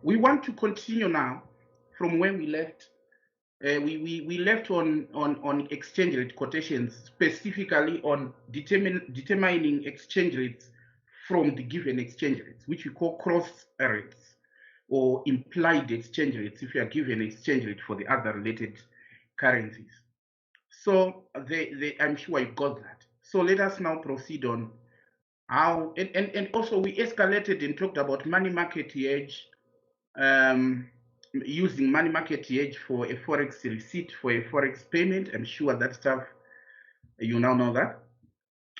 We want to continue now from where we left. We left on exchange rate quotations, specifically on determining exchange rates from the given exchange rates, which we call cross rates or implied exchange rates if you are given exchange rate for the other related currencies. So I'm sure you got that. So let us now proceed on how, and also we escalated and talked about money market hedge, using money market hedge for a Forex receipt, for a Forex payment. I'm sure that stuff, you now know that.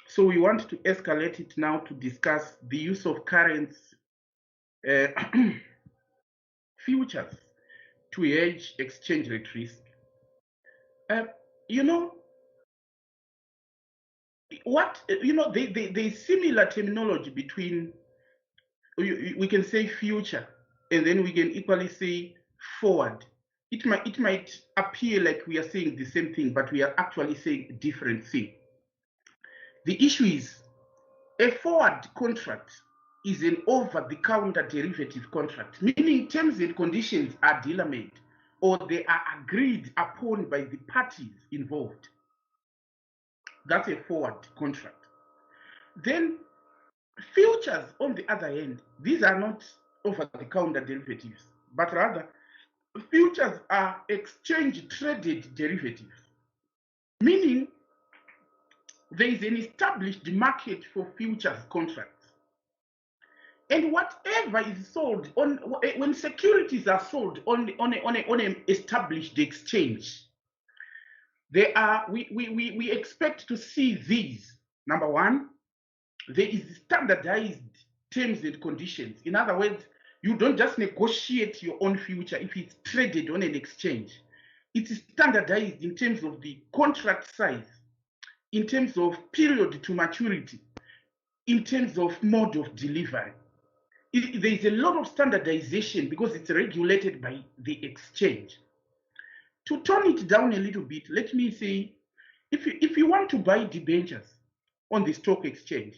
So we want to escalate it now to discuss the use of currency futures to hedge exchange rate risk. You know, what, there's similar terminology between, we can say future, and then we can equally say forward. It might appear like we are saying the same thing, but we are actually saying a different thing. The issue is a forward contract is an over-the-counter derivative contract, meaning terms and conditions are dealer-made or they are agreed upon by the parties involved. That's a forward contract. Then futures, on the other hand, these are not over-the-counter derivatives, but rather futures are exchange-traded derivatives, meaning there is an established market for futures contracts. And whatever is sold when securities are sold on an established exchange, we expect to see these. Number one, there is standardized terms and conditions. In other words, you don't just negotiate your own future if it's traded on an exchange. It is standardized in terms of the contract size, in terms of period to maturity, in terms of mode of delivery. There is a lot of standardization because it's regulated by the exchange. To tone it down a little bit, let me say, if you want to buy debentures on the stock exchange,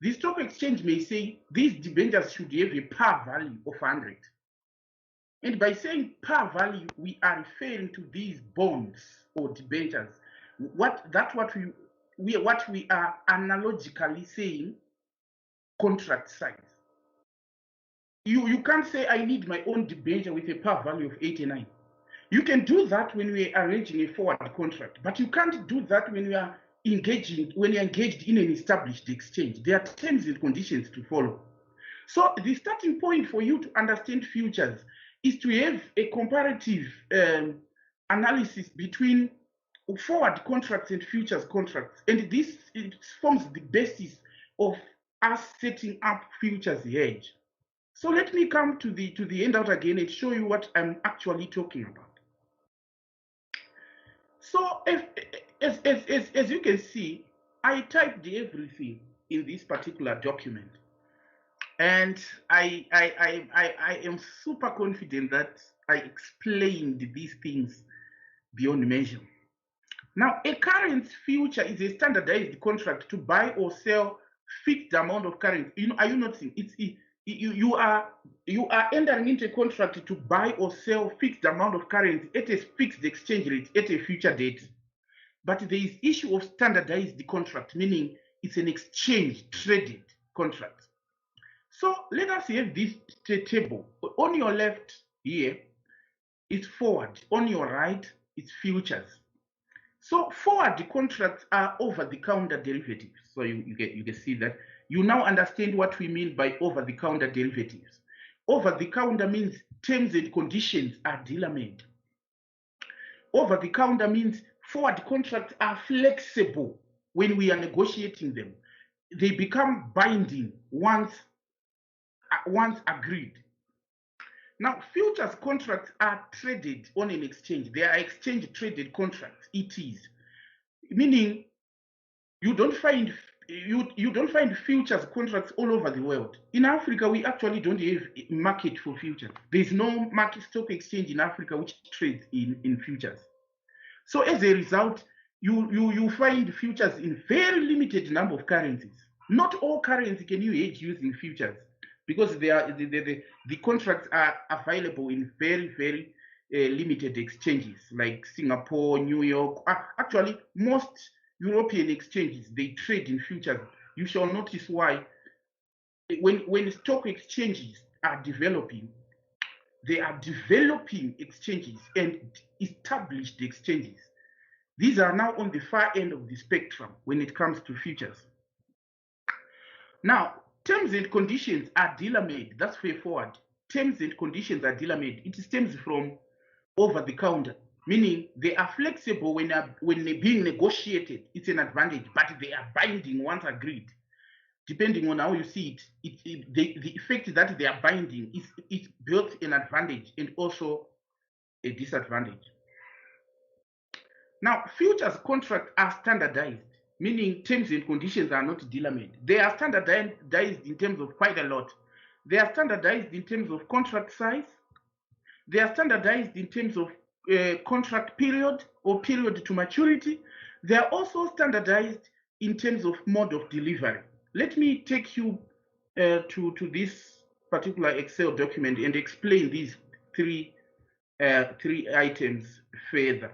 the stock exchange may say these debentures should have a par value of 100. And by saying par value, we are referring to these bonds or debentures. What we are analogically saying contract size. You can't say I need my own debenture with a par value of 89. You can do that when we are arranging a forward contract, but you can't do that when you're engaged in an established exchange. There are terms and conditions to follow. So the starting point for you to understand futures is to have a comparative analysis between forward contracts and futures contracts, and this forms the basis of us setting up futures hedge. So let me come to the handout again and show you what I'm actually talking about. So as you can see, I typed everything in this particular document, and I am super confident that I explained these things beyond measure. Now, a currency future is a standardized contract to buy or sell fixed amount of currency. Are you noticing? You are entering into a contract to buy or sell fixed amount of currency at a fixed exchange rate at a future date. But there is issue of standardized contract, meaning it's an exchange traded contract. So let us have this table. On your left here, it's forward. On your right, it's futures. So forward contracts are over-the-counter derivatives. So you can see that. You now understand what we mean by over-the-counter derivatives. Over-the-counter means terms and conditions are dealer-made. Over-the-counter means forward contracts are flexible when we are negotiating them. They become binding once agreed. Now, futures contracts are traded on an exchange. They are exchange-traded contracts, ETs, meaning you don't find futures contracts all over the world. In Africa, we actually don't have a market for futures. There's no market stock exchange in Africa which trades in futures. So as a result, you find futures in very limited number of currencies. Not all currency can you hedge using futures. because they are the contracts are available in very, very limited exchanges like Singapore, New York. Actually, most European exchanges, they trade in futures. You shall notice why when stock exchanges are developing, they are developing exchanges and established exchanges. These are now on the far end of the spectrum when it comes to futures. Now, terms and conditions are dealer-made. That's straightforward. Terms and conditions are dealer-made. It stems from over-the-counter, meaning they are flexible when they're being negotiated. It's an advantage, but they are binding once agreed. Depending on how you see it, the effect that they are binding is both an advantage and also a disadvantage. Now, futures contracts are standardized, meaning terms and conditions are not dealer-made. They are standardized in terms of quite a lot. They are standardized in terms of contract size. They are standardized in terms of contract period or period to maturity. They are also standardized in terms of mode of delivery. Let me take you to this particular Excel document and explain these three items further.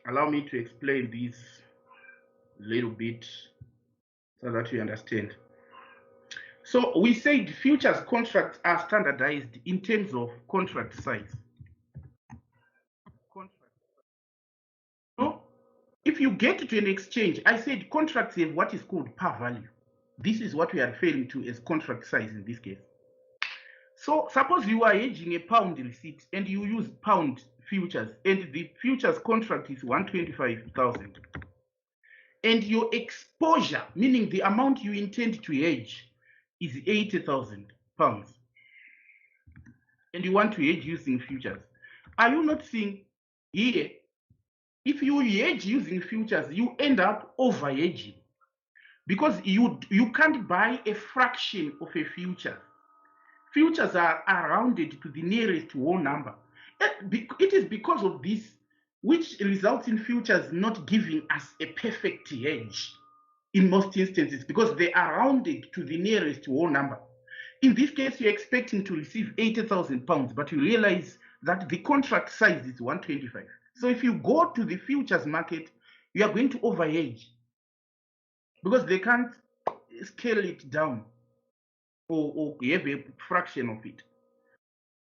Allow me to explain this a little bit so that you understand. So we said futures contracts are standardized in terms of contract size. So if you get to an exchange, I said contracts have what is called par value. This is what we are referring to as contract size in this case. So suppose you are hedging a pound receipt and you use pound futures and the futures contract is 125,000. And your exposure, meaning the amount you intend to hedge, is 80,000 pounds. And you want to hedge using futures. Are you not seeing here? If you hedge using futures, you end up over hedging because you can't buy a fraction of a future. Futures are rounded to the nearest whole number. It is because of this which results in futures not giving us a perfect hedge in most instances because they are rounded to the nearest whole number. In this case, you're expecting to receive 80,000 pounds, but you realize that the contract size is 125. So if you go to the futures market, you are going to overhedge because they can't scale it down or have a fraction of it.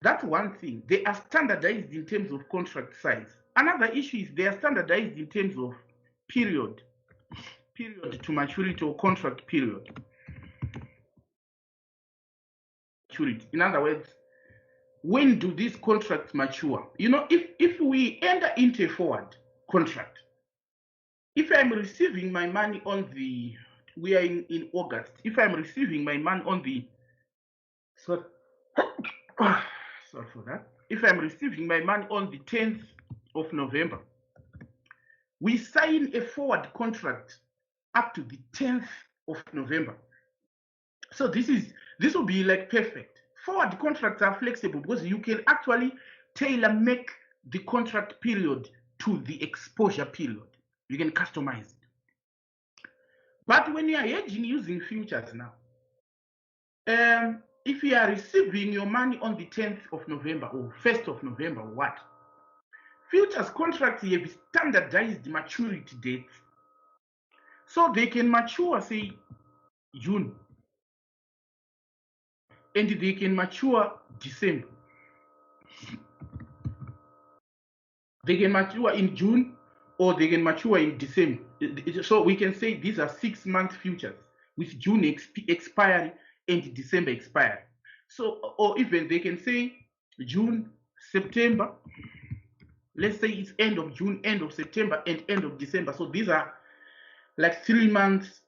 That's one thing. They are standardized in terms of contract size. Another issue is they are standardized in terms of period to maturity or contract period. In other words, when do these contracts mature? You know, if we enter into a forward contract, if I'm receiving my money on the, we are in August, if I'm receiving my money on the, sorry for that, if I'm receiving my money on the 10th of November, we sign a forward contract up to the 10th of November. So this will be like perfect. Forward contracts are flexible because you can actually tailor make the contract period to the exposure period. You can customize it. But when you are hedging using futures now, if you are receiving your money on the 10th of November or 1st of November or what, futures contracts have standardized maturity dates. So they can mature, say, June. And they can mature December. They can mature in June or they can mature in December. So we can say these are 6-month futures with June expiry and December expiry. So, or even they can say June, September. Let's say it's end of June, end of September, and end of December. So these are like 3 months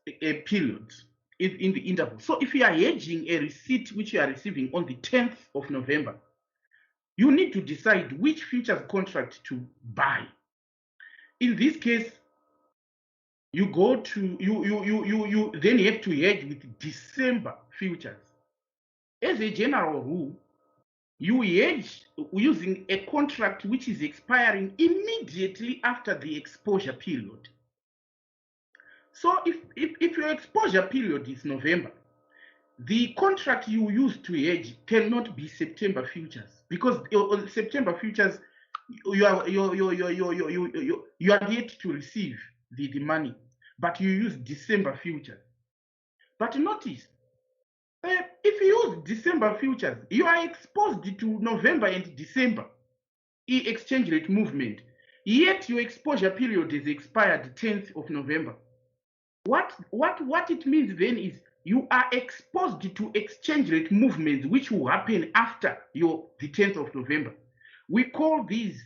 periods in the interval. So if you are hedging a receipt which you are receiving on the 10th of November, you need to decide which futures contract to buy. In this case, you go to you then you have to hedge with December futures. As a general rule, you hedge using a contract which is expiring immediately after the exposure period. So if your exposure period is November, the contract you use to hedge cannot be September futures, because on September futures you are yet to receive the money, but you use December futures. But notice, if you use December futures, you are exposed to November and December exchange rate movement, yet your exposure period is expired 10th of November. What it means then is you are exposed to exchange rate movements which will happen after the 10th of November. We call these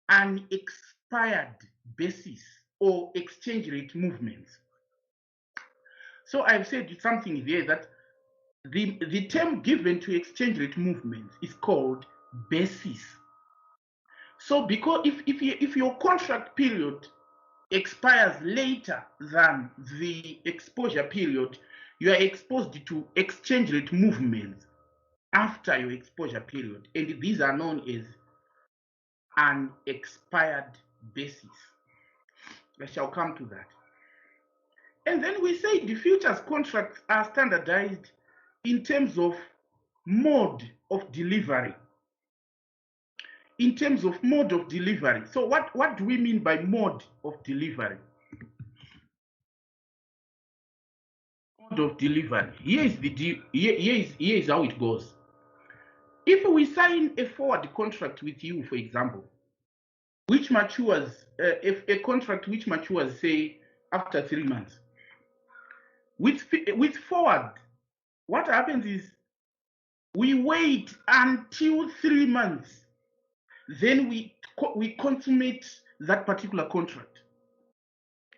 unexpired basis or exchange rate movements. So I've said something there that the term given to exchange rate movements is called basis. So because if your contract period expires later than the exposure period, you are exposed to exchange rate movements after your exposure period, and these are known as unexpired basis. I shall come to that. And then we say the futures contracts are standardized in terms of mode of delivery. In terms of mode of delivery. So what do we mean by mode of delivery? Mode of delivery. Here is how it goes. If we sign a forward contract with you, for example, which matures, if a contract which matures, say, after 3 months, with forward, what happens is we wait until 3 months, then we consummate that particular contract.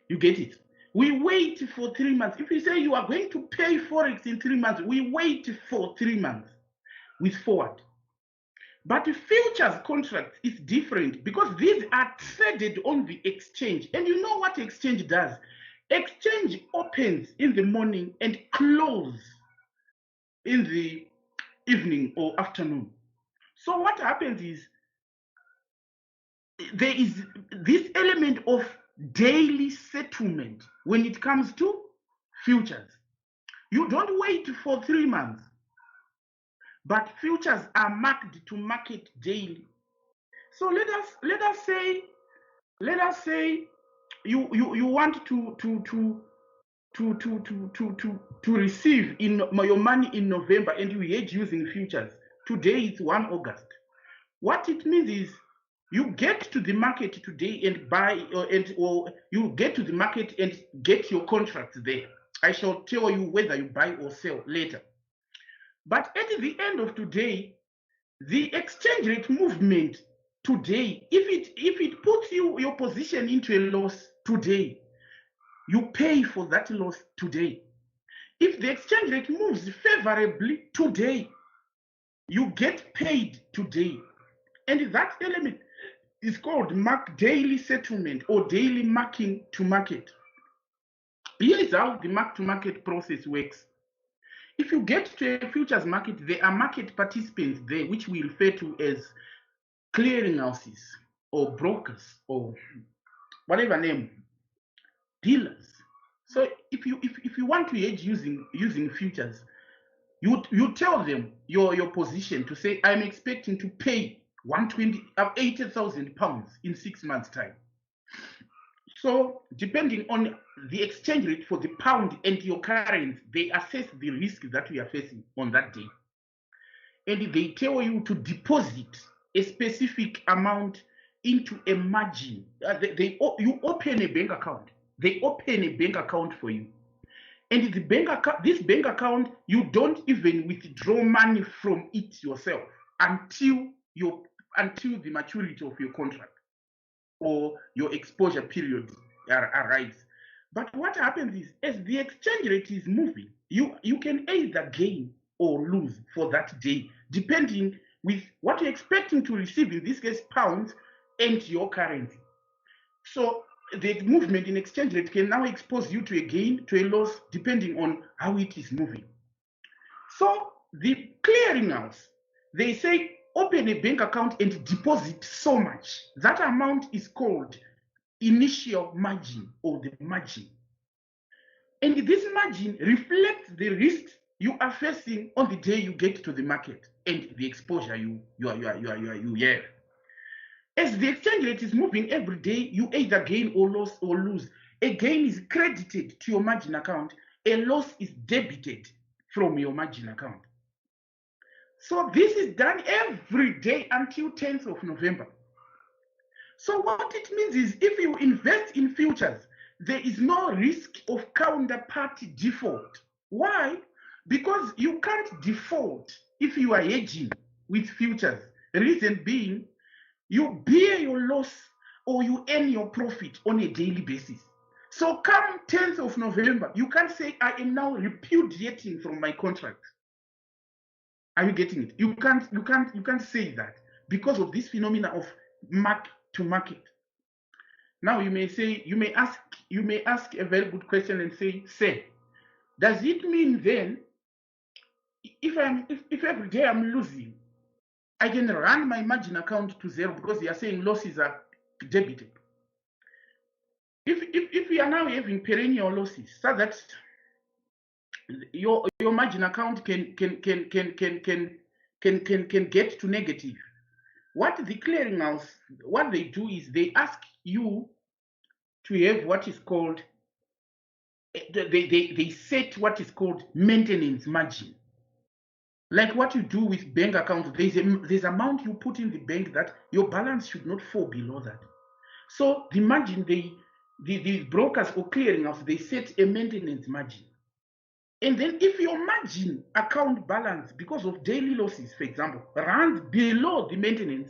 You get it? We wait for 3 months. If you say you are going to pay Forex in 3 months, we wait for 3 months with forward. But the futures contract is different because these are traded on the exchange. And you know what exchange does? Exchange opens in the morning and closes in the evening or afternoon. So what happens is there is this element of daily settlement when it comes to futures. You don't wait for 3 months, but futures are marked to market daily. So let us say you want to receive in your money in November, and you hedge using futures. Today it's 1 August. What it means is you get to the market today and buy, or you get to the market and get your contracts there. I shall tell you whether you buy or sell later. But at the end of today, the exchange rate movement today, if it puts your position into a loss today, you pay for that loss today. If the exchange rate moves favorably today, you get paid today. And that element is called daily settlement or daily marking to market. Here is how the mark to market process works. If you get to a futures market, there are market participants there, which we refer to as clearinghouses or brokers or whatever name, dealers. So if you want to hedge using futures, you tell them your position to say, I'm expecting to pay 80,000 pounds in 6 months' time. So depending on the exchange rate for the pound and your currency, they assess the risk that we are facing on that day. And they tell you to deposit a specific amount into a margin. You open a bank account. They open a bank account for you. And this bank account, you don't even withdraw money from it yourself until the maturity of your contract or your exposure period arrives. But what happens is, as the exchange rate is moving, you can either gain or lose for that day, depending with what you're expecting to receive, in this case pounds, and your currency. So the movement in exchange rate can now expose you to a gain, to a loss, depending on how it is moving. So the clearinghouse, they say, open a bank account and deposit so much. That amount is called initial margin or the margin. And this margin reflects the risks you are facing on the day you get to the market and the exposure you have. As the exchange rate is moving every day, you either gain or lose. A gain is credited to your margin account, a loss is debited from your margin account. So this is done every day until 10th of November. So what it means is if you invest in futures, there is no risk of counterparty default. Why? Because you can't default if you are hedging with futures. The reason being, you bear your loss or you earn your profit on a daily basis. So come 10th of November, you can't say, I am now repudiating from my contract. Are you getting it? You can't say that because of this phenomena of mark to market. Now you may ask a very good question and say, does it mean then if every day I'm losing, I can run my margin account to zero because they are saying losses are debited? If we are now having perennial losses, so that your margin account can get to negative, what the clearinghouse, what they do is they ask you to have what is called, they set what is called maintenance margin. Like what you do with bank accounts, there's amount you put in the bank that your balance should not fall below that. So the margin, the brokers or clearinghouse, they set a maintenance margin. And then if your margin account balance, because of daily losses, for example, runs below the maintenance,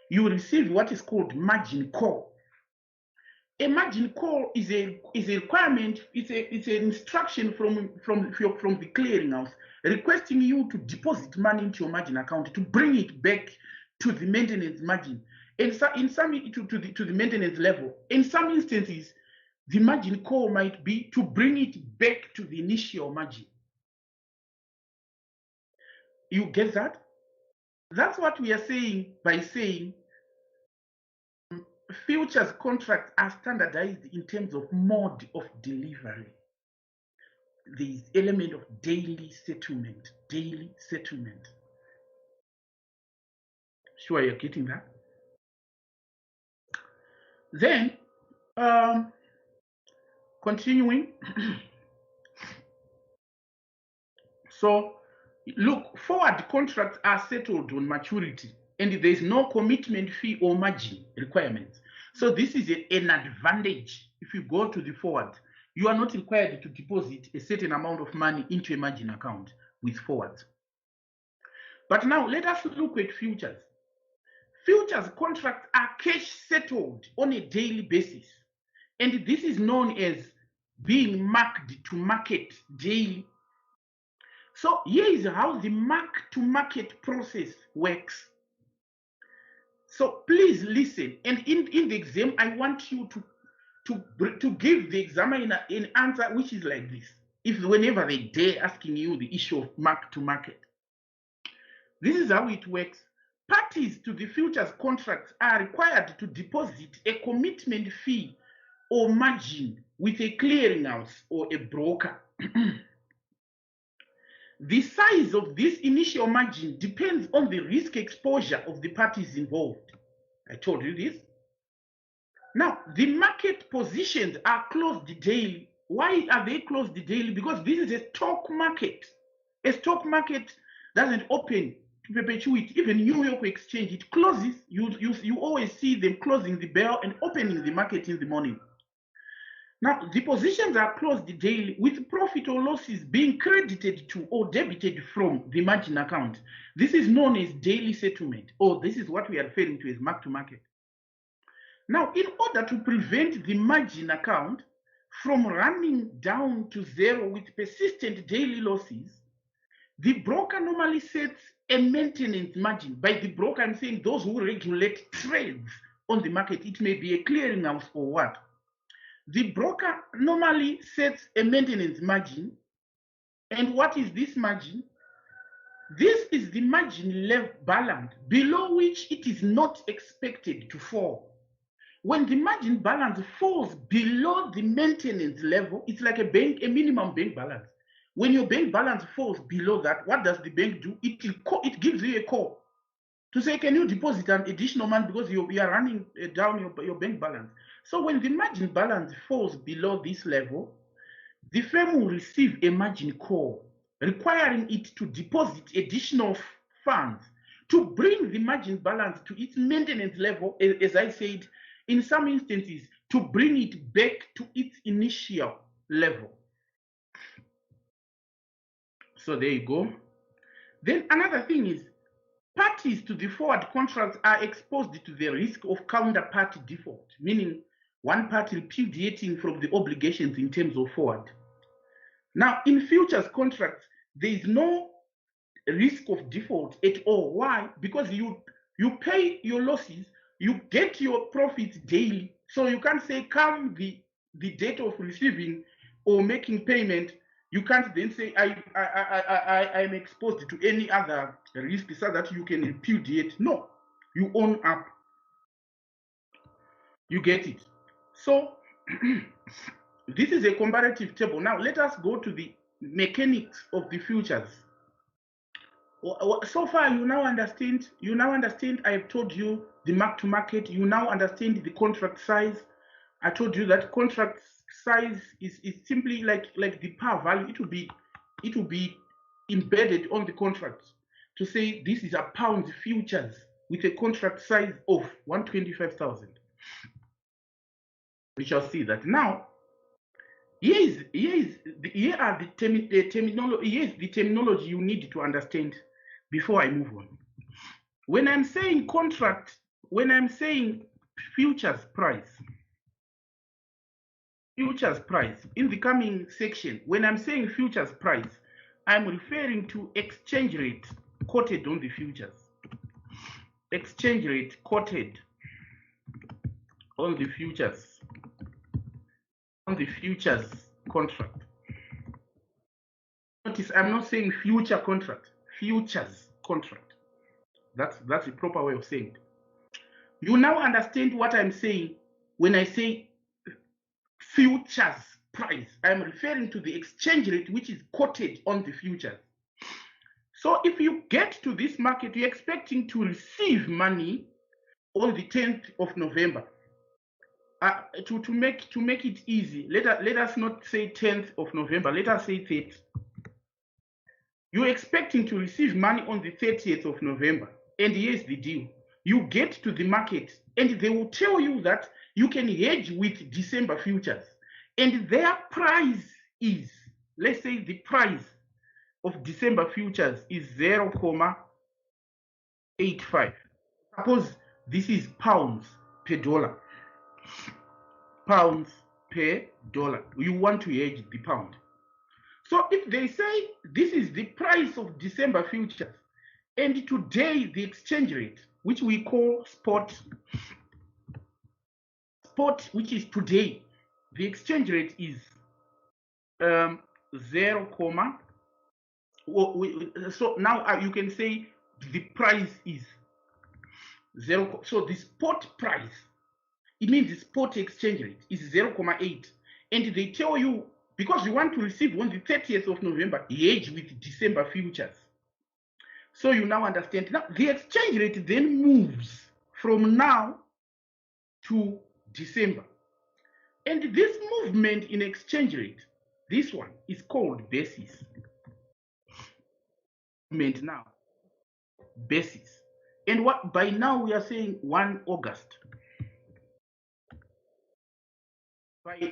you receive what is called margin call. A margin call is a requirement, it's an instruction from the clearinghouse requesting you to deposit money into your margin account to bring it back to the maintenance margin, and so in some to the maintenance level. In some instances, the margin call might be to bring it back to the initial margin. You get that? That's what we are saying by saying futures contracts are standardized in terms of mode of delivery. The element of daily settlement. Sure, you're getting that? Then, continuing. So, look, forward contracts are settled on maturity, and there is no commitment fee or margin requirements. So this is an advantage. If you go to the forward, you are not required to deposit a certain amount of money into a margin account with forwards. But now let us look at futures. Futures contracts are cash settled on a daily basis, and this is known as being marked to market daily. So here is how the mark to market process works. So please listen, and in the exam, I want you to give the examiner an answer which is like this. If whenever they dare asking you the issue of mark to market, this is how it works. Parties to the futures contracts are required to deposit a commitment fee or margin with a clearinghouse or a broker. The size of this initial margin depends on the risk exposure of the parties involved. I told you this. Now, the market positions are closed daily. Why are they closed daily? Because this is a stock market. A stock market doesn't open to perpetuate. Even New York Exchange, it closes. You always see them closing the bell and opening the market in the morning. Now, the positions are closed daily with profit or losses being credited to or debited from the margin account. This is known as daily settlement, or this is what we are referring to as mark to market. Now, in order to prevent the margin account from running down to zero with persistent daily losses, the broker normally sets a maintenance margin. By the broker, I'm saying those who regulate trades on the market. It may be a clearinghouse or what. The broker normally sets a maintenance margin. And what is this margin? This is the margin left balance below which it is not expected to fall. When the margin balance falls below the maintenance level, it's like a minimum bank balance. When your bank balance falls below that, what does the bank do? It gives you a call to say, can you deposit an additional money because you are running down your bank balance. So when the margin balance falls below this level, the firm will receive a margin call requiring it to deposit additional funds to bring the margin balance to its maintenance level, as I said, in some instances, to bring it back to its initial level. So there you go. Then another thing is, parties to the forward contracts are exposed to the risk of counterparty default, meaning one party repudiating from the obligations in terms of forward. Now, in futures contracts, there is no risk of default at all. Why? Because you pay your losses, you get your profits daily. So you can't say, come the date of receiving or making payment, you can't then say I'm exposed to any other risk so that you can repudiate. No, you own up. You get it. So this is a comparative table. Now let us go to the mechanics of the futures. So far you now understand. I have told you the mark to market. You now understand the contract size. I told you that contract size is simply like the par value. It will be embedded on the contract to say this is a pound futures with a contract size of 125,000. We shall see that. Now here are the terminology you need to understand before I move on. When I'm saying contract, when I'm saying futures price in the coming section, when I'm saying futures price, I'm referring to exchange rate quoted on the futures. Exchange rate quoted on the futures contract. Notice I'm not saying future contract, futures contract. That's the proper way of saying it. You now understand what I'm saying when I say futures price. I'm referring to the exchange rate which is quoted on the futures. So if you get to this market, you're expecting to receive money on the 10th of November. To make it easy, let us not say 10th of November, let us say 30th. You're expecting to receive money on the 30th of November, and here's the deal. You get to the market and they will tell you that you can hedge with December futures, and their price is, let's say the price of December futures is 0.85. Suppose this is pounds per dollar. Pounds per dollar. You want to hedge the pound. So if they say this is the price of December futures, and today the exchange rate, which we call spot, which is today, the exchange rate is 0, so now you can say the price is 0. So the spot price, it means the spot exchange rate is 0.8, and they tell you, because you want to receive on the 30th of November, hedge with December futures. So you now understand. Now the exchange rate then moves from now to December, and this movement in exchange rate, this one is called basis. Movement now, basis, and what by now we are saying 1 August.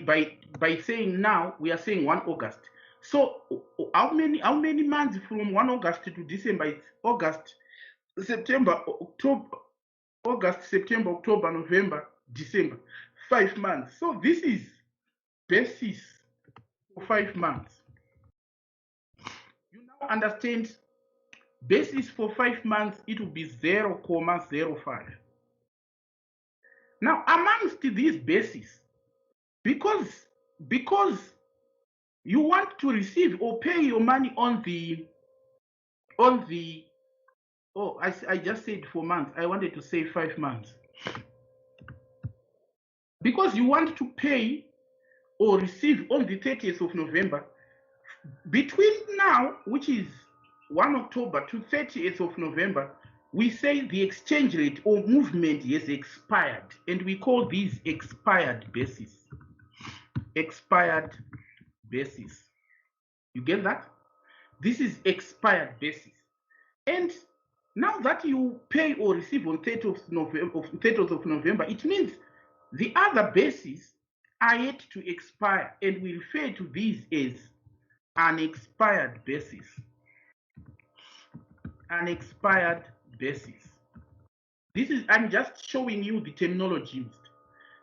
By saying now we are saying 1 August. So how many months from 1 August to December? It's August, September, October, August, September, October, November, December. 5 months. So this is basis for 5 months. You now understand basis for 5 months, it will be 0.05. Now amongst these bases, because you want to receive or pay your money on the oh, I just said 4 months. I wanted to say 5 months. because you want to pay or receive on the 30th of November, between now, which is 1 October to 30th of November, we say the exchange rate or movement has expired, and we call these expired basis. Expired basis. You get that? This is expired basis. And now that you pay or receive on 30th of November, it means the other bases are yet to expire, and we refer to these as unexpired basis. Unexpired basis. This is, I'm just showing you the terminology used.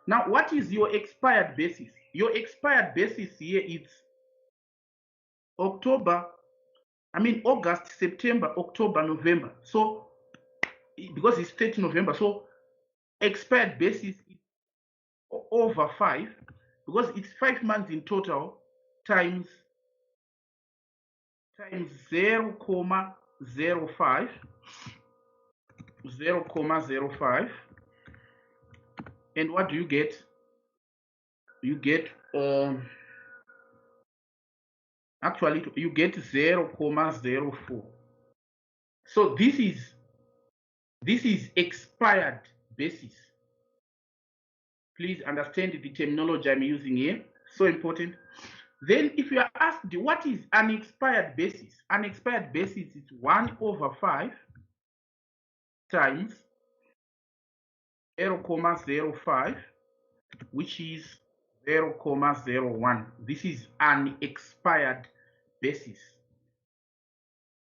Now, what is your expired basis? Your expired basis here is August, September, October, November. So, because it's 30 November, so expired basis is over 5, because it's 5 months in total, times 0.05, 0.05, and what do you get? You get actually you get 0.04. So this is expired basis. Please understand the terminology I'm using here, so important. Then if you are asked what is unexpired basis, unexpired basis is 1/5 times 0.05, which is 0.01. This is unexpired basis.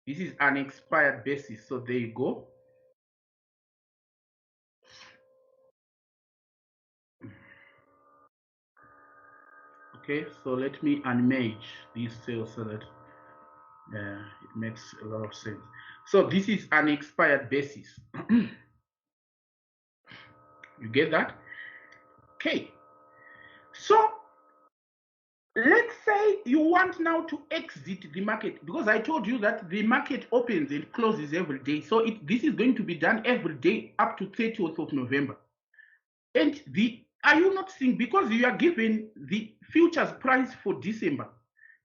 This is unexpired basis. So there you go. Okay, so let me unmerge these cells so that it makes a lot of sense. So this is an expired basis. You get that? Okay. So let's say you want now to exit the market, because I told you that the market opens and closes every day. So this is going to be done every day up to 30th of November. And are you not seeing, because you are given the futures price for December,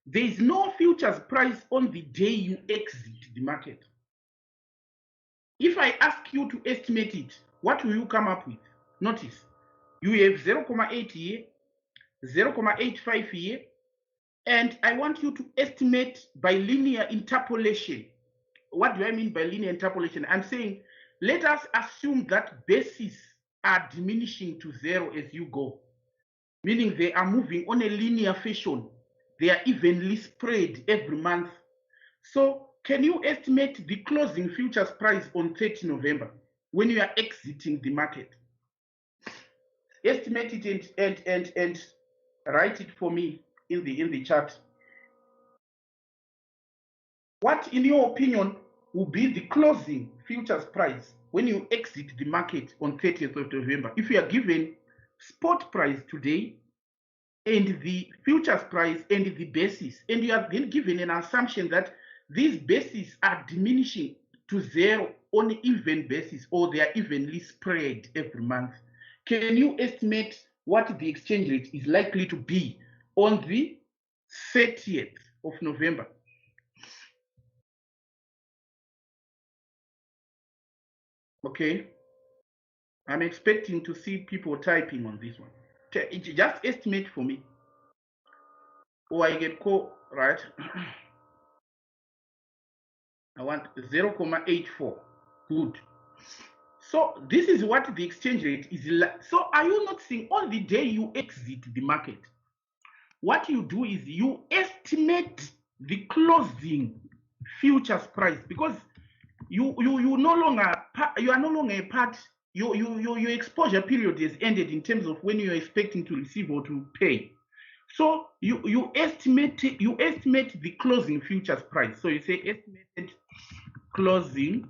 there is no futures price on the day you exit the market. If I ask you to estimate it, what will you come up with? Notice, you have 0.8 here, 0.85 here, and I want you to estimate by linear interpolation. What do I mean by linear interpolation? I'm saying, let us assume that bases are diminishing to 0 as you go, meaning they are moving on a linear fashion. They are evenly spread every month. So can you estimate the closing futures price on 30 November when you are exiting the market? Estimate it and write it for me in the chat. What, in your opinion, will be the closing futures price when you exit the market on 30th of November? If you are given spot price today and the futures price and the basis, and you are then given an assumption that these bases are diminishing to 0 on an even basis, or they are evenly spread every month, can you estimate what the exchange rate is likely to be on the 30th of November? Okay, I'm expecting to see people typing on this one. Just estimate for me, or I get call, right? I want 0.84. Good. So this is what the exchange rate is like. So are you not seeing, on the day you exit the market, what you do is you estimate the closing futures price, because you are no longer a part. Your exposure period has ended in terms of when you are expecting to receive or to pay. So you estimate the closing futures price. So you say estimated closing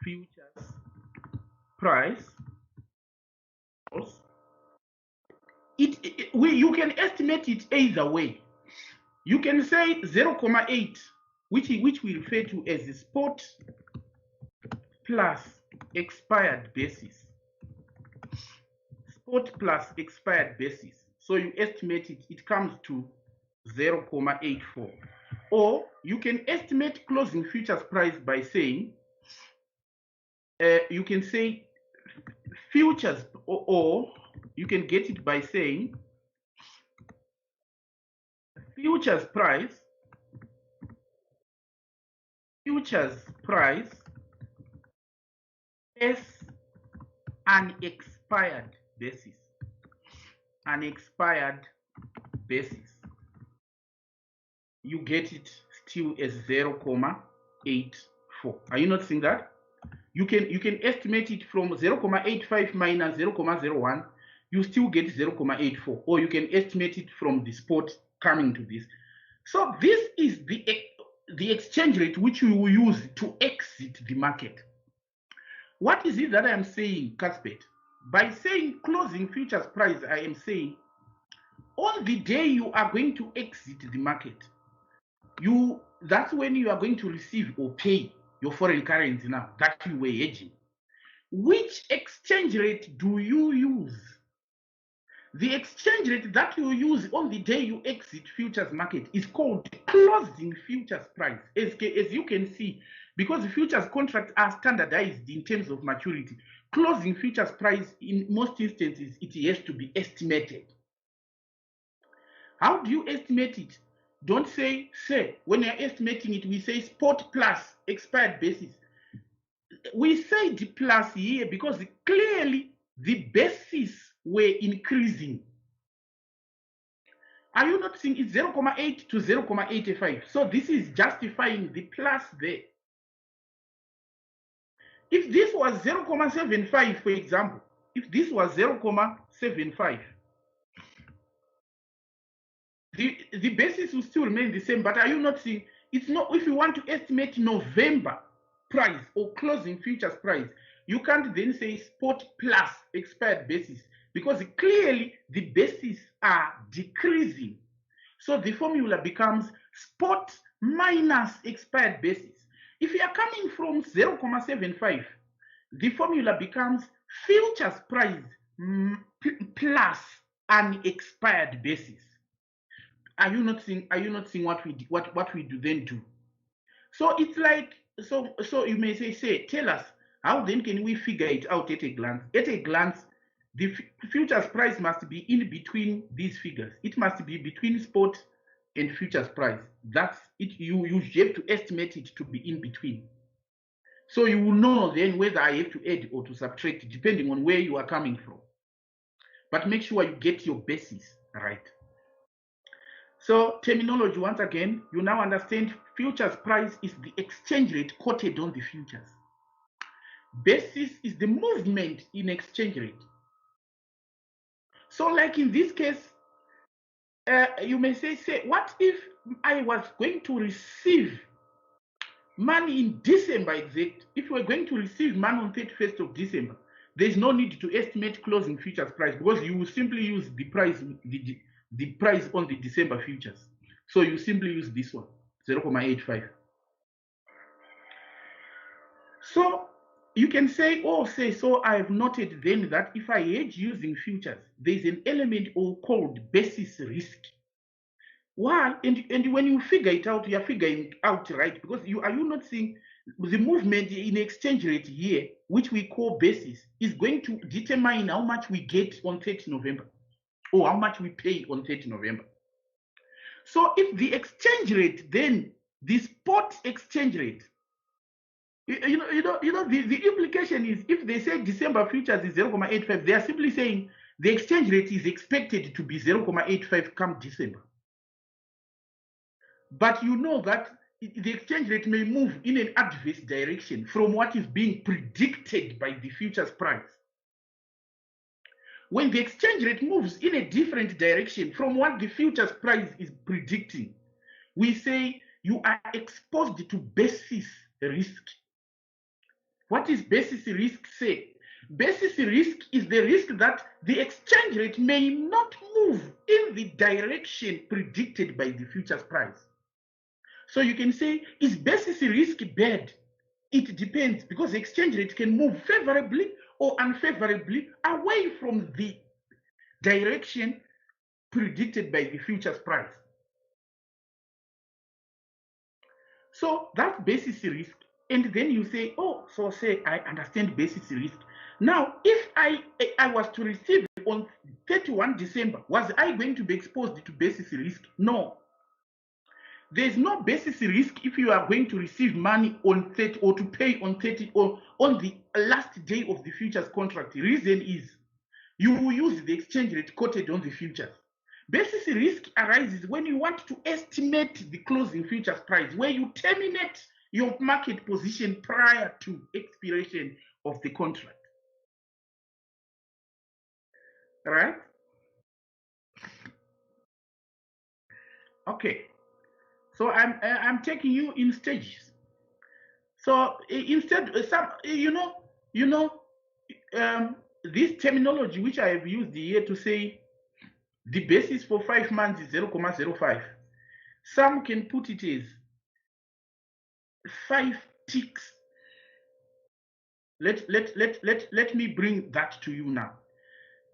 futures price. You can estimate it either way. You can say 0.8, which we refer to as the spot plus expired basis. spot plus expired basis. So you estimate it, it comes to 0.84. Or you can estimate closing futures price by saying, you can say futures, or you can get it by saying futures price is an expired basis. An expired basis. You get it still as 0.84. Are you not seeing that? You can estimate it from 0.85 minus 0.01. You still get 0.84, or you can estimate it from the spot coming to this. So this is the exchange rate which we will use to exit the market. What is it that I am saying, Caspet? By saying closing futures price, I am saying on the day you are going to exit the market, that's when you are going to receive or pay your foreign currency now that you were hedging. Which exchange rate do you use? The exchange rate that you use on the day you exit futures market is called closing futures price. As you can see, because the futures contracts are standardized in terms of maturity, closing futures price in most instances, it has to be estimated. How do you estimate it? Don't say, when you're estimating it, we say spot plus expired basis. We say the plus here because clearly the basis were increasing. Are you not seeing it's 0.8 to 0.85? So this is justifying the plus there. If this was 0.75, for example, if this was 0.75, the basis will still remain the same. But are you not seeing? It's not. If you want to estimate November price or closing futures price, you can't then say spot plus expired basis, because clearly the bases are decreasing. So the formula becomes spot minus expired basis. If you are coming from 0.75, the formula becomes futures price plus an expired basis. Are you not seeing what we do then do? So it's like, so you may say tell us, how then can we figure it out at a glance? At a glance, the futures price must be in between these figures. It must be between spot and futures price. That's it. You have to estimate it to be in between. So you will know then whether I have to add or to subtract, depending on where you are coming from. But make sure you get your basis right. So terminology, once again, you now understand futures price is the exchange rate quoted on the futures. Basis is the movement in exchange rate. So like in this case, you may say, what if I was going to receive money in December exact? If we're going to receive money on 31st of December, there's no need to estimate closing futures price, because you will simply use the price, the price on the December futures. So you simply use this one, 0.85. So you can say, so I have noted then that if I hedge using futures, there's an element called basis risk. Why? And when you figure it out, you're figuring out right, because you not seeing the movement in exchange rate here, which we call basis, is going to determine how much we get on 30 November or how much we pay on 30 November. So if the exchange rate, then the spot exchange rate, the implication is, if they say December futures is 0.85, they are simply saying the exchange rate is expected to be 0.85 come December. But you know that the exchange rate may move in an adverse direction from what is being predicted by the futures price. When the exchange rate moves in a different direction from what the futures price is predicting, we say you are exposed to basis risk. What is basis risk say? Basis risk is the risk that the exchange rate may not move in the direction predicted by the futures price. So you can say, is basis risk bad? It depends, because the exchange rate can move favorably or unfavorably away from the direction predicted by the futures price. So that's basis risk. And then you say, oh, so say I understand basis risk. Now, if I was to receive on 31 December, was I going to be exposed to basis risk? No. There's no basis risk if you are going to receive money on 30 or to pay on 30 or on the last day of the futures contract. The reason is you will use the exchange rate quoted on the futures. Basis risk arises when you want to estimate the closing futures price, where you terminate your market position prior to expiration of the contract. All right? Okay. So I'm taking you in stages. So instead, this terminology which I have used here to say the basis for 5 months is 0.05. Some can put it as 5 ticks. Let me bring that to you now.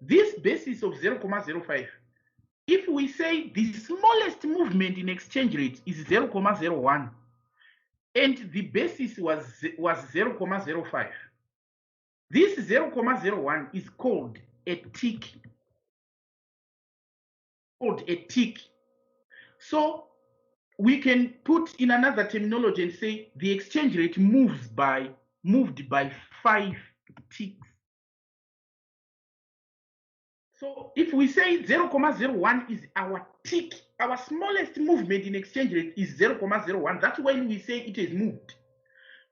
This basis of 0.05, if we say the smallest movement in exchange rate is 0.01 and the basis was 0.05, this 0.01 is called a tick. So we can put in another terminology and say the exchange rate moved by 5 ticks. So if we say 0.01 is our tick, our smallest movement in exchange rate is 0.01. That's when we say it is moved.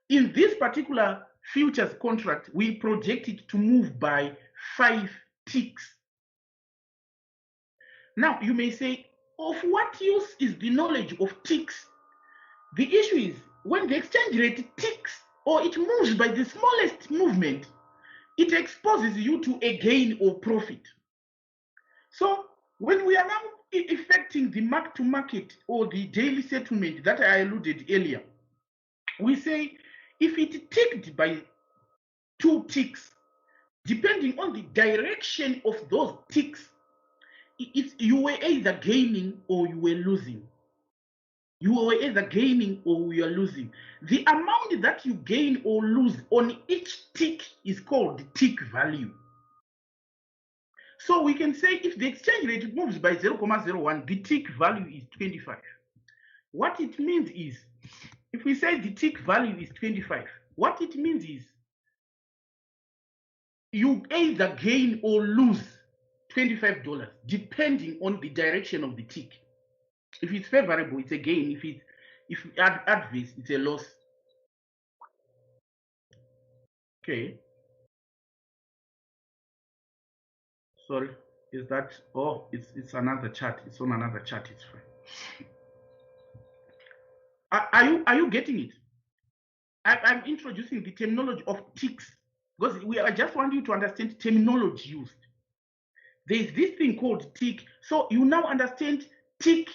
In this particular futures contract, we project it to move by 5 ticks. Now, you may say, of what use is the knowledge of ticks? The issue is when the exchange rate ticks or it moves by the smallest movement, it exposes you to a gain or profit. So when we are now effecting the mark-to-market or the daily settlement that I alluded earlier, we say if it ticked by 2 ticks, depending on the direction of those ticks, you were either gaining or you were losing. You were either gaining or you are losing. The amount that you gain or lose on each tick is called the tick value. So we can say if the exchange rate moves by 0.01, the tick value is 25. What it means is, if we say the tick value is 25, what it means is you either gain or lose $25 depending on the direction of the tick. If it's favorable, it's a gain. If adverse, it's a loss. Okay. Sorry, is that? Oh, it's another chart. It's on another chart. It's fine. Are you getting it? I'm introducing the terminology of ticks because I just want you to understand terminology used. There is this thing called tick. So you now understand tick,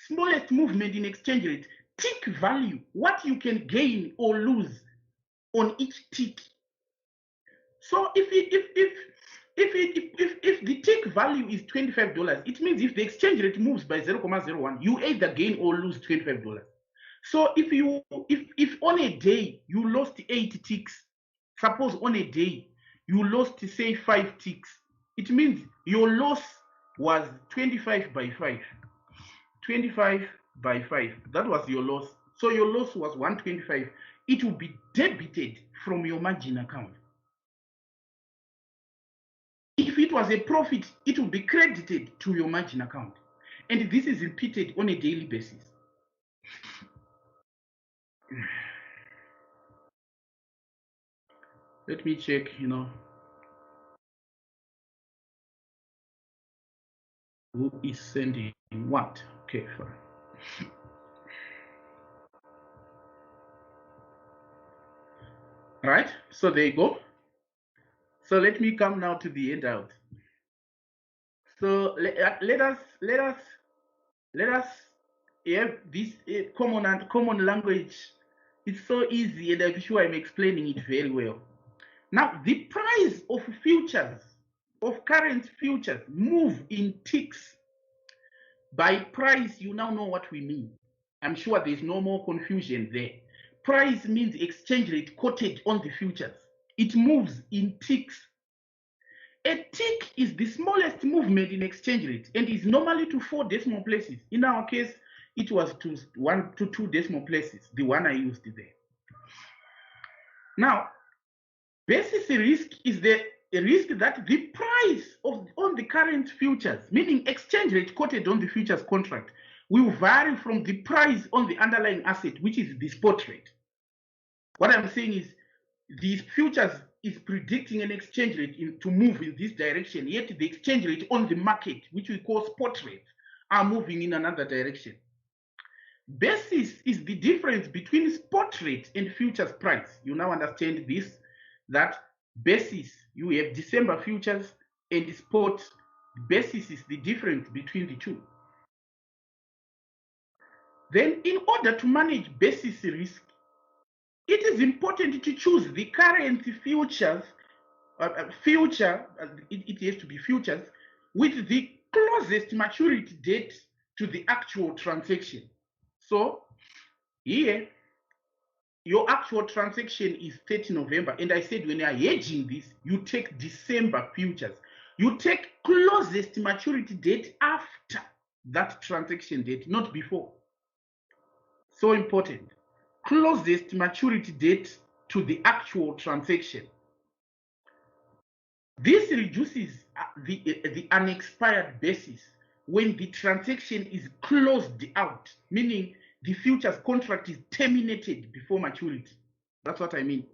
smallest movement in exchange rate, tick value, what you can gain or lose on each tick. So if the tick value is $25, it means if the exchange rate moves by 0.01, you either gain or lose $25. So if on a day you lost 8 ticks, suppose on a day you lost, say, 5 ticks, it means your loss was 25 by 5. 25 by 5, that was your loss. So your loss was 125. It will be debited from your margin account. If it was a profit, it will be credited to your margin account. And this is repeated on a daily basis. Let me check, who is sending what. Okay, fine. All right, so there you go. So let me come now to the handout. So let us have this common language. It's so easy, and I'm sure I'm explaining it very well. Now, the price of futures of current futures move in ticks. By price, you now know what we mean. I'm sure there's no more confusion there. Price means exchange rate quoted on the futures. It moves in ticks. A tick is the smallest movement in exchange rate and is normally to 4 decimal places. In our case, it was to 1 to 2 decimal places, the one I used there. Now, basis risk is the risk that the price on the current futures, meaning exchange rate quoted on the futures contract, will vary from the price on the underlying asset, which is the spot rate. What I'm saying is the futures is predicting an exchange rate to move in this direction, yet the exchange rate on the market, which we call spot rate, are moving in another direction. Basis is the difference between spot rate and futures price. You now understand this, that basis, you have December futures and spot. Basis is the difference between the two. Then in order to manage basis risk, it is important to choose the current futures, it has to be futures, with the closest maturity date to the actual transaction. So here, your actual transaction is 30 November. And I said when you are hedging this, you take December futures. You take closest maturity date after that transaction date, not before. So important. Closest maturity date to the actual transaction. This reduces the unexpired basis when the transaction is closed out, meaning the futures contract is terminated before maturity. That's what I mean.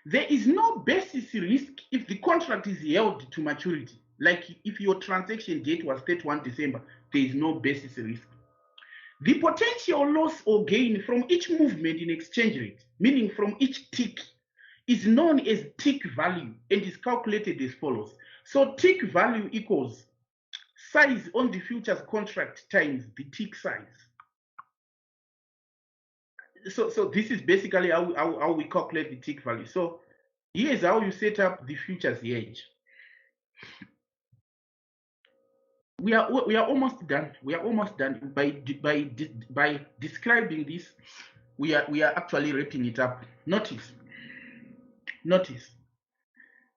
There is no basis risk if the contract is held to maturity. Like if your transaction date was 31 December, there is no basis risk. The potential loss or gain from each movement in exchange rate, meaning from each tick, is known as tick value and is calculated as follows. So tick value equals size on the futures contract times the tick size. So this is basically how we calculate the tick value. So here's how you set up the futures hedge. We are almost done. We are almost done. By describing this, we are actually wrapping it up. Notice.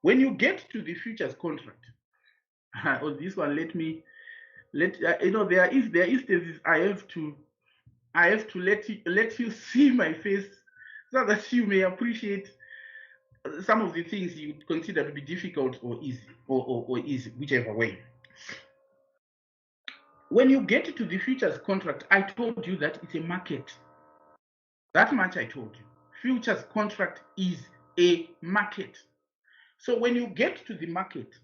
When you get to the futures contract, on this one, there are instances I have to let you see my face so that you may appreciate some of the things you consider to be difficult or easy, or easy, whichever way. When you get to the futures contract, I told you that it's a market. That much I told you. Futures contract is a market. So when you get to the market,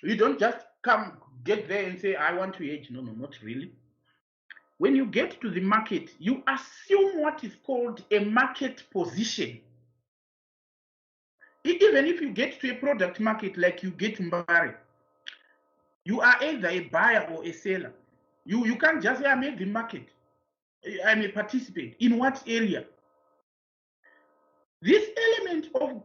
you don't just get there and say, I want to hedge. No, not really. When you get to the market, you assume what is called a market position. Even if you get to a product market like you get Mbari, you are either a buyer or a seller. You can't just say, I'm in the market. I'm a participant. In what area? This element of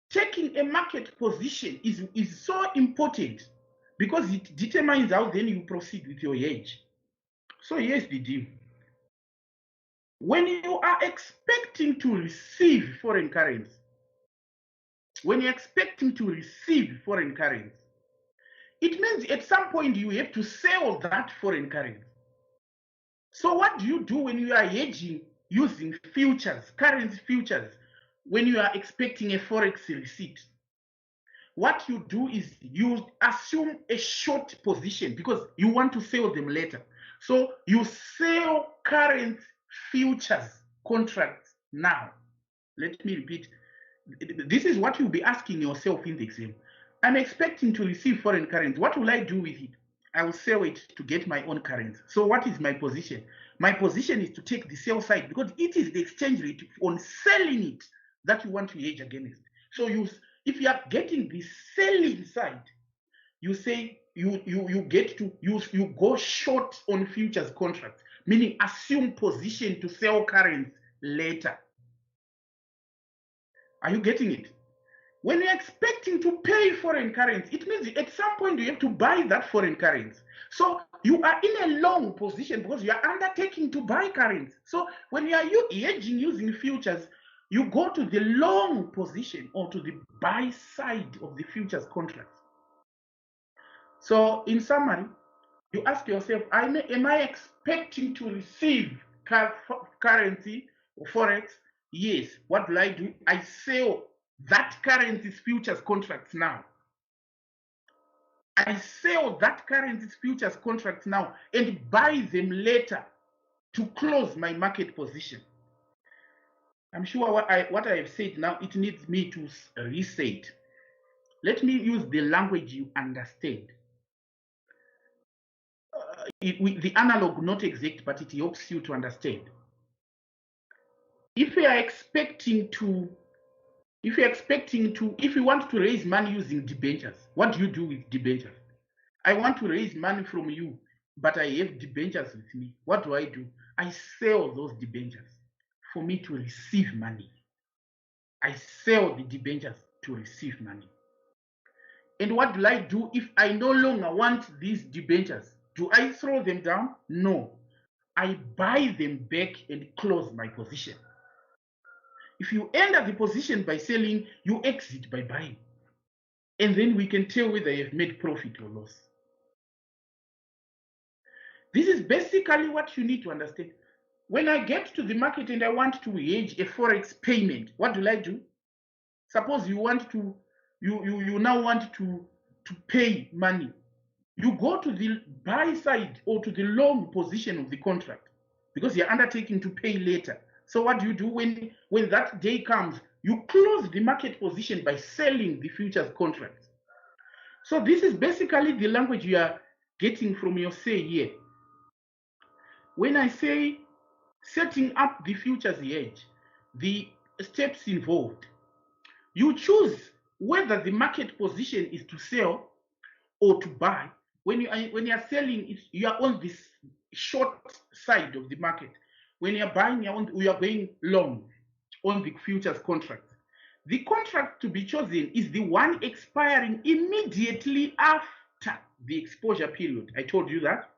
taking a market position is so important because it determines how then you proceed with your hedge. So here's the deal. When you are expecting to receive foreign currency, it means at some point you have to sell that foreign currency. So what do you do when you are hedging using futures, currency futures, when you are expecting a forex receipt? What you do is you assume a short position because you want to sell them later. So you sell current futures contracts now. Let me repeat. This is what you'll be asking yourself in the exam. I'm expecting to receive foreign currency. What will I do with it? I will sell it to get my own currency. So what is my position? My position is to take the sell side because it is the exchange rate on selling it that you want to hedge against. So if you are getting the selling side, you say you go short on futures contracts, meaning assume position to sell currency later. Are you getting it? When you're expecting to pay foreign currency, it means at some point you have to buy that foreign currency. So you are in a long position because you are undertaking to buy currency. So when you are hedging using futures, you go to the long position or to the buy side of the futures contracts. So in summary, you ask yourself, am I expecting to receive currency or forex? Yes. What do? I sell that currency's futures contracts now. I sell that currency's futures contracts now and buy them later to close my market position. I'm sure what I have said now, it needs me to re-say it. Let me use the language you understand. The analog, not exact, but it helps you to understand. If you want to raise money using debentures, what do you do with debentures? I want to raise money from you, but I have debentures with me. What do? I sell those debentures for me to receive money. I sell the debentures to receive money. And what do I do if I no longer want these debentures? Do I throw them down? No. I buy them back and close my position. If you enter the position by selling, you exit by buying. And then we can tell whether you have made profit or loss. This is basically what you need to understand. When I get to the market and I want to hedge a forex payment, what do? Suppose you want to, you now want to pay money. You go to the buy side or to the long position of the contract because you're undertaking to pay later. So what do you do when that day comes? You close the market position by selling the futures contracts. So this is basically the language you are getting from your say here. When I say setting up the futures hedge, the steps involved, you choose whether the market position is to sell or to buy. When you are selling, you are on this short side of the market. When you are buying, you are going long on the futures contract. The contract to be chosen is the one expiring immediately after the exposure period. I told you that.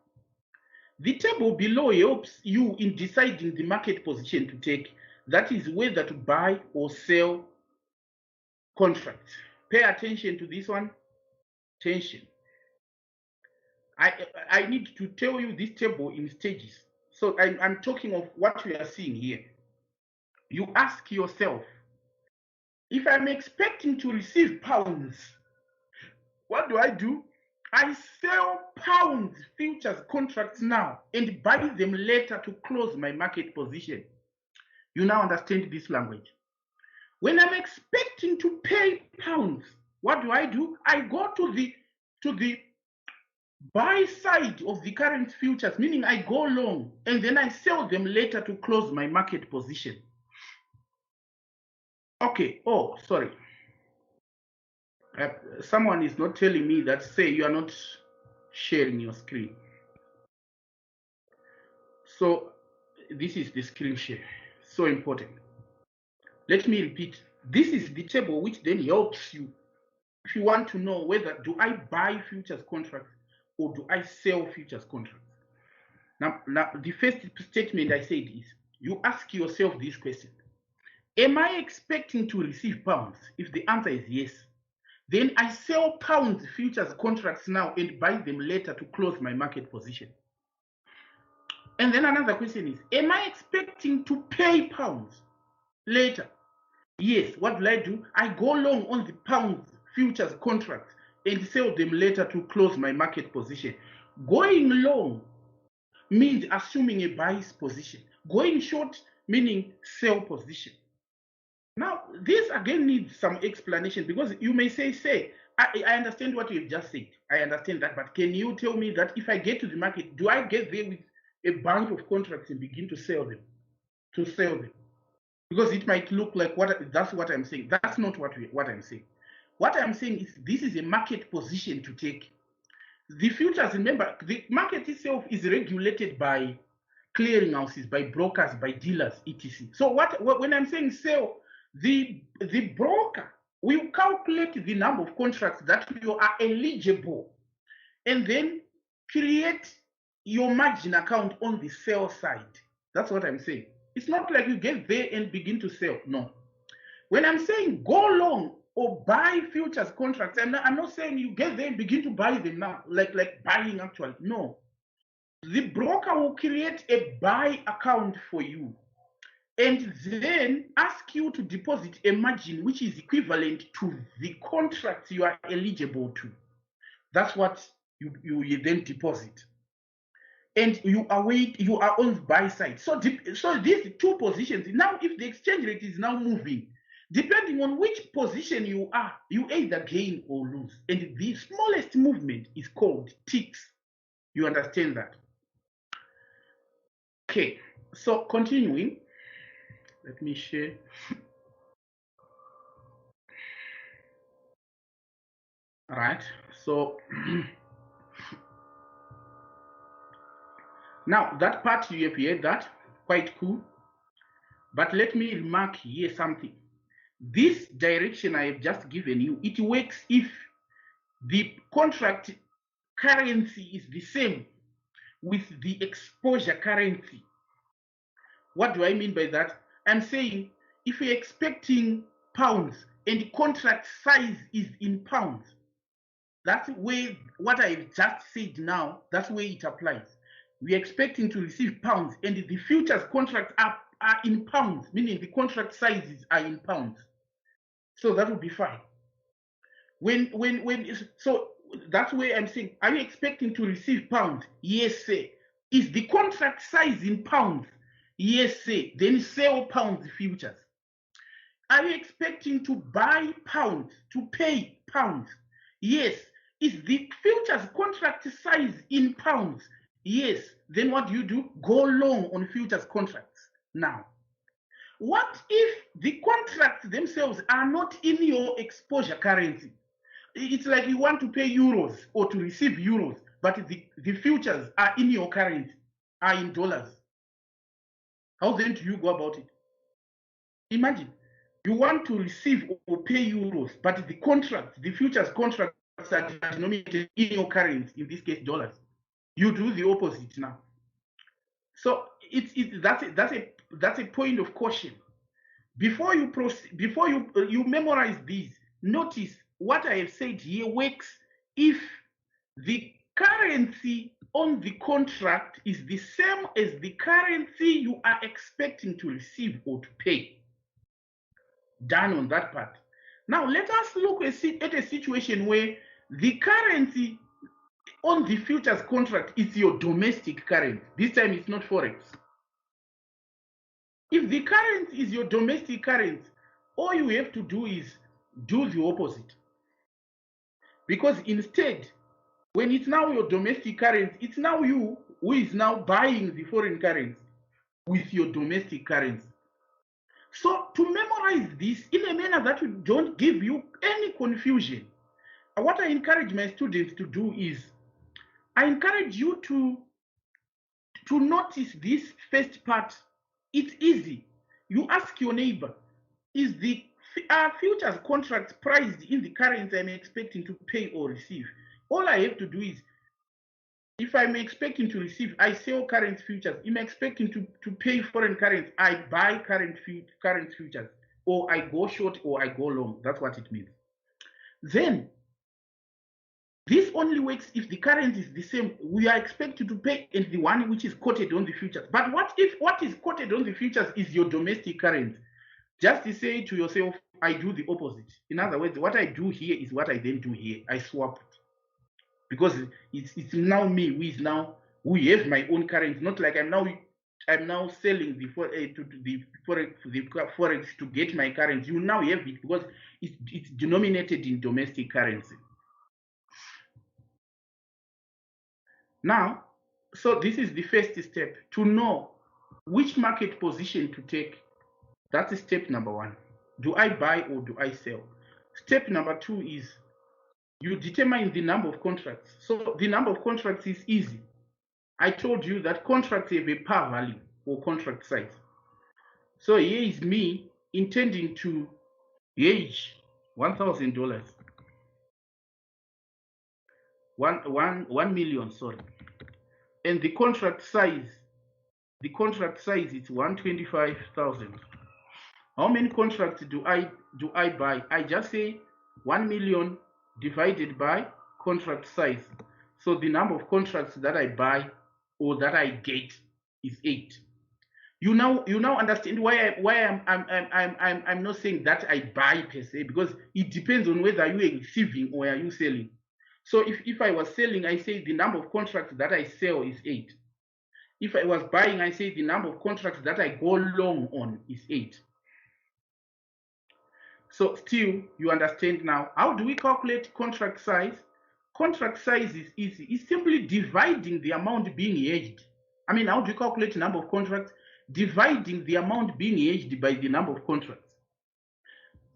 The table below helps you in deciding the market position to take. That is whether to buy or sell contracts. Pay attention to this one. Attention. I need to tell you this table in stages. So I'm talking of what we are seeing here. You ask yourself, if I'm expecting to receive pounds, what do? I sell pounds futures contracts now and buy them later to close my market position. You now understand this language. When I'm expecting to pay pounds, what do? I go to the buy side of the current futures, meaning I go long and then I sell them later to close my market position. Okay. Oh, sorry. Someone is not telling me that, say you are not sharing your screen. So this is the screen share. So important. Let me repeat. This is the table which then helps you if you want to know whether do I buy futures contracts or do I sell futures contracts. Now the first statement I said is you ask yourself this question. Am I expecting to receive pounds? If the answer is yes, then I sell pounds futures contracts now and buy them later to close my market position. And then another question is, am I expecting to pay pounds later? Yes. What do? I go long on the pounds futures contracts and sell them later to close my market position. Going long means assuming a buy position. Going short meaning sell position. Now, this again needs some explanation because you may say, I understand what you've just said. I understand that, but can you tell me that if I get to the market, do I get there with a bunch of contracts and begin to sell them? Because it might look like that's what I'm saying. That's not what I'm saying. What I'm saying is this is a market position to take. The futures, remember, the market itself is regulated by clearinghouses, by brokers, by dealers, etc. So when I'm saying sell, the broker we calculate the number of contracts that you are eligible, and then create your margin account on the sell side. That's what I'm saying. It's not like you get there and begin to sell. No. When I'm saying go long or buy futures contracts, I'm not saying you get there and begin to buy them now, like buying actually. No. The broker will create a buy account for you and then ask you to deposit a margin which is equivalent to the contracts you are eligible to. That's what you then deposit. And you are on the buy side. So these two positions, now if the exchange rate is now moving, depending on which position you are, you either gain or lose. And the smallest movement is called ticks. You understand that? Okay, so continuing, let me share. All right, so now that part you have heard that, quite cool. But let me remark here something. This direction I have just given you, it works if the contract currency is the same with the exposure currency. What do I mean by that? I'm saying if you're expecting pounds and the contract size is in pounds, that's where what I've just said now, that's where it applies. We're expecting to receive pounds and the futures contracts are in pounds, meaning the contract sizes are in pounds. So that would be fine. So that's where I'm saying, are you expecting to receive pounds? Yes, sir. Is the contract size in pounds? Yes, sir. Then sell pounds futures. Are you expecting to buy pounds, to pay pounds? Yes. Is the futures contract size in pounds? Yes. Then what do? Go long on futures contracts. Now, what if the contracts themselves are not in your exposure currency? It's like you want to pay euros or to receive euros, but the futures are in your currency, are in dollars. How then do you go about it? Imagine you want to receive or pay euros, but the contracts, the futures contracts are denominated in your currency, in this case dollars. You do the opposite now. So that's a point of caution. Before you proceed, before you memorize these, notice what I have said here works if the currency on the contract is the same as the currency you are expecting to receive or to pay. Done on that part. Now let us look at a situation where the currency on the futures contract is your domestic currency. This time it's not Forex. If the currency is your domestic currency, all you have to do is do the opposite. Because instead, when it's now your domestic currency, it's now you who is now buying the foreign currency with your domestic currency. So to memorize this in a manner that will don't give you any confusion, what I encourage my students to do is, I encourage you to notice this first part. It's easy. You ask your neighbor, is the futures contract priced in the currency I'm expecting to pay or receive? All I have to do is, if I'm expecting to receive, I sell current futures. If I'm expecting to pay foreign currency, I buy current futures, or I go short or I go long. That's what it means. Then, this only works if the currency is the same. We are expected to pay and the one which is quoted on the futures. But what if what is quoted on the futures is your domestic currency? Just to say to yourself, I do the opposite. In other words, what I do here is what I then do here. I swap it. Because it's now me who have my own currency. Not like I'm now selling the forex to get my currency. You now have it because it's denominated in domestic currency. Now, so this is the first step, to know which market position to take. That's step number one. Do I buy or do I sell? Step number two is you determine the number of contracts. So the number of contracts is easy. I told you that contracts have a par value or contract size. So here is me intending to hedge $1,000. 1 million, sorry. And the contract size is 125,000. How many contracts do I buy? I just say 1 million divided by contract size. So the number of contracts that I buy or that I get is 8. You now understand why I'm not saying that I buy per se, because it depends on whether you are receiving or are you selling. So if I was selling, I say the number of contracts that I sell is 8. If I was buying, I say the number of contracts that I go long on is 8. So still, you understand now. How do we calculate contract size? Contract size is easy. It's simply dividing the amount being hedged. I mean, how do you calculate the number of contracts? Dividing the amount being hedged by the number of contracts.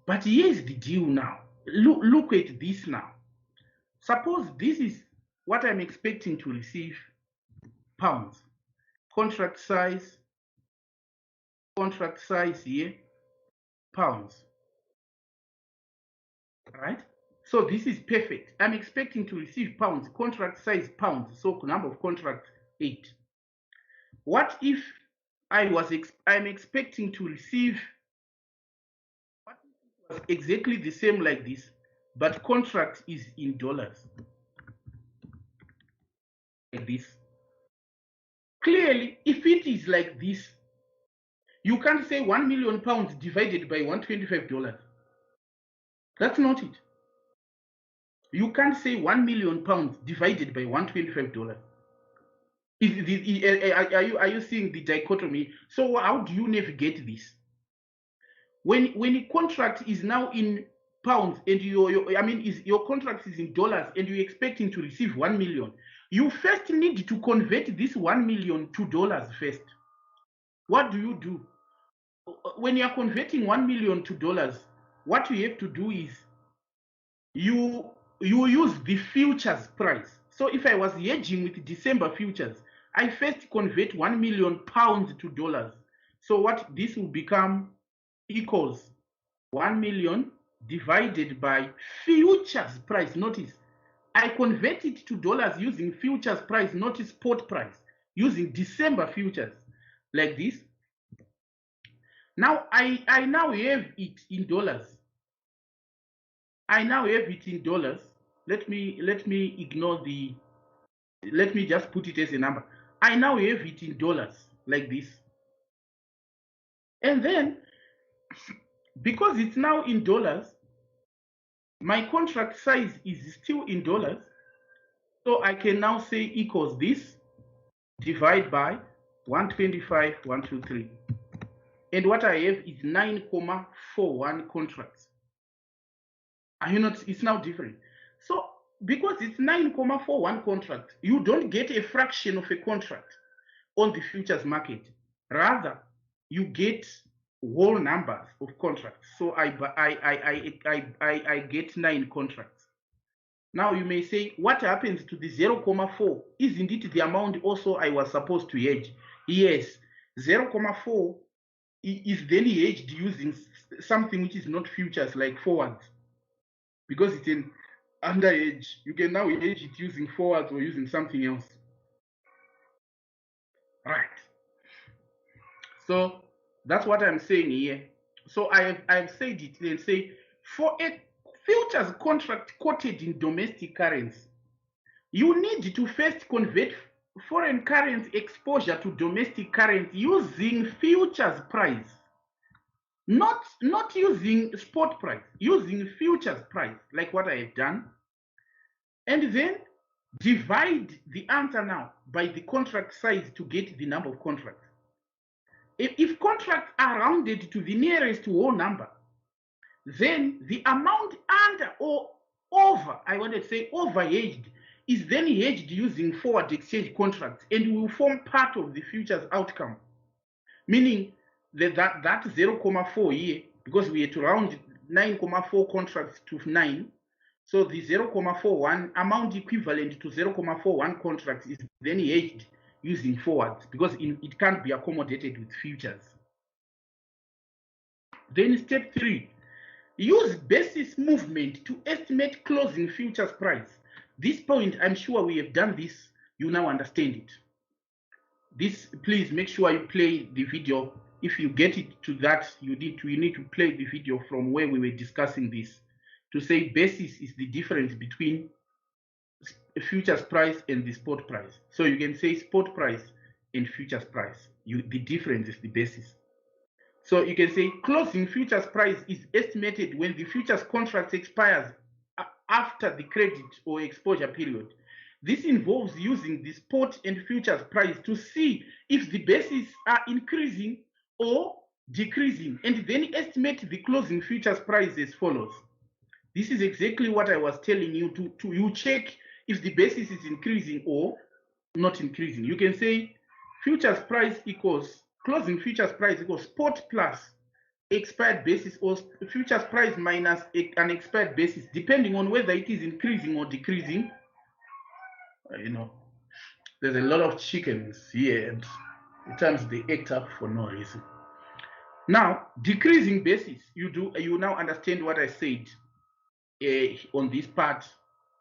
But here's the deal now. Look at this now. Suppose this is what I'm expecting to receive, pounds. Contract size here, pounds. Right? So this is perfect. I'm expecting to receive pounds, contract size pounds, so number of contracts 8. What if I'm expecting to receive, what if it was exactly the same like this, but contract is in dollars, like this? Clearly, if it is like this, you can't say 1 million pounds divided by $125. That's not it. You can't say 1 million pounds divided by $125. Are you seeing the dichotomy? So how do you navigate this? When a contract is now in pounds and your contract is in dollars and you're expecting to receive 1 million, you first need to convert this 1 million to dollars first. What do? When you're converting 1 million to dollars, what you have to do is you use the futures price. So if I was hedging with December futures, I first convert 1 million pounds to dollars. So what this will become equals 1 million divided by futures price. Notice, I convert it to dollars using futures price, not spot price, using December futures, like this. Now I now have it in dollars. Let me ignore the, let me just put it as a number. I now have it in dollars, like this. And then, because it's now in dollars, my contract size is still in dollars. So I can now say equals this, divide by 125, 123. And what I have is 9,41 contracts. Are you not? It's now different. So because it's 9,41 contract, you don't get a fraction of a contract on the futures market. Rather, you get whole numbers of contracts. So I get 9 contracts. Now you may say, what happens to the 0,4? Isn't it the amount also I was supposed to hedge? Yes, 0,4 is then hedged using something which is not futures, like forwards. Because it's an under hedge, you can now hedge it using forwards or using something else. Right. So that's what I'm saying here. So I've said it and say, for a futures contract quoted in domestic currency, you need to first convert foreign currency exposure to domestic currency using futures price, not using spot price, using futures price, like what I have done, and then divide the answer now by the contract size to get the number of contracts. If contracts are rounded to the nearest whole number, then the amount under or over, I want to say over hedged, is then hedged using forward exchange contracts and will form part of the futures outcome. Meaning that 0,4 here, because we had to round 9,4 contracts to 9, so the 0,41 amount equivalent to 0,41 contracts is then hedged using forwards, because it can't be accommodated with futures. Then step 3, Use basis movement to estimate closing futures price. This point, I'm sure we have done this. You now understand it. This, please make sure you play the video. If you get it to that, you need to play the video from where we were discussing this to say basis is the difference between futures price and the spot price. So you can say spot price and futures price. The difference is the basis. So you can say closing futures price is estimated when the futures contract expires after the credit or exposure period. This involves using the spot and futures price to see if the bases are increasing or decreasing, and then estimate the closing futures price as follows. This is exactly what I was telling you to you check if the basis is increasing or not increasing. You can say futures price equals closing futures price equals spot plus expired basis, or futures price minus an expired basis, depending on whether it is increasing or decreasing. You know, there's a lot of chickens here, and at times they act up for no reason. Now, decreasing basis, you now understand what I said on this part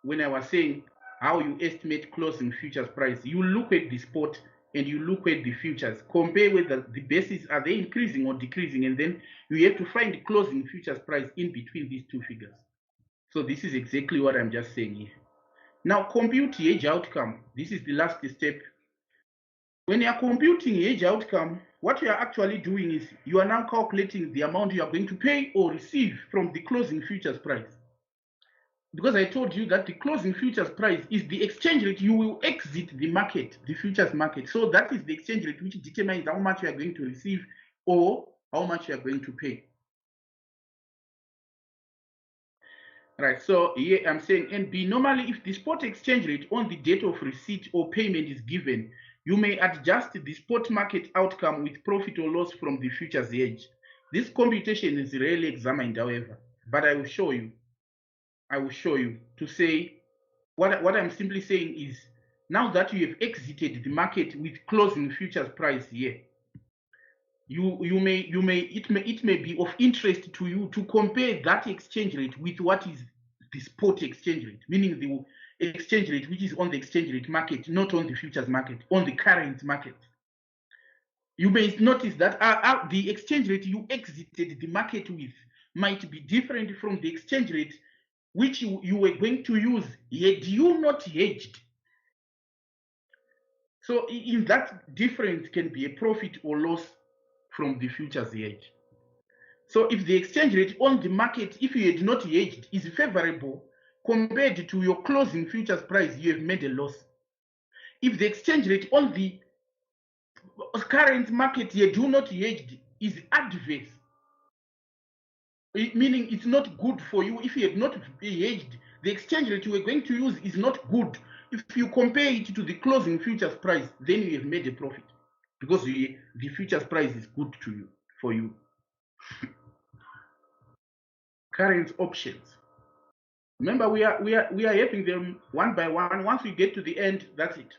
when I was saying how you estimate closing futures price. You look at the spot and you look at the futures, compare whether the basis are they increasing or decreasing, and then you have to find the closing futures price in between these two figures. So this is exactly what I'm just saying here. Now compute hedge outcome. This is the last step. When you are computing hedge outcome, what you are actually doing is you are now calculating the amount you are going to pay or receive from the closing futures price. Because I told you that the closing futures price is the exchange rate you will exit the market, the futures market. So that is the exchange rate which determines how much you are going to receive or how much you are going to pay. Right, so here I'm saying, and B, normally if the spot exchange rate on the date of receipt or payment is given, you may adjust the spot market outcome with profit or loss from the futures hedge. This computation is rarely examined, however, but I will show you. I will show you to say what I'm simply saying is, now that you have exited the market with closing futures price here, it may be of interest to you to compare that exchange rate with what is the spot exchange rate, meaning the exchange rate which is on the exchange rate market, not on the futures market, on the current market. You may notice that the exchange rate you exited the market with might be different from the exchange rate which you were going to use had you not hedged. So in that difference can be a profit or loss from the futures hedge. So if the exchange rate on the market, if you had not hedged, is favorable compared to your closing futures price, you have made a loss. If the exchange rate on the current market you do not hedged is adverse, meaning it's not good for you. If you have not hedged, the exchange rate you are going to use is not good. If you compare it to the closing futures price, then you have made a profit because the futures price is good to you, for you. Current options. Remember, we are having them one by one. Once we get to the end, that's it.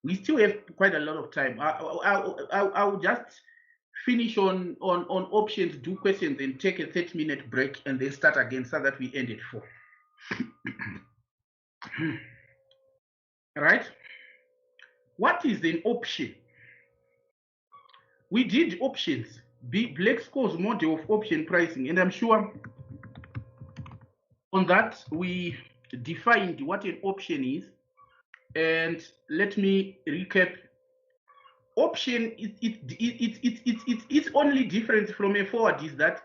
We still have quite a lot of time. I'll just finish on options, do questions, and take a 30-minute break, and then start again so that we end at 4. All right. What is an option? We did options, Black-Scholes model of option pricing, and I'm sure on that we defined what an option is. And let me recap. Option, its only difference from a forward is that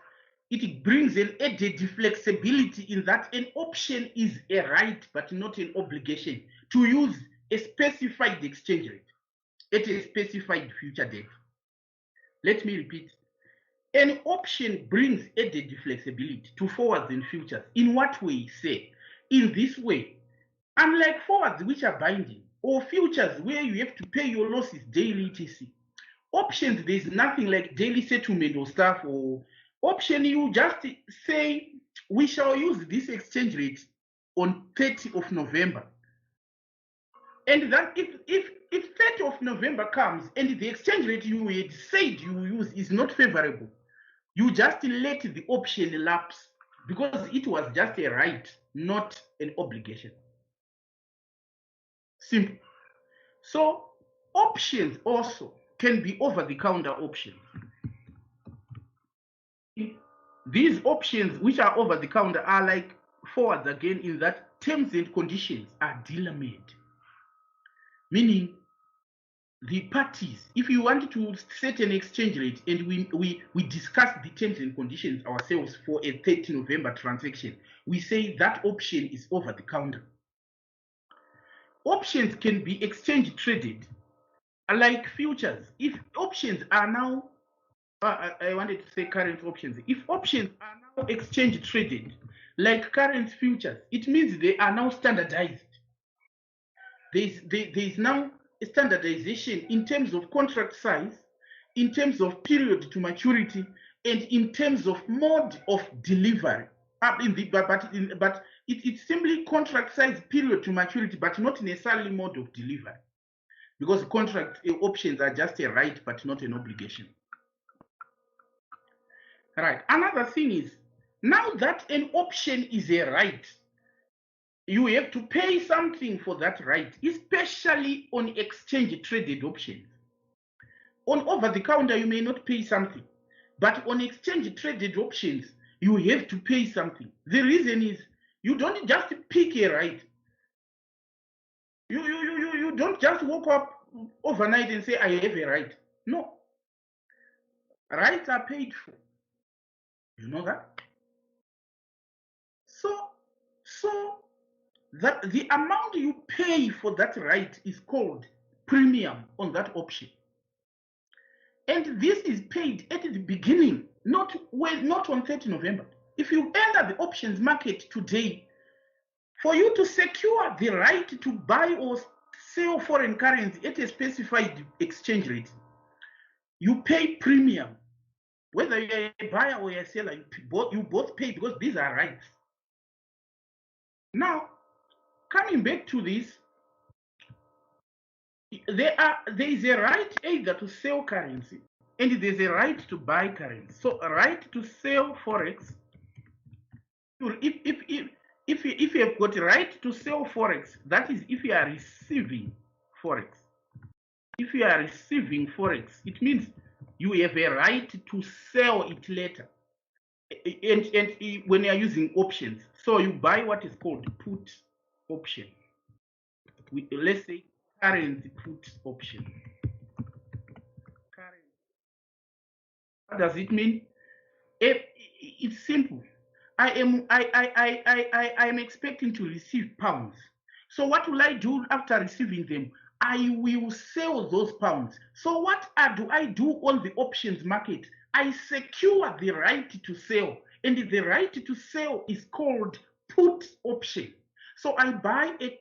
it brings an added flexibility in that an option is a right but not an obligation to use a specified exchange rate at a specified future date. Let me repeat. An option brings added flexibility to forwards and futures. In what way? Say, in this way, unlike forwards which are binding, or futures where you have to pay your losses daily, etc. Options, there's nothing like daily settlement or stuff. Or option, you just say, we shall use this exchange rate on 30th of November. And that if 30th of November comes and the exchange rate you had said you use is not favorable, You just let the option lapse because it was just a right, not an obligation. Simple. So options also can be over-the-counter options. These options which are over-the-counter are like forwards again, in that terms and conditions are dealer-made. Meaning the parties, if you want to set an exchange rate and we discuss the terms and conditions ourselves for a 30 November transaction, we say that option is over-the-counter. Options can be exchange traded like futures. If options are now I wanted to say current options. If options are now exchange traded like current futures, it means they are now standardized. There's now a standardization in terms of contract size, in terms of period to maturity, and in terms of mode of delivery. But it's simply contract size, period to maturity, but not necessarily mode of delivery. Because contract options are just a right, but not an obligation. Right. Another thing is, now that an option is a right, you have to pay something for that right, especially on exchange traded options. On over-the-counter, you may not pay something, but on exchange traded options, you have to pay something. The reason is you don't just pick a right. You don't just wake up overnight and say, I have a right. No. Rights are paid for. You know that? So that the amount you pay for that right is called premium on that option. And this is paid at the beginning, not on 30 November. If you enter the options market today, for you to secure the right to buy or sell foreign currency at a specified exchange rate, you pay premium. Whether you're a buyer or a seller, you both pay because these are rights. Now, coming back to this, there is a right either to sell currency and there's a right to buy currency. So a right to sell forex, if you have got a right to sell forex, that is if you are receiving forex. If you are receiving forex, it means you have a right to sell it later. And when you are using options, so you buy what is called put option. Let's say currency put option. What does it mean? It's simple. I am expecting to receive pounds. So what will I do after receiving them? I will sell those pounds. So what do I do on the options market? I secure the right to sell, and the right to sell is called put option. So I buy a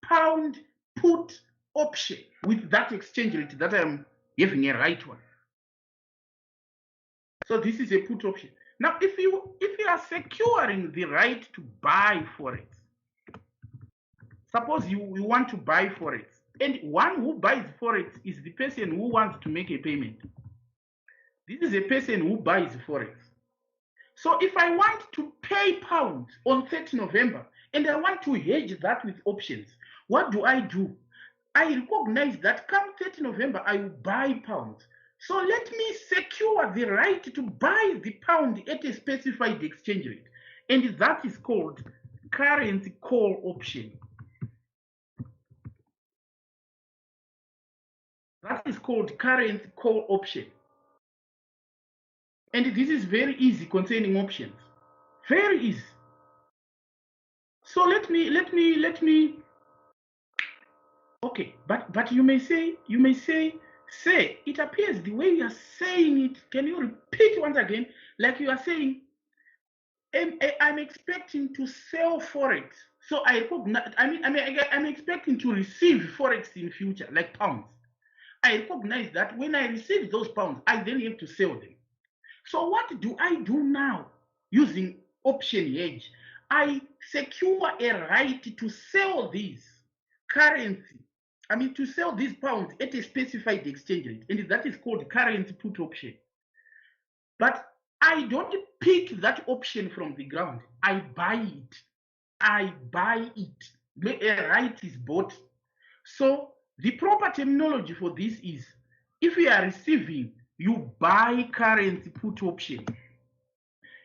pound put option with that exchange rate that I'm having a right one. So this is a put option. Now, if you are securing the right to buy forex, suppose you want to buy forex, and one who buys forex is the person who wants to make a payment. This is a person who buys forex. So if I want to pay pounds on 30 November and I want to hedge that with options, what do? I recognize that come 30 November, I will buy pounds. So let me secure the right to buy the pound at a specified exchange rate. And that is called currency call option. That is called currency call option. And this is very easy concerning options. Very easy. So let me okay, but you may say, it appears the way you are saying it, can you repeat once again? Like you are saying, I'm expecting to sell forex. So I'm expecting to receive forex in future, like pounds. I recognize that when I receive those pounds, I then have to sell them. So what do I do now using option hedge? I secure a right to sell these currency. To sell these pounds at a specified exchange rate, and that is called currency put option. But I don't pick that option from the ground. I buy it. I buy it. A right is bought. So the proper terminology for this is, if you are receiving, you buy currency put option.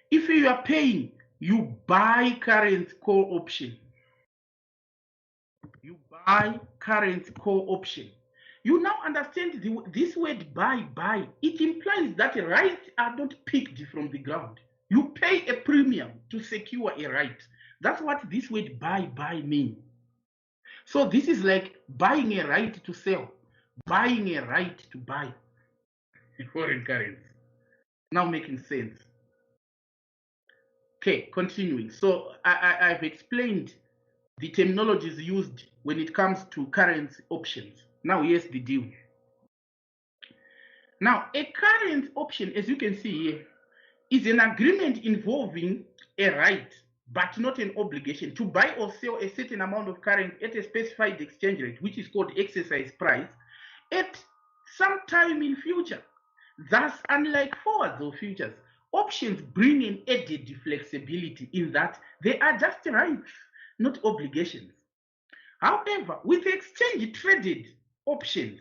If you are paying, you buy currency call option. You buy currency call option. You now understand this word buy. It implies that rights are not picked from the ground. You pay a premium to secure a right. That's what this word buy means. So this is like buying a right to sell, buying a right to buy in foreign currency. Now making sense. Okay, continuing. So I've explained the terminologies used when it comes to currency options. Now here's the deal. Now, a currency option, as you can see here, is an agreement involving a right, but not an obligation, to buy or sell a certain amount of currency at a specified exchange rate, which is called exercise price, at some time in future. Thus, unlike forwards or futures, options bring in added flexibility in that they are just rights, not obligations. However, with exchange traded options,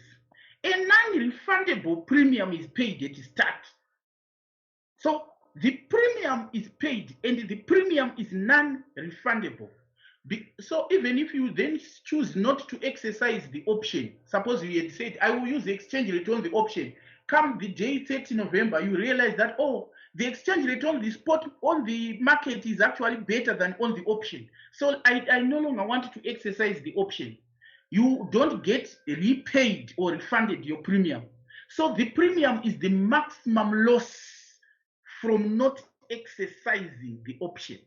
a non-refundable premium is paid at start. So the premium is paid and the premium is non-refundable. So even if you then choose not to exercise the option, suppose you had said, I will use the exchange rate on the option, come the day 30 November, you realize that, oh, the exchange rate on the spot, on the market is actually better than on the option. So I no longer want to exercise the option. You don't get repaid or refunded your premium. So the premium is the maximum loss from not exercising the option.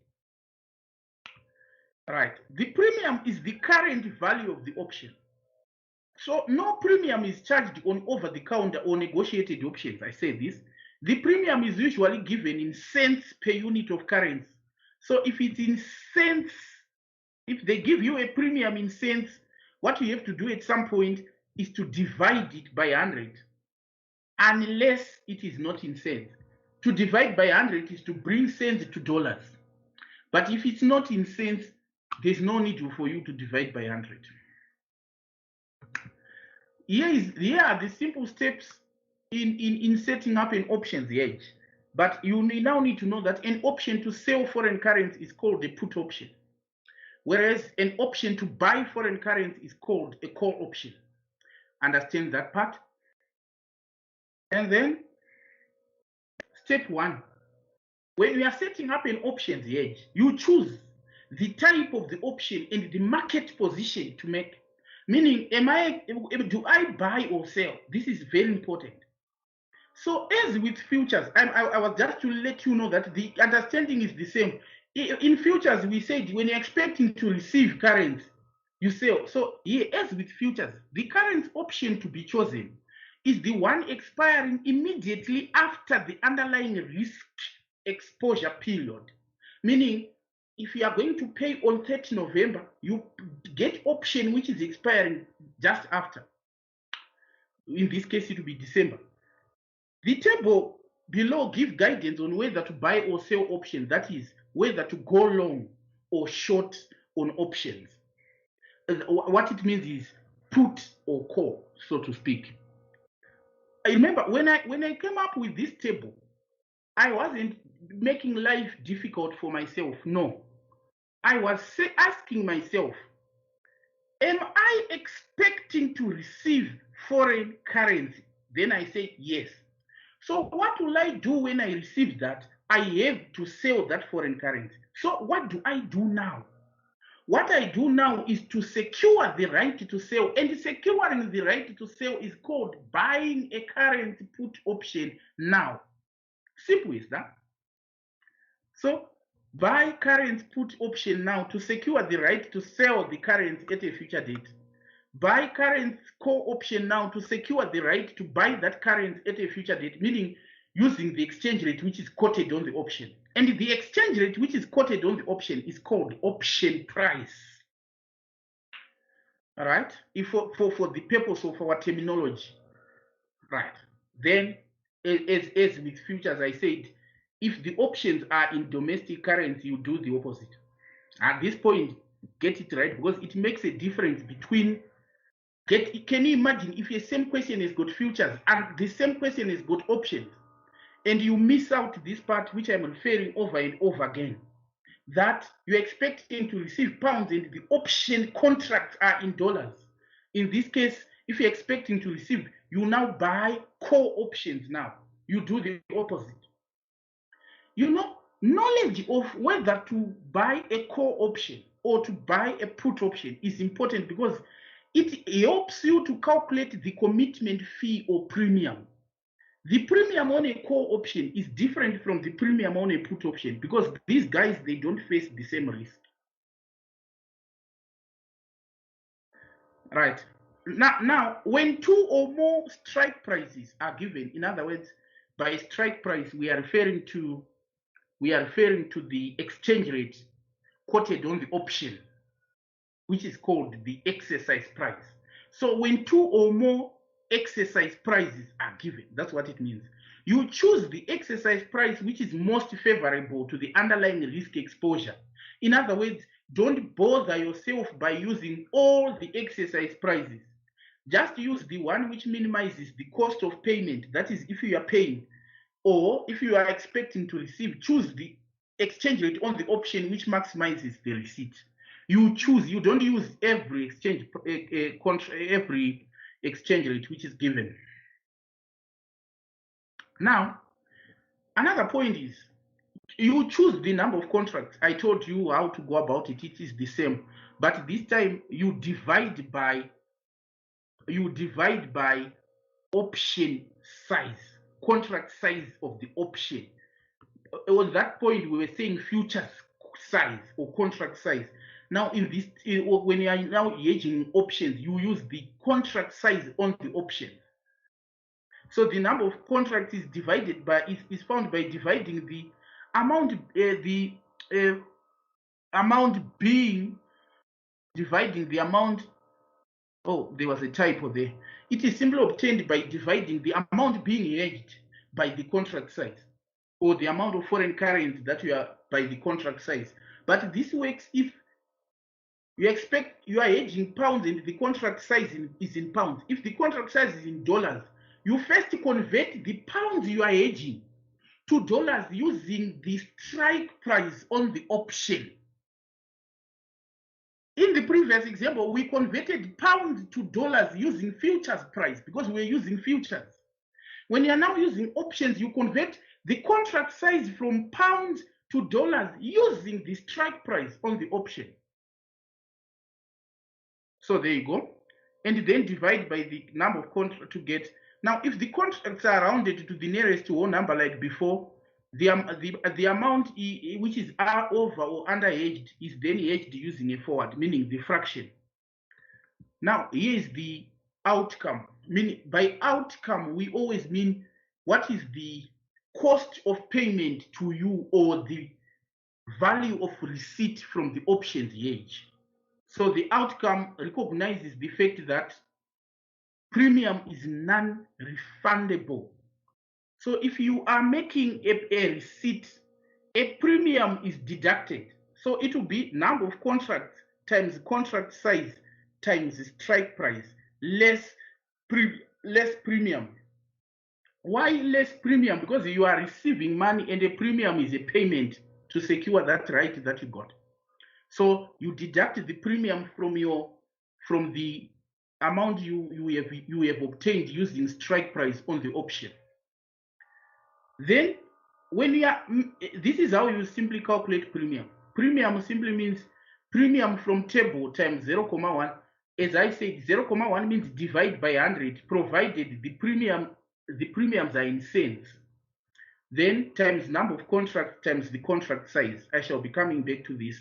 Right. The premium is the current value of the option. So no premium is charged on over-the-counter or negotiated options. I say this. The premium is usually given in cents per unit of currency. So if it's in cents, if they give you a premium in cents, what you have to do at some point is to divide it by 100, unless it is not in cents. To divide by 100 is to bring cents to dollars. But if it's not in cents, there's no need for you to divide by 100. Here are the simple steps in setting up an options hedge. But you now need to know that an option to sell foreign currency is called a put option, whereas an option to buy foreign currency is called a call option. Understand that part? And then step 1, when you are setting up an options hedge, you choose the type of the option and the market position to make. Meaning, do I buy or sell? This is very important. So as with futures, I was just to let you know that the understanding is the same. In futures, we said when you're expecting to receive currency, you sell. So here, as with futures, the currency option to be chosen is the one expiring immediately after the underlying risk exposure period. Meaning, if you are going to pay on 30 November, you get option which is expiring just after. In this case, it will be December. The table below gives guidance on whether to buy or sell options, that is, whether to go long or short on options. What it means is put or call, so to speak. I remember when I came up with this table, I wasn't making life difficult for myself. No. I was asking myself, am I expecting to receive foreign currency? Then I say yes. So what will I do when I receive that? I have to sell that foreign currency. So what do I do now? What I do now is to secure the right to sell. And securing the right to sell is called buying a currency put option now. Simple as that. So buy currency put option now to secure the right to sell the currency at a future date. Buy currency call option now to secure the right to buy that currency at a future date, meaning using the exchange rate which is quoted on the option. And the exchange rate which is quoted on the option is called option price. All right? For the purpose of our terminology. Right. Then, as with futures, I said, if the options are in domestic currency, you do the opposite. At this point, get it right, because it makes a difference between can you imagine if the same question has got futures and the same question has got options, and you miss out this part which I'm referring over and over again, that you're expecting to receive pounds and the option contracts are in dollars. In this case, if you're expecting to receive, you now buy core options now. You do the opposite. You know, knowledge of whether to buy a core option or to buy a put option is important, because it helps you to calculate the commitment fee or premium. The premium on a core option is different from the premium on a put option, because these guys, they don't face the same risk. Right. Now, when two or more strike prices are given, in other words, by strike price, we are referring to the exchange rate quoted on the option, which is called the exercise price. So when two or more exercise prices are given, that's what it means. You choose the exercise price which is most favorable to the underlying risk exposure. In other words, don't bother yourself by using all the exercise prices. Just use the one which minimizes the cost of payment. That is, if you are paying, or if you are expecting to receive, choose the exchange rate on the option which maximizes the receipt. You choose, you don't use every exchange rate which is given. Now, another point is, you choose the number of contracts. I told you how to go about it. It is the same, but this time you divide by option size, contract size of the option. At that point, we were saying futures size or contract size. Now, when you are now hedging options, you use the contract size on the option. So the number of contracts is divided by is found by dividing the amount amount being dividing the amount. Oh, there was a typo there. It is simply obtained by dividing the amount being hedged by the contract size, or the amount of foreign currency that you are by the contract size. But this works if you expect you are hedging pounds and the contract size is in pounds. If the contract size is in dollars, you first convert the pounds you are hedging to dollars using the strike price on the option. In the previous example, we converted pounds to dollars using futures price because we're using futures. When you're now using options, you convert the contract size from pounds to dollars using the strike price on the option. So there you go. And then divide by the number of contracts to get. Now, if the contracts are rounded to the nearest whole number like before, the amount which is over or under hedged is then hedged using a forward, meaning the fraction. Now, here is the outcome. Meaning, by outcome, we always mean what is the cost of payment to you or the value of receipt from the options hedge. So the outcome recognizes the fact that premium is non-refundable. So if you are making a receipt, a premium is deducted. So it will be number of contracts times contract size times strike price less premium. Why less premium? Because you are receiving money and a premium is a payment to secure that right that you got. So you deduct the premium from the amount you have obtained using strike price on the option. Then when you are, this is how you simply calculate premium. Premium simply means premium from table times 0,1. As I said, 0,1 means divide by 100, provided the premiums are in cents. Then times number of contracts times the contract size. I shall be coming back to this.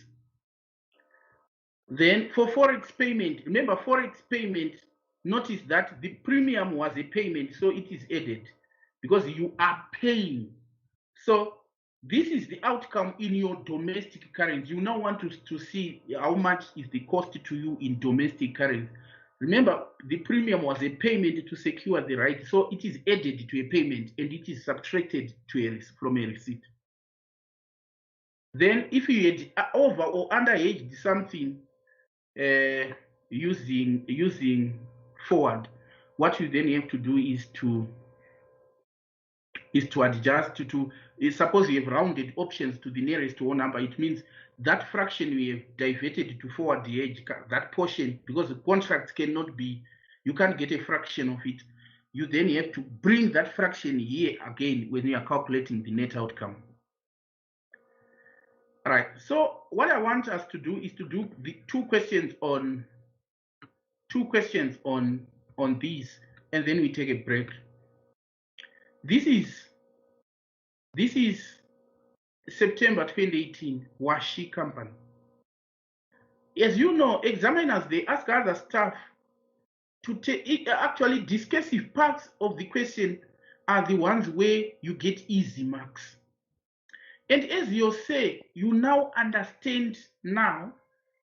Then for Forex payment, remember Forex payment, notice that the premium was a payment, so it is added because you are paying. So this is the outcome in your domestic currency. You now want to see how much is the cost to you in domestic currency. Remember, the premium was a payment to secure the right, so it is added to a payment and it is subtracted from a receipt. Then if you had over or under hedged something using forward, what you then have to do is to adjust to suppose you have rounded options to the nearest whole number. It means that fraction we have diverted to forward the edge, that portion, because the contracts cannot be, you can't get a fraction of it. You then have to bring that fraction here again when you are calculating the net outcome. All right, so what I want us to do is to do the two questions on these, and then we take a break. This is September 2018, Washi Company. As you know, examiners, they ask other staff to take, actually discursive parts of the question are the ones where you get easy marks. And as you say, you now understand now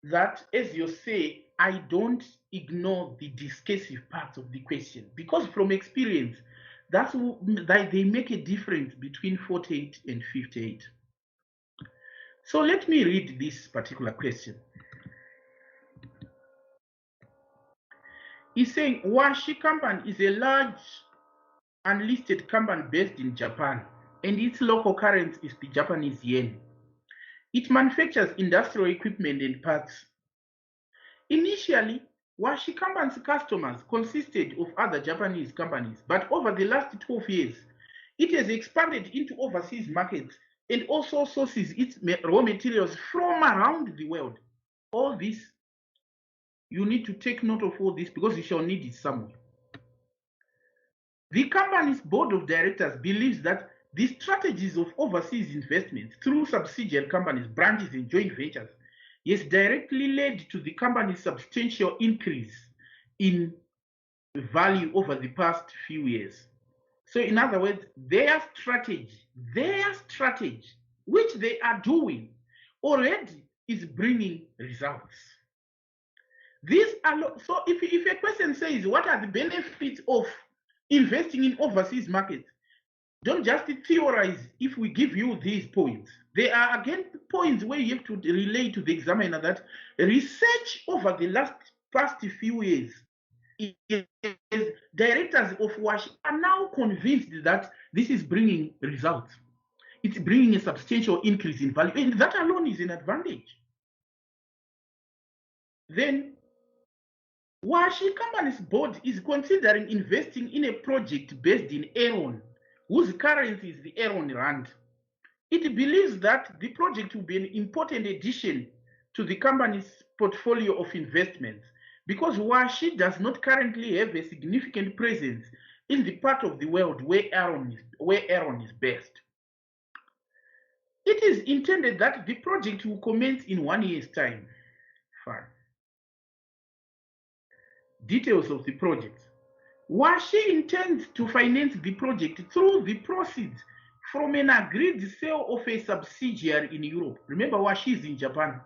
that, as you say, I don't ignore the discursive parts of the question, because from experience, that's that they make a difference between 48 and 58. So let me read this particular question. He's saying Washi Company is a large unlisted company based in Japan, and its local currency is the Japanese yen. It manufactures industrial equipment and parts. Initially, Washi Company's customers consisted of other Japanese companies, but over the last 12 years, it has expanded into overseas markets and also sources its raw materials from around the world. All this, you need to take note of all this because you shall need it somewhere. The company's board of directors believes that the strategies of overseas investments through subsidiary companies, branches, and joint ventures has directly led to the company's substantial increase in value over the past few years. So in other words, their strategy, which they are doing already, is bringing results. These are so if a question says, what are the benefits of investing in overseas markets? Don't just theorize if we give you these points. There are again points where you have to relay to the examiner that research over the past few years, directors of Washi are now convinced that this is bringing results. It's bringing a substantial increase in value, and that alone is an advantage. Then Washi Company's board is considering investing in a project based in Aaron, whose currency is the Aaron Rand. It believes that the project will be an important addition to the company's portfolio of investments because Washi does not currently have a significant presence in the part of the world where Aaron is based. It is intended that the project will commence in 1 year's time. Fine. Details of the project. Washi intends to finance the project through the proceeds from an agreed sale of a subsidiary in Europe. Remember, Washi is in Japan.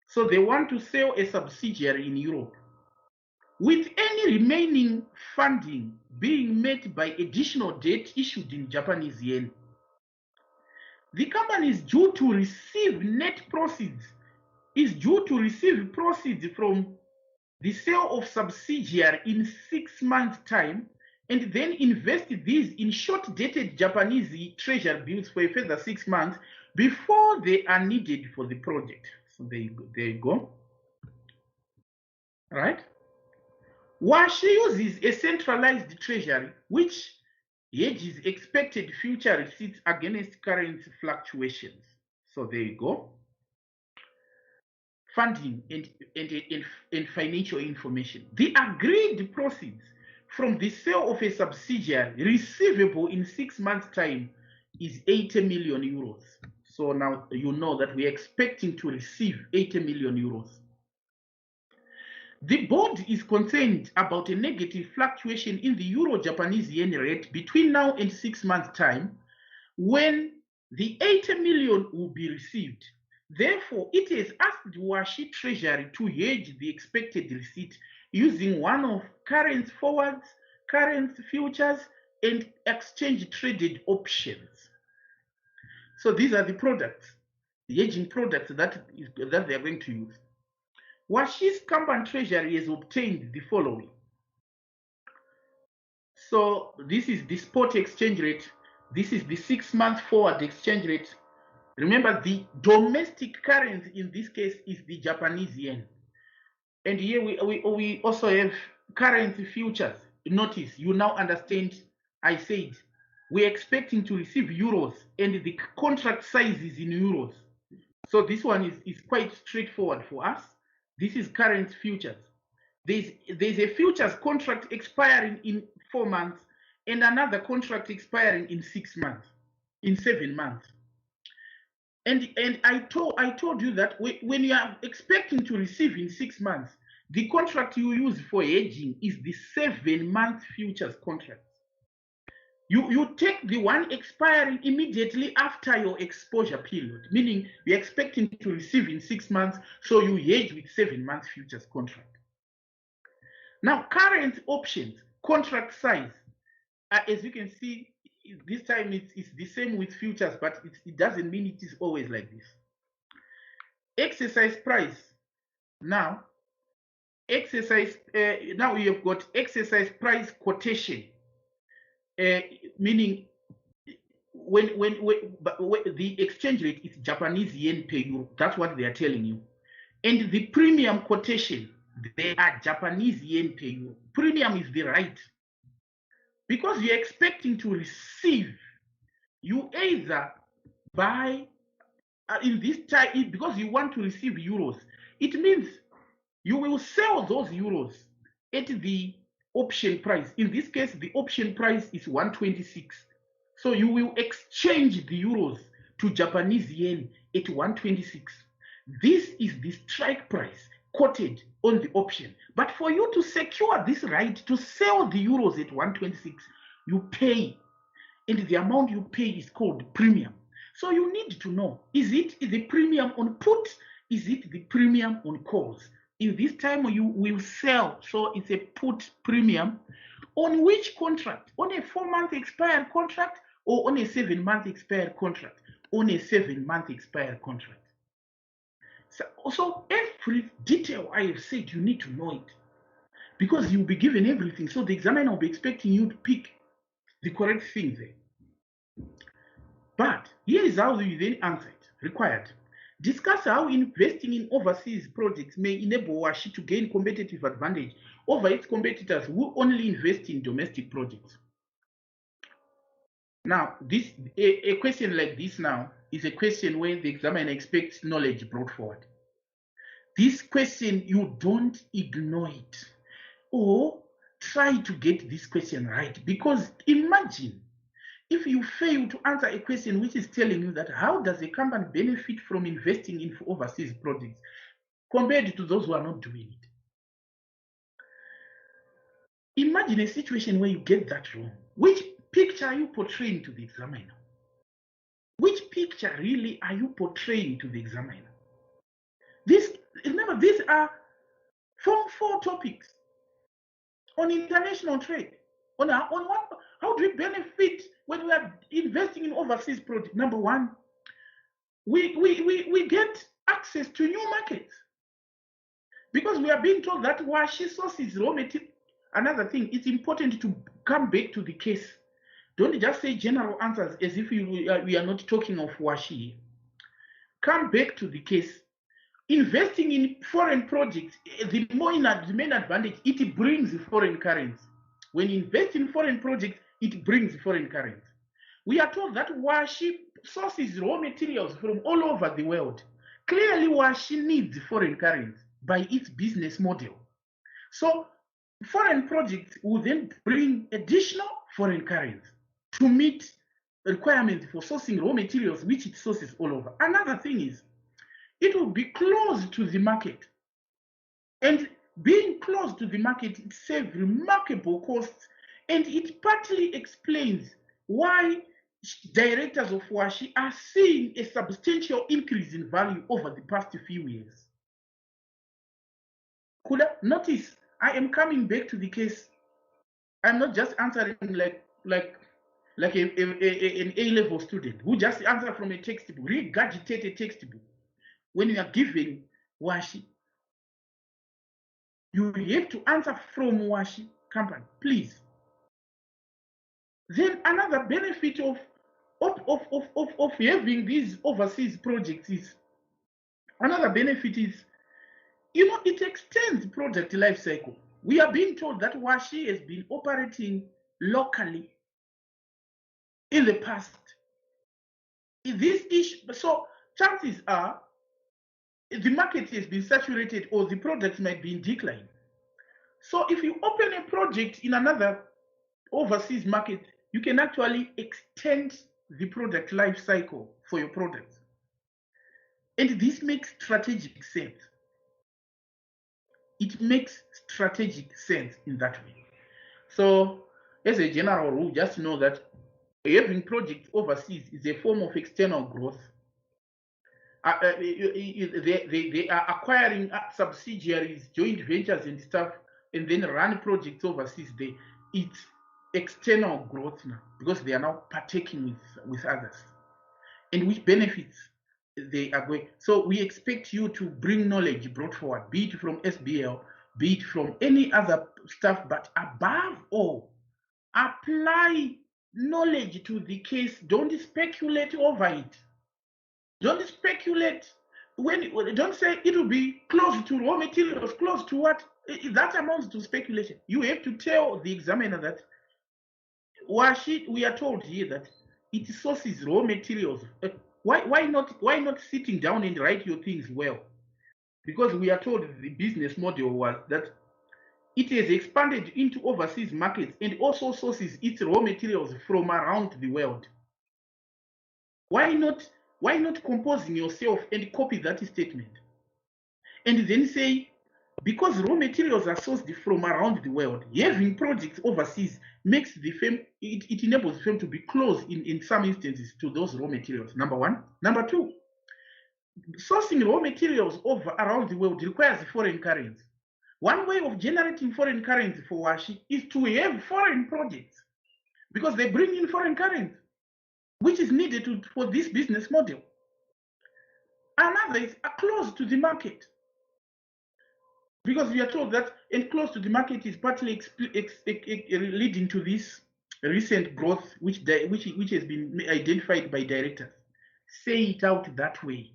So they want to sell a subsidiary in Europe, with any remaining funding being met by additional debt issued in Japanese yen. The company is due to receive proceeds from the sale of subsidiary in 6 months' time, and then invest these in short-dated Japanese treasury bills for a further 6 months before they are needed for the project. So there you go. Right? Washi uses a centralized treasury which hedges expected future receipts against currency fluctuations. So there you go. Funding and financial information. The agreed proceeds from the sale of a subsidiary receivable in 6 months' time is 80 million euros. So now you know that we're expecting to receive 80 million euros. The board is concerned about a negative fluctuation in the Euro-Japanese yen rate between now and 6 months' time when the 80 million will be received. Therefore, it has asked Washi Treasury to hedge the expected receipt using one of currency forwards, currency futures, and exchange traded options. So these are the products. hedging products that they are going to use. Washi's company treasury has obtained the following. So this is the spot exchange rate. This is the 6-month forward exchange rate. Remember, the domestic currency in this case is the Japanese yen. And here we also have currency futures. Notice, you now understand, I said, we're expecting to receive euros and the contract size is in euros. So this one is quite straightforward for us. This is currency futures. There's a futures contract expiring in 4 months and another contract expiring in 6 months, in 7 months. And I told you that when you are expecting to receive in 6 months, the contract you use for hedging is the 7-month futures contract. You take the one expiring immediately after your exposure period, meaning you're expecting to receive in 6 months, so you hedge with 7-month futures contract. Now, current options, contract size, as you can see, this time it's the same with futures, but it doesn't mean it is always like this. Exercise price. Now, now we have got exercise price quotation, meaning when the exchange rate is Japanese yen per euro. That's what they are telling you. And the premium quotation, they are Japanese yen per euro. Premium is the right. Because you're expecting to receive, you either buy in this time, because you want to receive euros, it means you will sell those euros at the option price. In this case, the option price is 126. So you will exchange the euros to Japanese yen at 126. This is the strike price quoted on the option. But for you to secure this right to sell the euros at 126, you pay. And the amount you pay is called premium. So you need to know, is it the premium on put? Is it the premium on calls? In this time you will sell, so it's a put premium. On which contract? On a 4-month expired contract or on a 7-month expired contract? On a 7-month expired contract. So every detail I have said, you need to know it. Because you'll be given everything. So the examiner will be expecting you to pick the correct things there. But here is how you then answer it. Required. Discuss how investing in overseas projects may enable Washi to gain competitive advantage over its competitors who only invest in domestic projects. Now, a question like this now is a question where the examiner expects knowledge brought forward. This question, you don't ignore it or try to get this question right, because imagine if you fail to answer a question which is telling you that how does a company benefit from investing in overseas projects compared to those who are not doing it. Imagine a situation where you get that wrong. Which picture are you portraying to the examiner? Which picture really are you portraying to the examiner? Remember, these are four topics on international trade. On what? How do we benefit when we are investing in overseas projects? Number one, we get access to new markets because we are being told that Washi sources raw material. Another thing, it's important to come back to the case. Don't just say general answers as if we are not talking of Washi. Come back to the case. Investing in foreign projects, the main advantage, it brings foreign currency. When you invest in foreign projects, it brings foreign currency. We are told that Washi sources raw materials from all over the world. Clearly, Washi needs foreign currency by its business model. So, foreign projects will then bring additional foreign currency to meet requirements for sourcing raw materials, which it sources all over. Another thing is, it will be close to the market. And being close to the market, it saves remarkable costs, and it partly explains why directors of Washi are seeing a substantial increase in value over the past few years. Could I notice I am coming back to the case? I'm not just answering like like an A-level student who just answer from a textbook, regurgitate a textbook. When you are given washi, you have to answer from washi company, please. Then another benefit of having these overseas projects is, another benefit is, you know, it extends project life cycle. We are being told that washi has been operating locally in the past. This issue, so chances are the market has been saturated or the products might be in decline. So if you open a project in another overseas market, you can actually extend the product life cycle for your products. And this makes strategic sense. It makes strategic sense in that way. So as a general rule, just know that having projects overseas is a form of external growth. They are acquiring subsidiaries, joint ventures and stuff, and then run projects overseas. It's external growth now because they are now partaking with others. And which benefits they are going. So we expect you to bring knowledge brought forward, be it from SBL, be it from any other stuff, but above all, apply knowledge to the case. Don't speculate over it. Don't speculate. Don't say it will be close to raw materials, close to what? That amounts to speculation. You have to tell the examiner that we are told here that it sources raw materials. Why not sitting down and write your things well? Because we are told the business model was that it has expanded into overseas markets and also sources its raw materials from around the world. Why not composing yourself and copy that statement? And then say, because raw materials are sourced from around the world, having projects overseas makes the firm, it enables the firm to be close in some instances to those raw materials, number one. Number two, sourcing raw materials around the world requires foreign currency. One way of generating foreign currency for washi is to have foreign projects, because they bring in foreign currency, which is needed for this business model. Another is close to the market, because we are told that and close to the market is partly leading to this recent growth, which has been identified by directors. Say it out that way.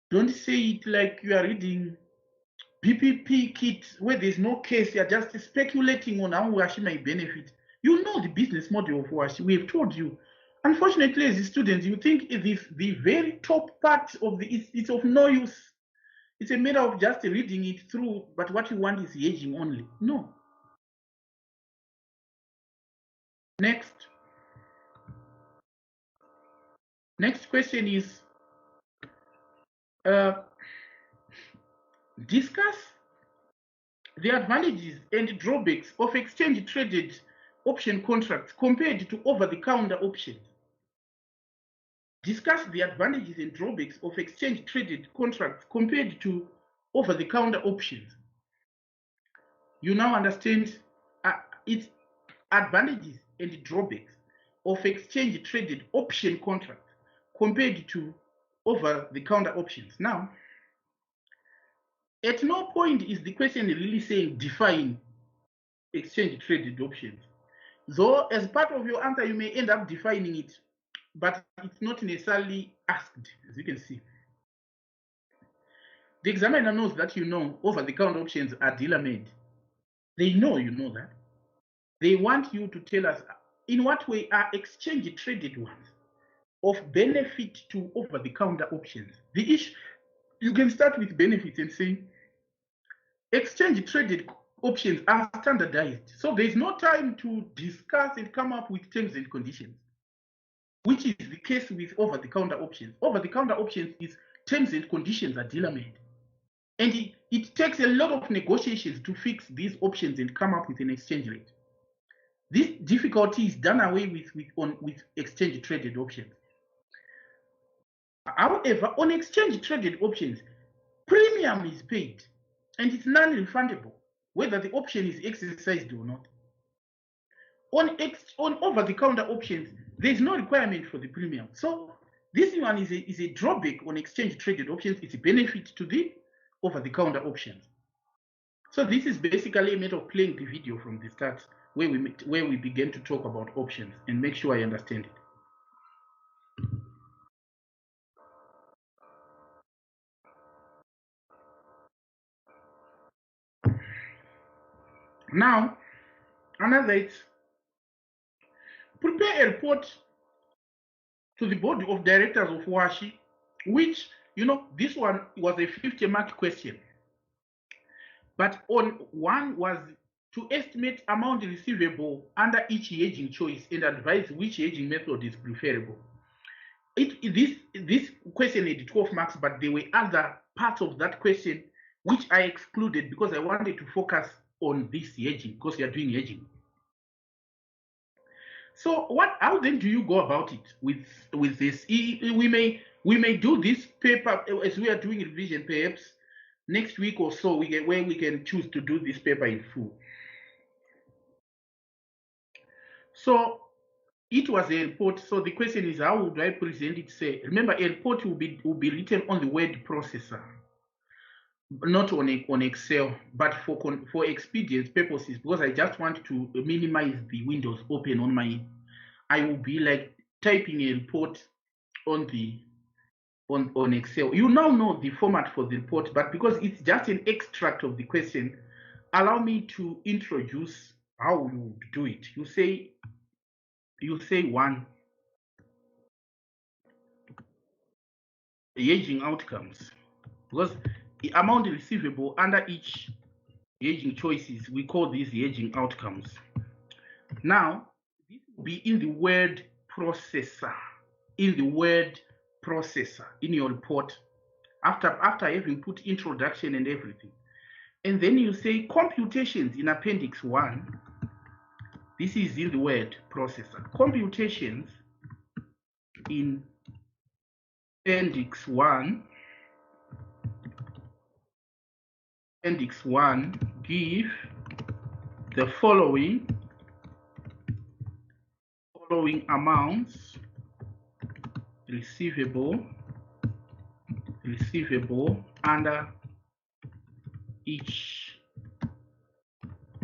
Don't say it like you are reading PPP kit where there's no case. You're just speculating on how washi might benefit. You know the business model of washi. We have told you. Unfortunately, as students, you think the very top part of it's of no use. It's a matter of just reading it through, but what you want is hedging only. No. Next. Next question is, discuss the advantages and drawbacks of exchange-traded option contracts compared to over-the-counter options. Discuss the advantages and drawbacks of exchange-traded contracts compared to over-the-counter options. You now understand its advantages and drawbacks of exchange-traded option contracts compared to over-the-counter options. Now, at no point is the question really saying define exchange-traded options. Though, as part of your answer, you may end up defining it, but it's not necessarily asked, as you can see. The examiner knows that you know over-the-counter options are dealer-made. They know you know that. They want you to tell us in what way are exchange-traded ones of benefit to over-the-counter options. The issue, you can start with benefits and say, exchange-traded options are standardized. So there's no time to discuss and come up with terms and conditions, which is the case with over-the-counter options. Over-the-counter options is terms and conditions are dealer-made. And it takes a lot of negotiations to fix these options and come up with an exchange rate. This difficulty is done away with exchange-traded options. However, on exchange-traded options, premium is paid and it's non-refundable, whether the option is exercised or not. On over-the-counter options, there is no requirement for the premium. So this one is a drawback on exchange-traded options. It's a benefit to the over-the-counter options. So this is basically a matter of playing the video from the start, where we begin to talk about options and make sure I understand it. Now, another is prepare a report to the board of directors of WASHI, which, this one was a 50-mark question. But on one was to estimate amount receivable under each hedging choice and advise which hedging method is preferable. This question had 12 marks, but there were other parts of that question which I excluded because I wanted to focus on this hedging, because you are doing hedging. So how then do you go about it with this? We may do this paper as we are doing revision, perhaps next week or so, where we can choose to do this paper in full. So it was a report. So the question is, how would I present it? Say, remember, a report will be written on the word processor, not on Excel, but for expedience purposes, because I just want to minimize the windows open on my. I will be like typing a report on Excel. You now know the format for the report, but because it's just an extract of the question, allow me to introduce how you do it. You say one, hedging outcomes, because the amount receivable under each hedging choices, we call these hedging outcomes. Now, this will be in the word processor, in your report, after having put introduction and everything. And then you say computations in appendix 1. This is in the word processor. Computations in appendix 1. Appendix 1 give the following amounts receivable under each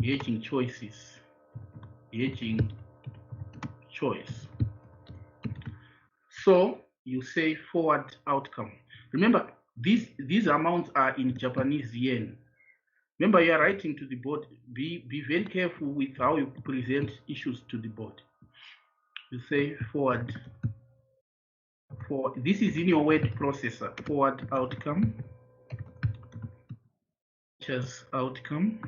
hedging choice. So you say forward outcome. Remember, these amounts are in Japanese yen. Remember, you are writing to the board. Be very careful with how you present issues to the board. You say forward. This is in your word processor. Forward outcome. Futures outcome.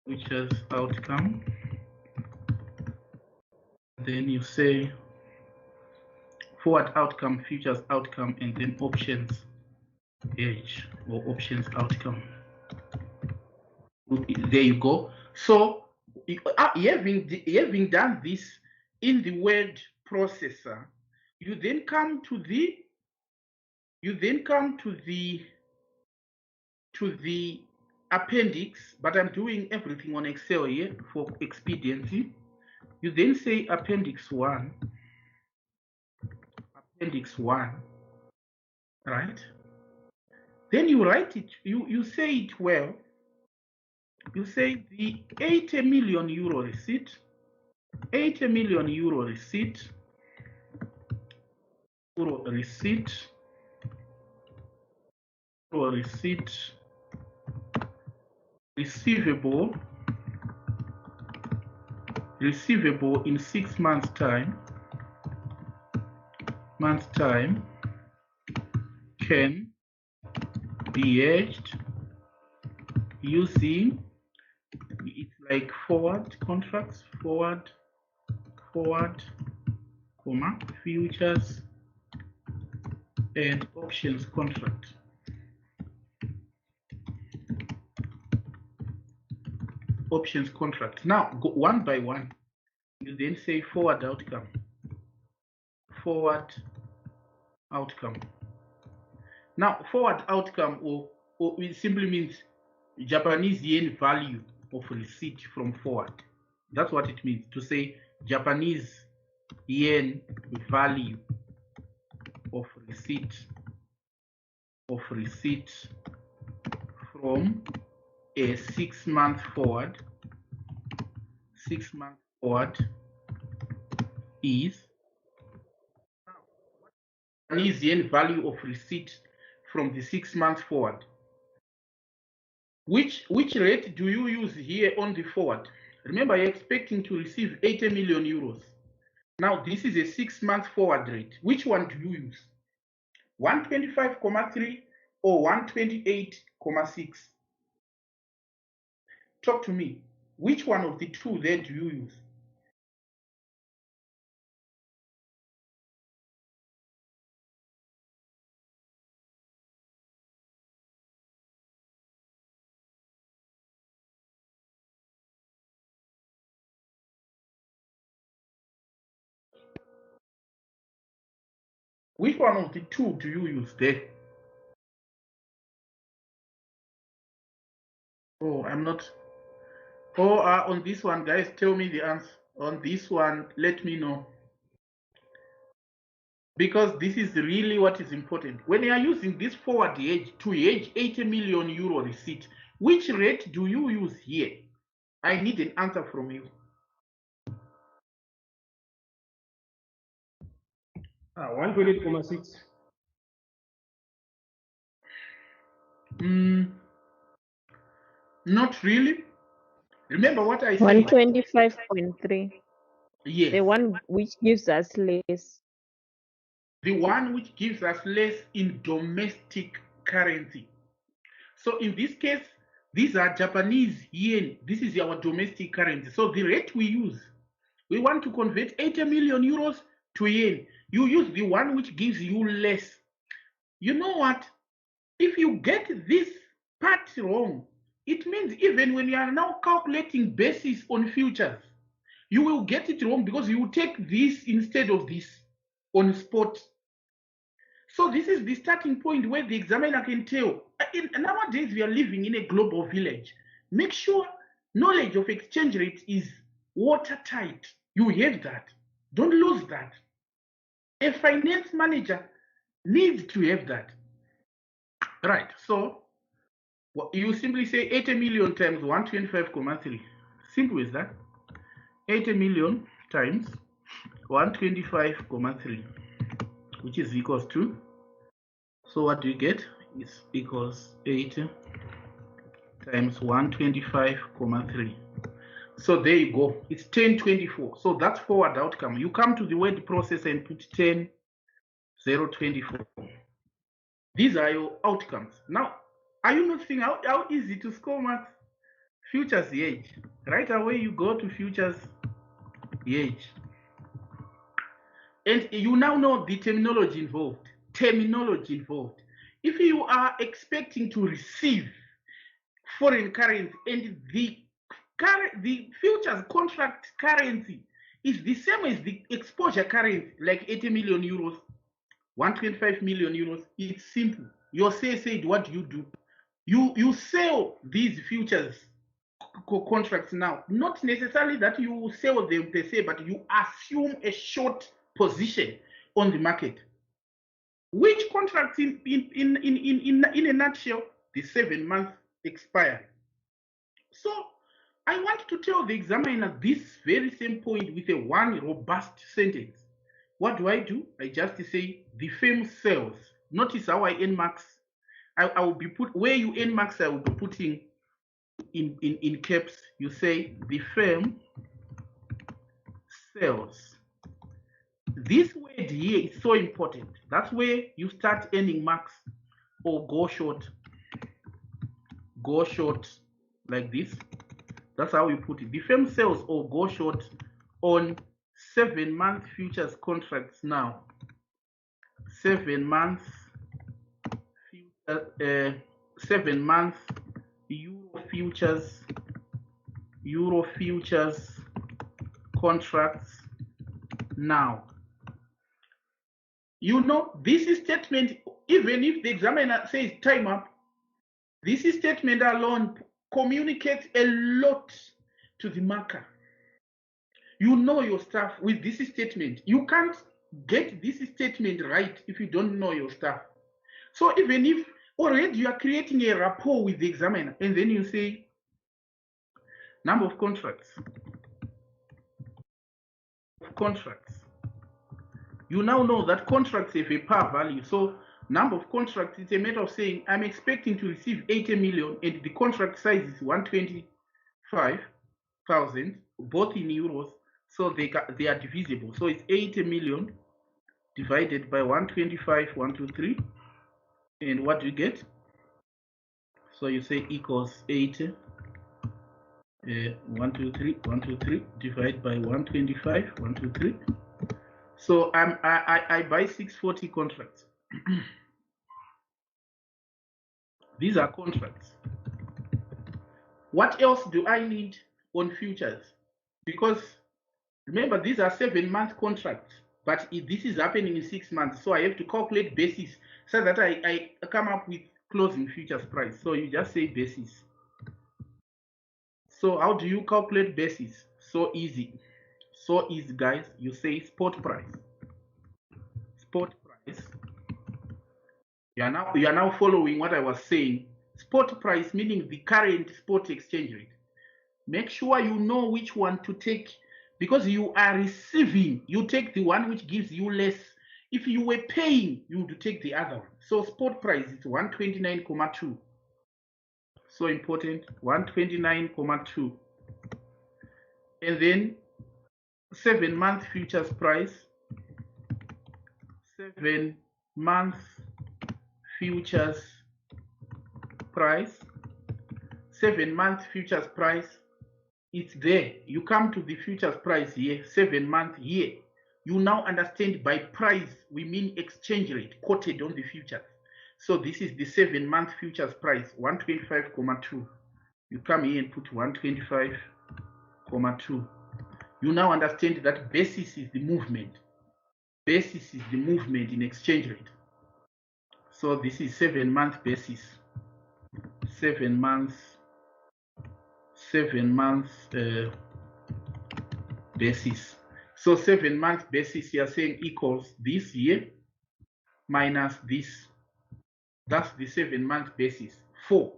Futures outcome. Then you say forward outcome, futures outcome, and then options hedge or options outcome. There you go. So having done this in the word processor, you then come to the appendix, but I'm doing everything on Excel here for expediency. You then say appendix 1, right? Then you write it, you say it well. You say the 80 million euro receipt, 80 million euro receipt, receivable in 6 months time, can be hedged using, it's like forward contracts, forward, comma, futures and options contract. Options contract. Now go one by one. You then say forward outcome. Now forward outcome or it simply means Japanese yen value of receipt from forward. That's what it means to say Japanese yen value of receipt from a 6 month forward. 6 month forward is Japanese yen value of receipt from the 6 month forward. Which rate do you use here on the forward? Remember, you're expecting to receive 80 million euros. Now, this is a 6 month forward rate. Which one do you use? 125.3 or 128.6? Talk to me. Which one of the two there do you use? Which one of the two do you use there? Oh, I'm not. Oh, on this one, guys, tell me the answer. On this one, let me know. Because this is really what is important. When you are using this forward hedge to hedge 80 million euro receipt, which rate do you use here? I need an answer from you. 128.6. Not really. Remember what I said? 125.3. Yes. The one which gives us less. The one which gives us less in domestic currency. So in this case, these are Japanese yen. This is our domestic currency. So the rate we use, we want to convert 80 million euros to yen. You use the one which gives you less. You know what? If you get this part wrong, it means even when you are now calculating basis on futures, you will get it wrong because you will take this instead of this on spot. So this is the starting point where the examiner can tell. Nowadays, we are living in a global village. Make sure knowledge of exchange rate is watertight. You have that. Don't lose that. A finance manager needs to have that. Right. So you simply say 80 million times 125.3. Simple as that. 80 million times 125.3, which is equals to, so what do you get? It's equals 80 times 125.3. So there you go. It's 1024. So that's forward outcome. You come to the word process and put 10,024. These are your outcomes. Now, are you not seeing how easy to score maths? Futures hedge. Right away you go to futures hedge. And you now know the terminology involved. If you are expecting to receive foreign currency and the futures contract currency is the same as the exposure currency, like 80 million euros, 125 million euros, it's simple. Your say said, what do? You sell these futures contracts now. Not necessarily that you sell them per se, but you assume a short position on the market. Which contracts in a nutshell? The 7 month expiry. So I want to tell the examiner this very same point with a one robust sentence. What do? I just say the firm sells. Notice how I earn marks. I will be put where you earn marks. I will be putting in caps. You say the firm sells. This word here is so important. That's where you start earning marks or go short. Go short like this. That's how you put it. The firm sells or go short on 7 month futures contracts now. 7 months 7 month Euro futures contracts now. You know, this is statement, even if the examiner says time up, this is statement alone communicates a lot to the marker. You know your stuff with this statement. You can't get this statement right if you don't know your stuff. So even if already you are creating a rapport with the examiner, and then you say number of contracts, you now know that contracts have a par value. So number of contracts, it's a matter of saying I'm expecting to receive 80 million and the contract size is 125,000, both in euros. So they are divisible. So it's 80 million divided by 125, 123. And what do you get? So you say equals 80. 123 divided by 125, 123. So I buy 640 contracts. These are contracts. What else do I need on futures? Because remember, these are 7-month contracts, but this is happening in 6 months. So I have to calculate basis so that I come up with closing futures price. So you just say basis. So how do you calculate basis? So easy. So easy, guys. You say spot price. Spot price. You are now following what I was saying. Spot price meaning the current spot exchange rate. Make sure you know which one to take, because you are receiving. You take the one which gives you less. If you were paying, you would take the other one. So spot price is 129.2. So important, 129.2. And then 7-month futures price. 7-month futures price. 7-month futures price. It's there. You come to the futures price here, 7-month here. You now understand by price, we mean exchange rate quoted on the futures. So this is the 7-month futures price, 125.2. You come here and put 125.2. You now understand that basis is the movement. Basis is the movement in exchange rate. So this is 7-month basis. 7 months basis. So 7-month basis, you are saying equals this here minus this. That's the 7-month basis. 4.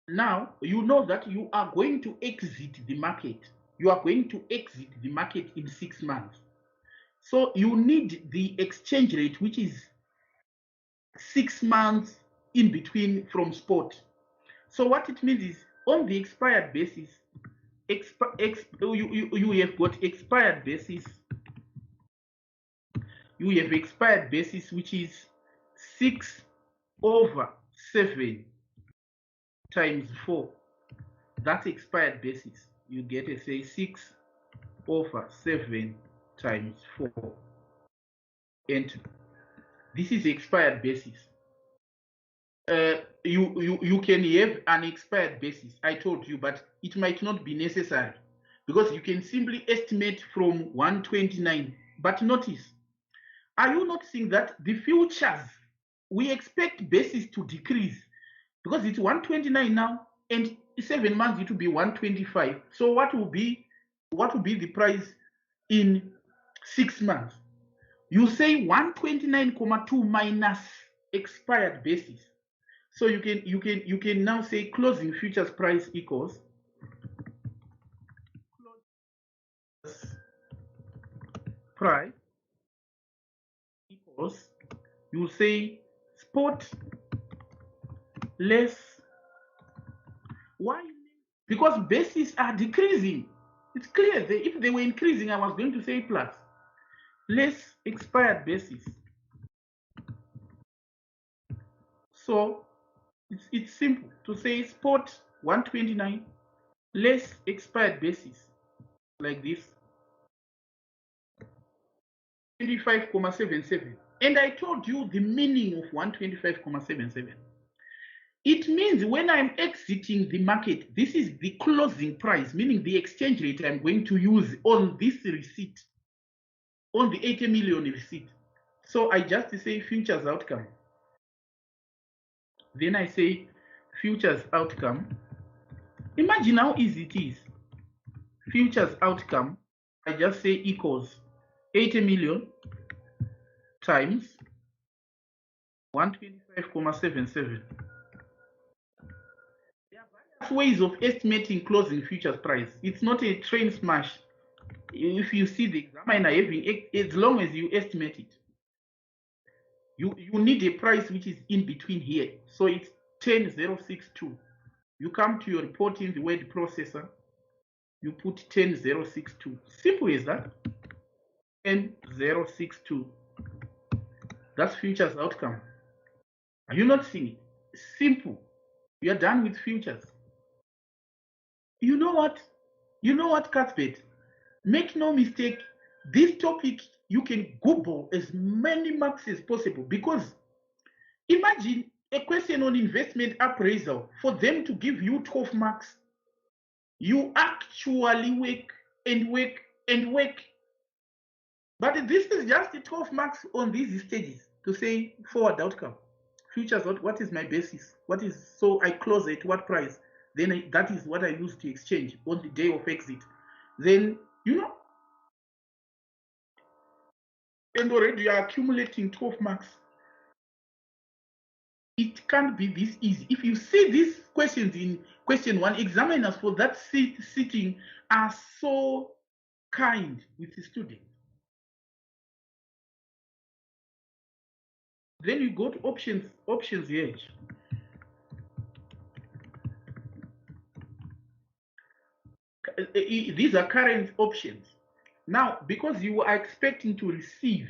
Now you know that you are going to exit the market. You are going to exit the market in 6 months. So you need the exchange rate, which is 6 months in between from spot. So what it means is on the expired basis, you have got expired basis. You have expired basis, which is 6/7 times 4. That's expired basis. You get to say 6/7 times 4. Enter. This is expired basis. You can have an expired basis, I told you, but it might not be necessary because you can simply estimate from 129. But notice, are you noticing that the futures, we expect basis to decrease because it's 129 now, and 7 months it will be 125. So what will be the price in 6 months? You say 129.2 minus expired basis. So you can now say closing futures price equals price equals, you say spot less. Why? Because bases are decreasing. It's clear that if they were increasing, I was going to say plus. Less expired basis. So it's simple to say spot 129 less expired basis, like this, 25.77. And I told you the meaning of 125.77. It means when I'm exiting the market, this is the closing price, meaning the exchange rate I'm going to use on this receipt, on the 80 million receipt. So I just say futures outcome. Then I say futures outcome. Imagine how easy it is. Futures outcome, I just say equals 80 million times 125.77. There are various ways of estimating closing futures price. It's not a train smash. If you see the examiner having, as long as you estimate it, you need a price which is in between here. So it's 10,062. You come to your report in the word processor, you put 10,062. Simple as that. 10,062. That's futures outcome. Are you not seeing it? Simple. We are done with futures. You know what? You know what, Cuthbert? Make no mistake, this topic you can Google as many marks as possible, because imagine a question on investment appraisal, for them to give you 12 marks. You actually work and work and work. But this is just 12 marks on these stages to say forward outcome. Futures, what is my basis? What is, so I close at what price? Then that is what I use to exchange on the day of exit. Then, you know, and already you are accumulating 12 marks. It can't be this easy. If you see these questions in question 1, examiners for that sitting are so kind with the students. Then you go to options here. These are current options. Now, because you are expecting to receive,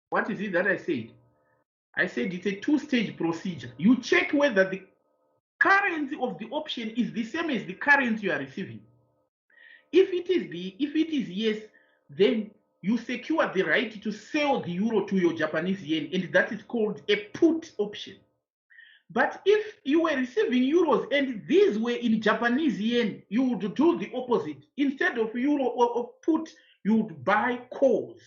what is it that I said? I said it's a two-stage procedure. You check whether the currency of the option is the same as the currency you are receiving. If it is yes, then you secure the right to sell the euro to your Japanese yen, and that is called a put option. But if you were receiving euros and these were in Japanese yen, you would do the opposite. Instead of euro or put, you would buy calls.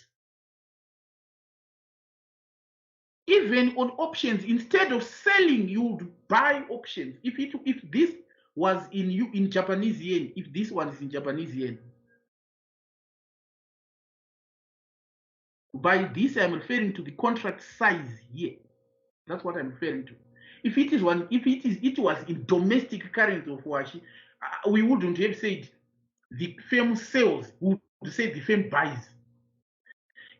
Even on options, instead of selling, you would buy options. If this was in Japanese yen, if this one is in Japanese yen. By this, I'm referring to the contract size here. That's what I'm referring to. If it was in domestic currency of Washi, we wouldn't have said the firm sells, we would say the firm buys.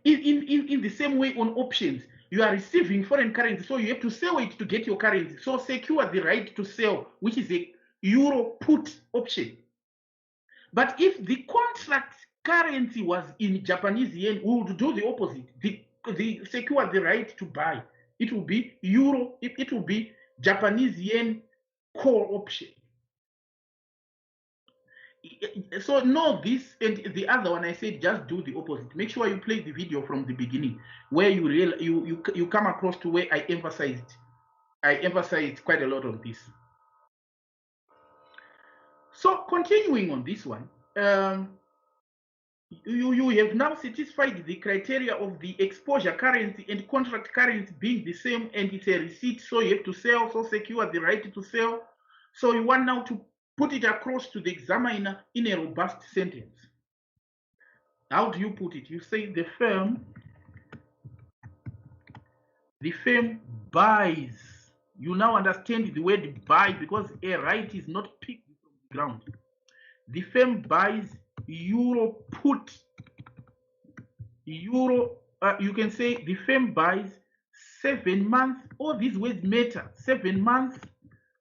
In the same way on options, you are receiving foreign currency, so you have to sell it to get your currency. So secure the right to sell, which is a euro put option. But if the contract currency was in Japanese yen, we would do the opposite. The secure the right to buy. It will be euro, it will be Japanese yen core option. So know this, and the other one I said just do the opposite. Make sure you play the video from the beginning where you come across to where I emphasized quite a lot on this. So continuing on this one, you have now satisfied the criteria of the exposure currency and contract currency being the same, and it's a receipt, so you have to sell, so secure the right to sell. So you want now to put it across to the examiner in a robust sentence. How do you put it? You say the firm buys. You now understand the word buy, because a right is not picked from the ground. The firm buys euro put euro. You can say the firm buys 7 months. All these words matter. 7 months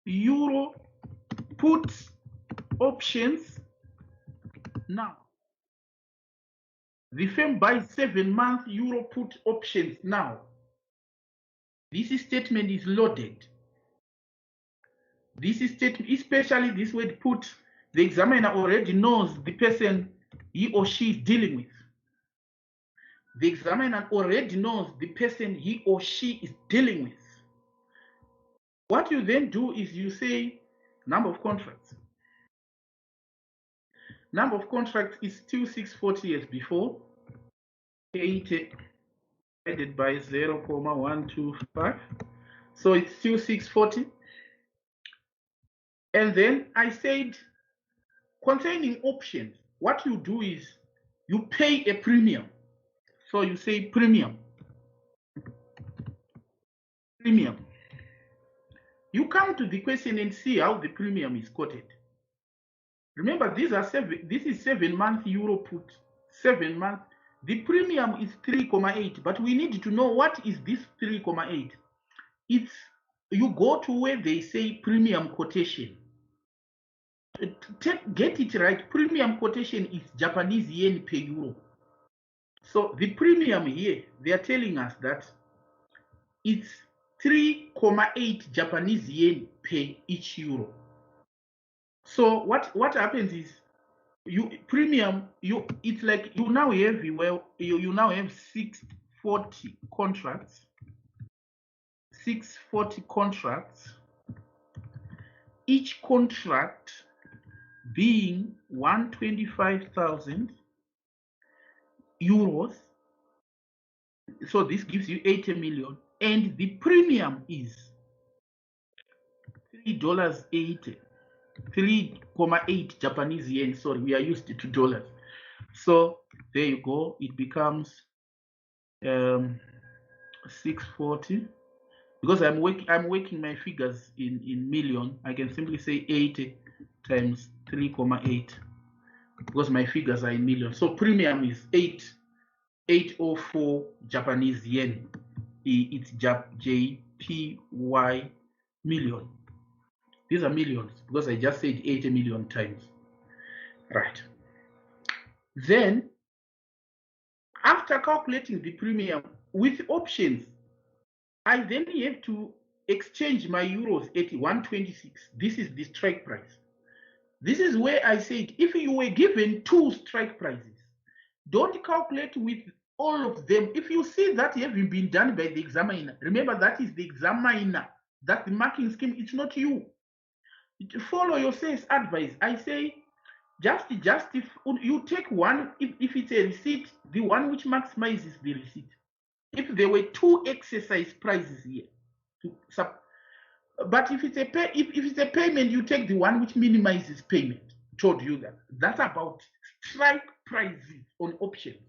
euro put options. Now, the firm buys 7 month euro put options. Now, this statement is loaded. This statement, especially this word put, the examiner already knows the person he or she is dealing with. The examiner already knows the person he or she is dealing with. What you then do is you say number of contracts. Number of contracts is still 640 as before. 80 divided by 0.125. So it's still 640. And then I said, concerning options, what you do is you pay a premium. So you say premium. Premium. You come to the question and see how the premium is quoted. Remember, these are this is 7-month euro put, 7 months. The premium is 3,8, but we need to know what is this 3,8. It's, you go to where they say premium quotation. Get it right. Premium quotation is Japanese yen per euro. So the premium here, they are telling us that it's 3,8 Japanese yen per each euro. So what happens is, it's like you now have you now have 640 contracts. 640 contracts, each contract being 125,000 euros. So this gives you 80 million, and the premium is $3.80, 3,8 Japanese yen. Sorry, we are used to dollars. So there you go. It becomes 640. Because I'm working my figures in million, I can simply say 80 times 3,8 because my figures are in million. So premium is 804 Japanese yen. It's JPY million. These are millions because I just said 80 million times. Right. Then, after calculating the premium with options, I then have to exchange my euros at 126. This is the strike price. This is where I said, if you were given 2 strike prices, don't calculate with all of them. If you see that having been done by the examiner, remember that is the examiner, that's the marking scheme, it's not you. Follow your sales advice. I say, just if you take one, if it's a receipt, the one which maximizes the receipt. If there were 2 exercise prices here, but if it's a payment, you take the one which minimizes payment. Told you that. That's about strike prices on options.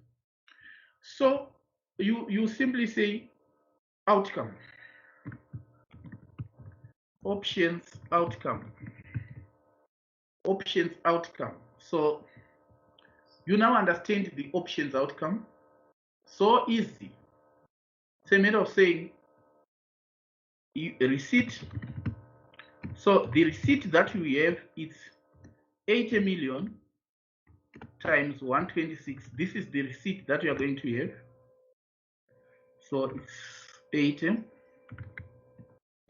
So you simply say outcome, options outcome, options outcome. So you now understand the options outcome. So easy. It's a matter of saying receipt. So the receipt that we have is 80 million times 126. This is the receipt that we are going to have. So it's 80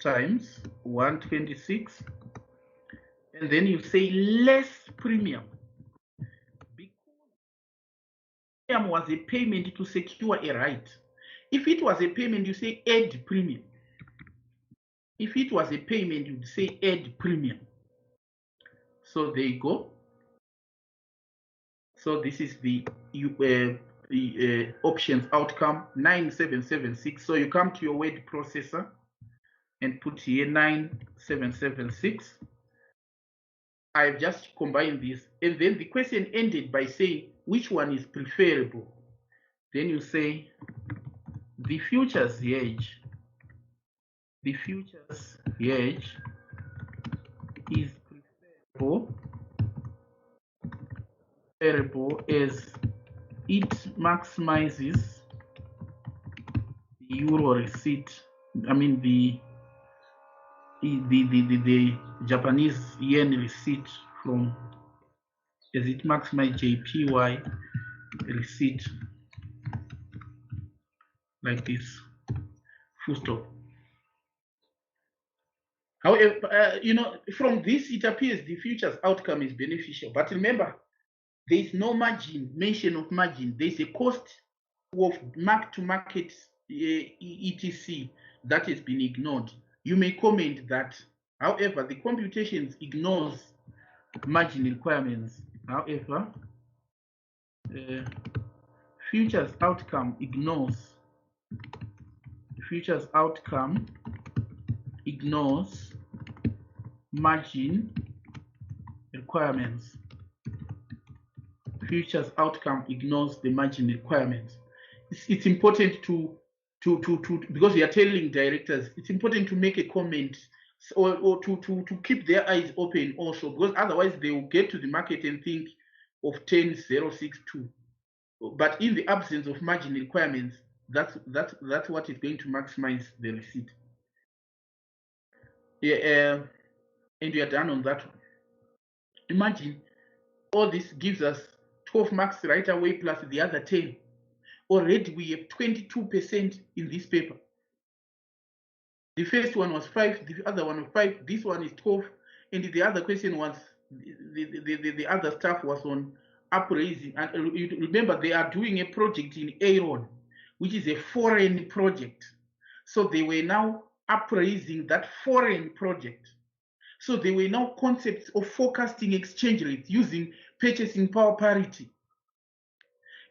times 126. And then you say less premium. Because premium was a payment to secure a right. If it was a payment, you say add premium. If it was a payment, you'd say add premium. So there you go. So this is the options outcome 9776. So you come to your word processor and put here 9776. I've just combined this, and then the question ended by saying which one is preferable. Then you say the futures hedge. The futures hedge is preferable as it maximizes the euro receipt. I mean the Japanese yen receipt from, as it maximizes JPY receipt like this. Full stop. However, from this it appears the futures outcome is beneficial. But remember, there is no margin, mention of margin. There is a cost of mark-to-market ETC that has been ignored. You may comment that, however, the computations ignores margin requirements. However, futures outcome ignores margin requirements. Futures outcome ignores the margin requirements. It's important to because we are telling directors, it's important to make a comment or to keep their eyes open also, because otherwise they will get to the market and think of 10,062. But in the absence of margin requirements, that's what is going to maximize the receipt. Yeah, and we are done on that one. Imagine all this gives us 12 marks right away plus the other 10. Already we have 22% in this paper. The first one was 5, the other one was 5, this one is 12, and the other question was, the other stuff was on upraising. And remember, they are doing a project in Aaron, which is a foreign project. So they were now upraising that foreign project. So there were now concepts of forecasting exchange rates using purchasing power parity,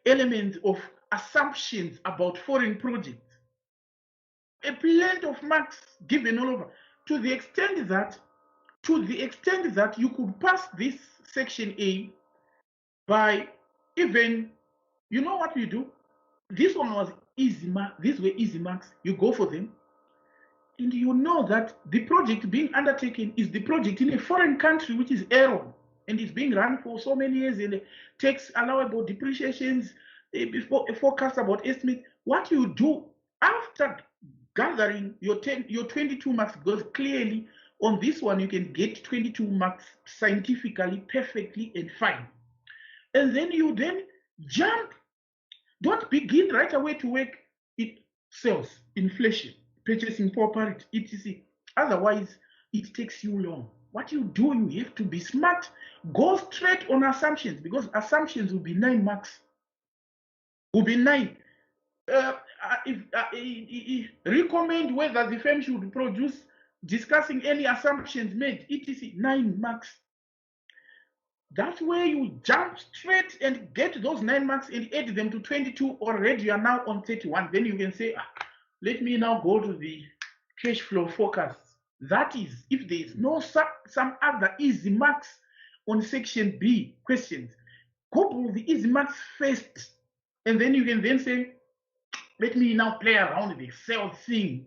elements of assumptions about foreign projects, a plenty of marks given all over, to the extent that you could pass this section A by even, you know what we do? This one was easy mark. These were easy marks. You go for them. And you know that the project being undertaken is the project in a foreign country, which is Aaron, and it's being run for so many years and takes allowable depreciations, forecast about estimate. What you do after gathering your 22 marks, because clearly on this one you can get 22 marks scientifically, perfectly, and fine. And then you jump. Don't begin right away to work it sales, inflation, purchasing power parity, etc. Otherwise, it takes you long. What you do, you have to be smart. Go straight on assumptions, because assumptions will be 9 marks. Will be 9. Recommend whether the firm should produce, discussing any assumptions made, etc. 9 marks. That's where you jump straight and get those 9 marks and add them to 22. Already you are now on 31. Then you can say, let me now go to the cash flow forecast. That is, if there is no some other easy marks on section B questions, go to the easy marks first. And then you can then say, let me now play around with the Excel thing,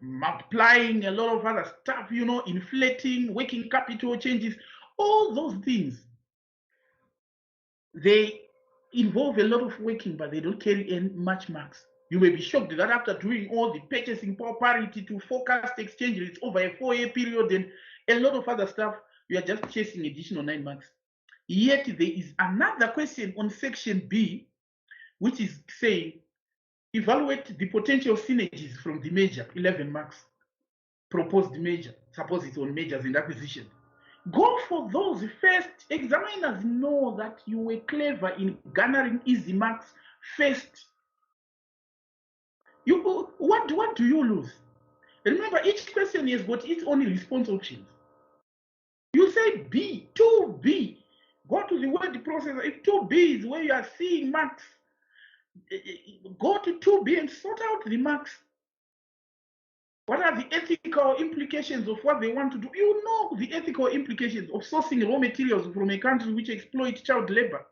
multiplying a lot of other stuff, inflating, working capital changes, all those things. They involve a lot of working, but they don't carry any much marks. You may be shocked that after doing all the purchasing power parity to forecast exchange rates over a 4-year period and a lot of other stuff, you are just chasing additional 9 marks. Yet there is another question on section B, which is saying, evaluate the potential synergies from the measure, 11 marks. Proposed measure, suppose it's on mergers and acquisition. Go for those first. Examiners know that you were clever in garnering easy marks first. What do you lose? Remember, each question has got its own response options. You say B, 2B. Go to the word processor. If 2B is where you are seeing marks, go to 2B and sort out the marks. What are the ethical implications of what they want to do? You know the ethical implications of sourcing raw materials from a country which exploits child labor.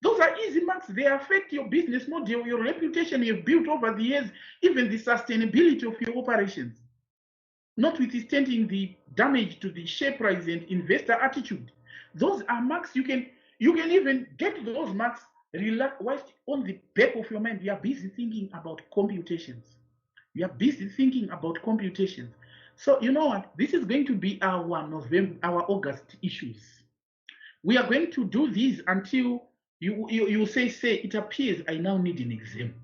Those are easy marks. They affect your business model, your reputation you've built over the years, even the sustainability of your operations. Notwithstanding the damage to the share price and investor attitude. Those are marks you can even get those marks whilst on the back of your mind. You are busy thinking about computations. You are busy thinking about computations. So you know what? This is going to be our August issues. We are going to do these until you say, it appears I now need an exam.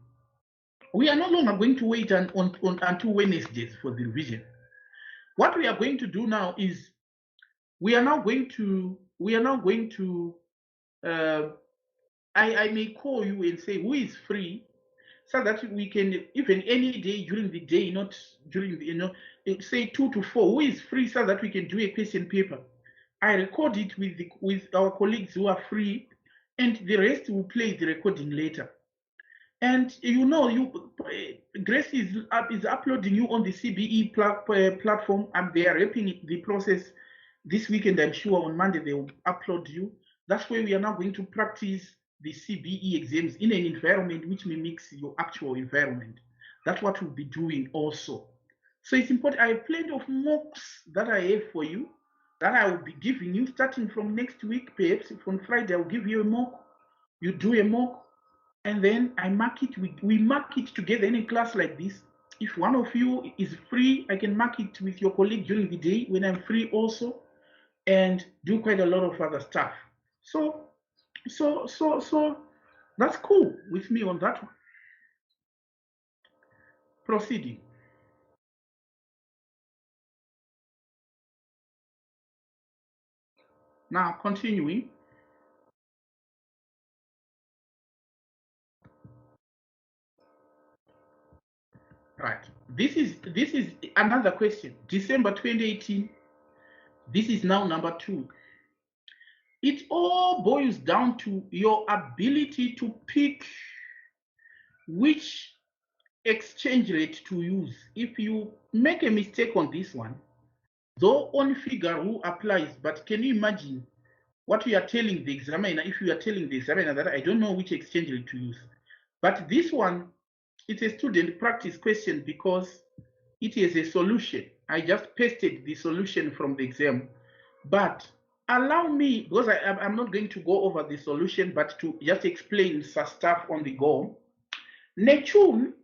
We are no longer going to wait until Wednesdays for the revision. What we are going to do now is we are now going to I may call you and say who is free, so that we can, even any day during the day, not during the, say 2 to 4, who is free, so that we can do a question paper. I record it with our colleagues who are free, and the rest will play the recording later. And Grace is uploading you on the CBE platform, and they are wrapping the process This weekend, I'm sure on Monday they will upload you. That's where we are now going to practice the CBE exams in an environment which mimics your actual environment. That's what we'll be doing also. So it's important. I have plenty of mocks that I have for you that I will be giving you starting from next week. Perhaps on Friday, I'll give you a mock. You do a mock, and then I mark it. We mark it together in a class like this. If one of you is free, I can mark it with your colleague during the day when I'm free also, and do quite a lot of other stuff. So that's cool with me on that one. Proceeding. Now continuing. Right. This is another question. December 2018. This is now number 2. It all boils down to your ability to pick which exchange rate to use. If you make a mistake on this one, though on figure who applies, but can you imagine what you are telling the examiner? If you are telling the examiner that I don't know which exchange rate to use, but this one, it's a student practice question because it is a solution. I just pasted the solution from the exam, but allow me, because I'm not going to go over the solution, but to just explain some stuff on the go. Nechun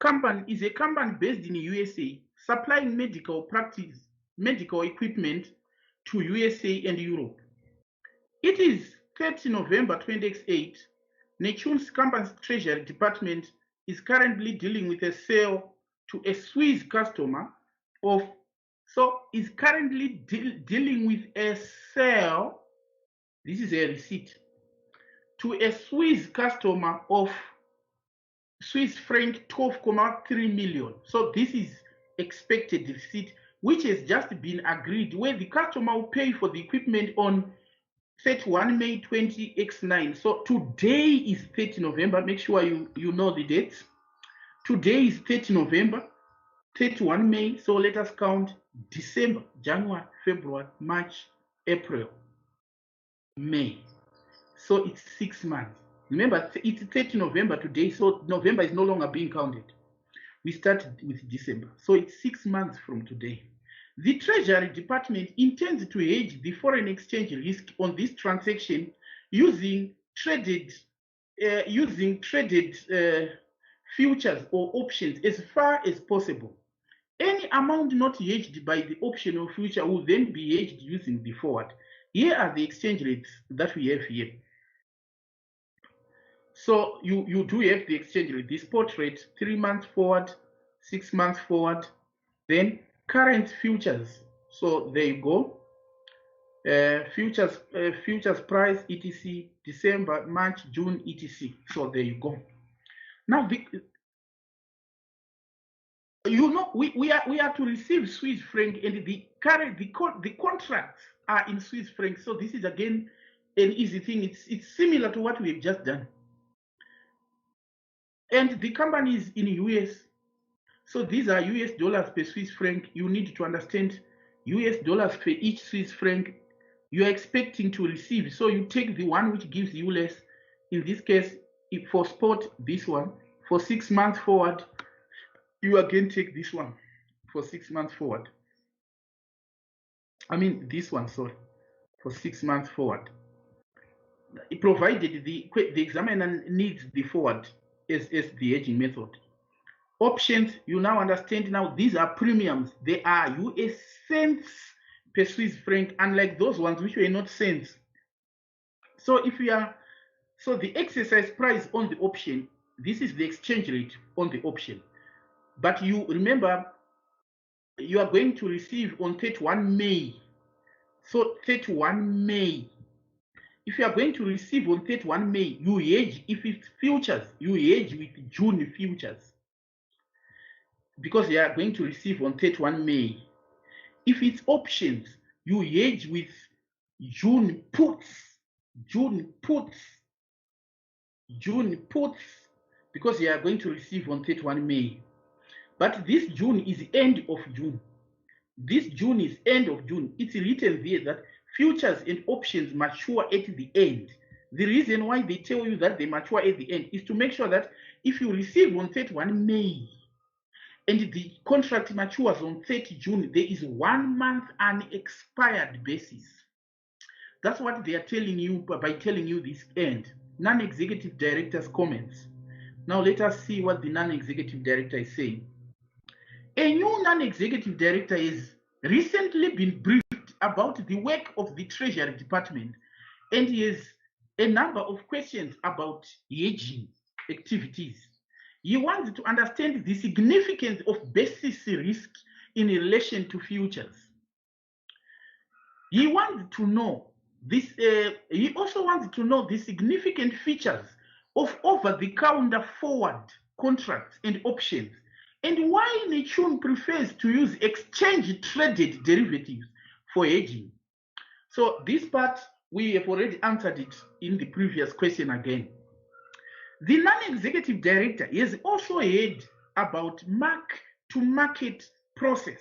company is a company based in USA supplying medical equipment to USA and Europe. It is 30 November 2008. Nechun's company's treasury department is currently dealing with a sale to a Swiss customer of, so is currently dealing with a sale, this is a receipt, to a Swiss customer of Swiss franc 12.3 million. So this is expected receipt, which has just been agreed, where the customer will pay for the equipment on 31 May 20x9. So today is 30 November. Make sure you know the dates. Today is 30 November, 31 May. So let us count December, January, February, March, April, May. So it's 6 months. Remember, it's 30 November today, so November is no longer being counted. We start with December. So it's 6 months from today. The Treasury Department intends to hedge the foreign exchange risk on this transaction using traded futures or options as far as possible. Any amount not hedged by the option or future will then be hedged using the forward. Here are the exchange rates that we have here. So you do have the exchange rate, the spot rate, 3 months forward, 6 months forward, then current futures. So there you go. Futures price, etc. December, March, June, etc. So there you go. Now we are to receive Swiss franc, and the contracts are in Swiss franc. So this is again an easy thing. It's similar to what we have just done. And the company is in US. So these are US dollars per Swiss franc. You need to understand US dollars per each Swiss franc you are expecting to receive. So you take the one which gives you less. In this case, if for spot, this one. For 6 months forward, you again take this one for 6 months forward. I mean, this one, sorry, for 6 months forward. Provided the examiner needs the forward as the hedging method. Options, you now understand now, these are premiums. They are US cents per Swiss franc, unlike those ones which were not cents. So if we are, so the exercise price on the option, this is the exchange rate on the option. But you remember, you are going to receive on 31 May. So 31 May. If you are going to receive on 31 May, you hedge. If it's futures, you hedge with June futures, because you are going to receive on 31 May. If it's options, you hedge with June puts, because you are going to receive on 31 May. But this June is the end of June. This June is end of June. It's written there that futures and options mature at the end. The reason why they tell you that they mature at the end is to make sure that if you receive on 31 May and the contract matures on 30 June, there is 1 month unexpired basis. That's what they are telling you by telling you this end. Non-executive director's comments. Now let us see what the non-executive director is saying. A new non-executive director has recently been briefed about the work of the Treasury Department, and he has a number of questions about hedging activities. He wants to understand the significance of basis risk in relation to futures. He wants to know this. He also wants to know the significant features of over-the-counter forward contracts and options, and why Nichun prefers to use exchange-traded derivatives for hedging. So this part, we have already answered it in the previous question again. The non-executive director has also heard about mark-to-market process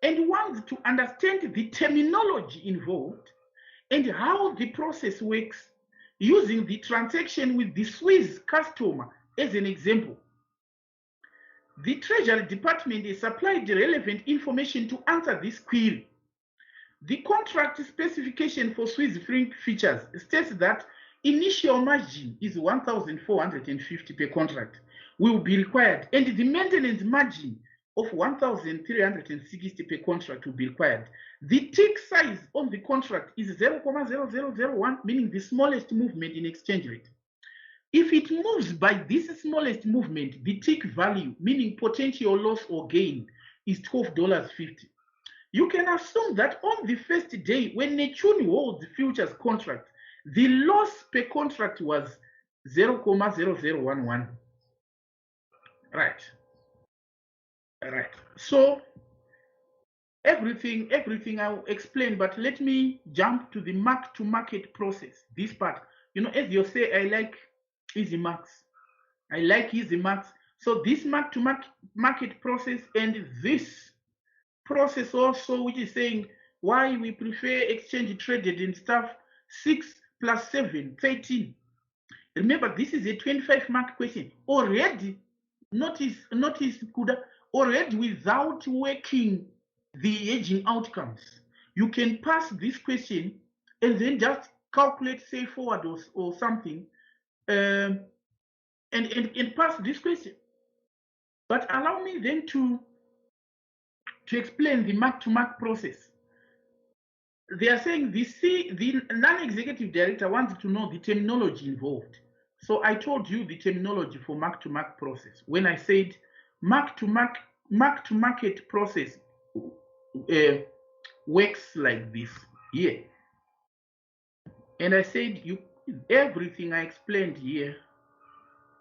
and wants to understand the terminology involved and how the process works, using the transaction with the Swiss customer as an example. The Treasury Department has supplied relevant information to answer this query. The contract specification for Swiss franc futures states that initial margin is 1,450 per contract will be required, and the maintenance margin of 1,360 per contract will be required. The tick size on the contract is 0.0001, meaning the smallest movement in exchange rate. If it moves by this smallest movement, the tick value, meaning potential loss or gain, is $12.50. You can assume that on the first day when Nechuni holds the futures contract, the loss per contract was 0.0011. Right. So everything I'll explain, but let me jump to the mark-to-market process. This part, as you say, I like easy marks. I like easy marks. So this mark-to-market process and this process also, which is saying why we prefer exchange traded and stuff, 6 plus 7, 13. Remember, this is a 25 mark question. Already, notice Kuda, already without working the hedging outcomes, you can pass this question and then just calculate, say, forward or something, and pass this question. But allow me then to explain the mark-to-mark process. They are saying the non-executive director wants to know the terminology involved. So I told you the terminology for mark-to-mark process. When I said mark-to-market process works like this here. And I said everything I explained here,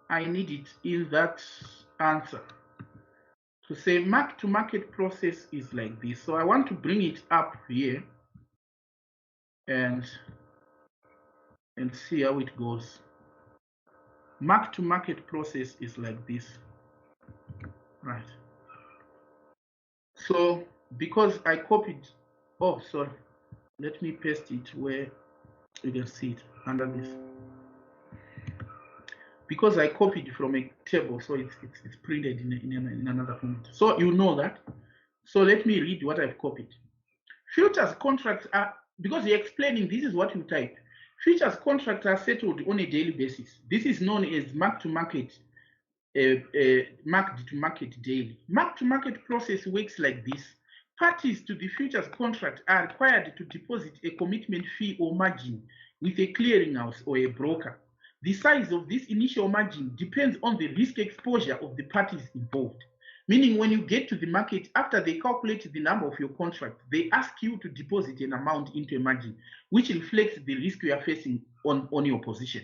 I need it in that answer. To say mark-to-market process is like this. So I want to bring it up here and see how it goes. Mark-to-market process is like this, right? So because I copied, let me paste it where you can see it under this. Because I copied from a table, so it's printed in another format. So you know that. So let me read what I've copied. Futures contracts are, because you're explaining, this is what you type. Futures contracts are settled on a daily basis. This is known as mark-to-market, mark-to-market daily. Mark-to-market process works like this. Parties to the futures contract are required to deposit a commitment fee or margin with a clearinghouse or a broker. The size of this initial margin depends on the risk exposure of the parties involved. Meaning when you get to the market, after they calculate the number of your contract, they ask you to deposit an amount into a margin, which reflects the risk you are facing on your position.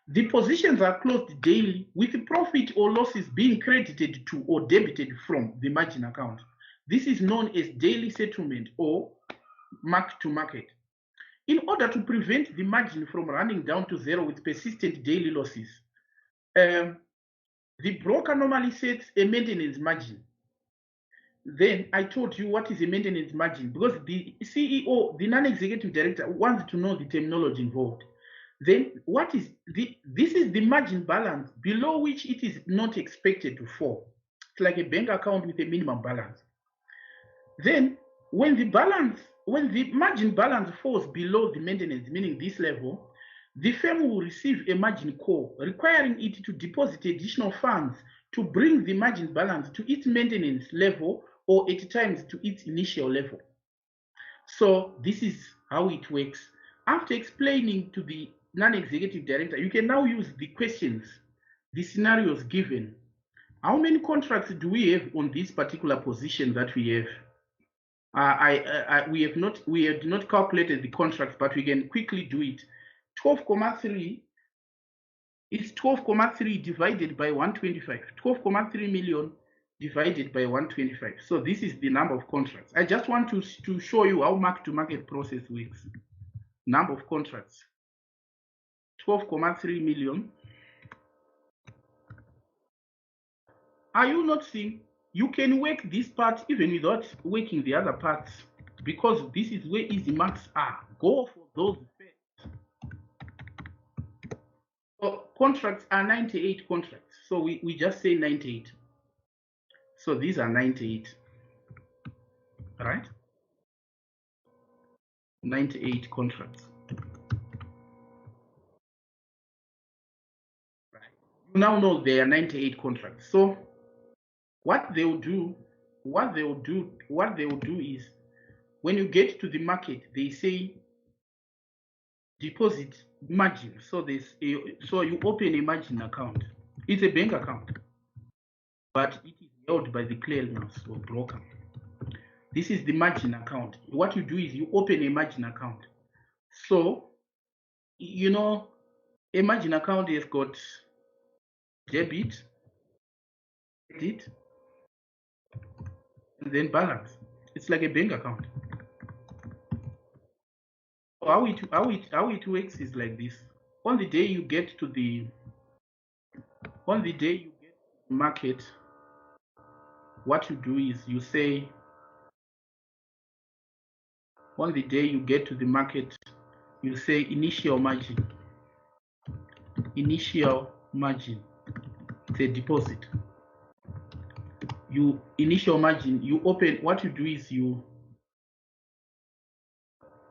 The positions are closed daily with profit or losses being credited to or debited from the margin account. This is known as daily settlement or mark-to-market. In order to prevent the margin from running down to zero with persistent daily losses, the broker normally sets a maintenance margin. then I told you what is a maintenance margin, because the CEO, the non-executive director, wants to know the terminology involved. Then what is this is the margin balance below which it is not expected to fall. It's like a bank account with a minimum balance. Then when the margin balance falls below the maintenance, meaning this level, the firm will receive a margin call requiring it to deposit additional funds to bring the margin balance to its maintenance level, or at times to its initial level. So this is how it works. After explaining to the non-executive director, you can now use the questions, the scenarios given. How many contracts do we have on this particular position that we have? We have not calculated the contracts, but we can quickly do it. 12,3 is 12,3 divided by 125. 12,3 million divided by 125. So this is the number of contracts. I just want to show you how mark-to-market process works. Number of contracts. 12,3 million. Are you not seeing? You can work this part even without working the other parts, because this is where easy marks are. Go for those first. So contracts are 98 contracts. So we just say 98. So these are 98. Right? 98 contracts. Right. You now know there are 98 contracts. So what they will do is, when you get to the market, they say deposit margin. So so you open a margin account. It's a bank account, but it is held by the clearinghouse or broker. This is the margin account. What you do is you open a margin account. So, you know, a margin account has got debit, credit, and then balance. It's like a bank account. So how it works is like this. On the day you get to the market, what you do is you say, on the day you get to the market, you say initial margin. Initial margin. It's a deposit. Initial margin, you open, what you do is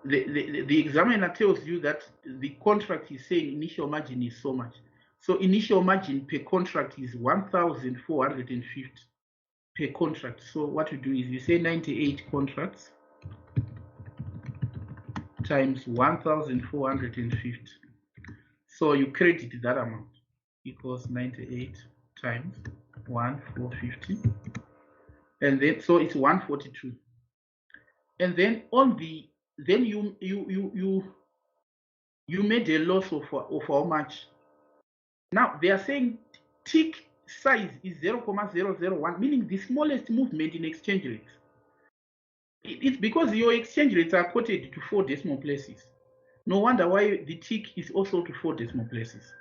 the examiner tells you that the contract is saying initial margin is so much. So initial margin per contract is 1,450 per contract. So what you do is you say 98 contracts times 1,450. So you credit that amount, equals 98 times 1,450, and then so it's 142. And then you made a loss of how much? Now they are saying tick size is 0,001, meaning the smallest movement in exchange rates. It's because your exchange rates are quoted to 4 decimal places. No wonder why the tick is also to 4 decimal places.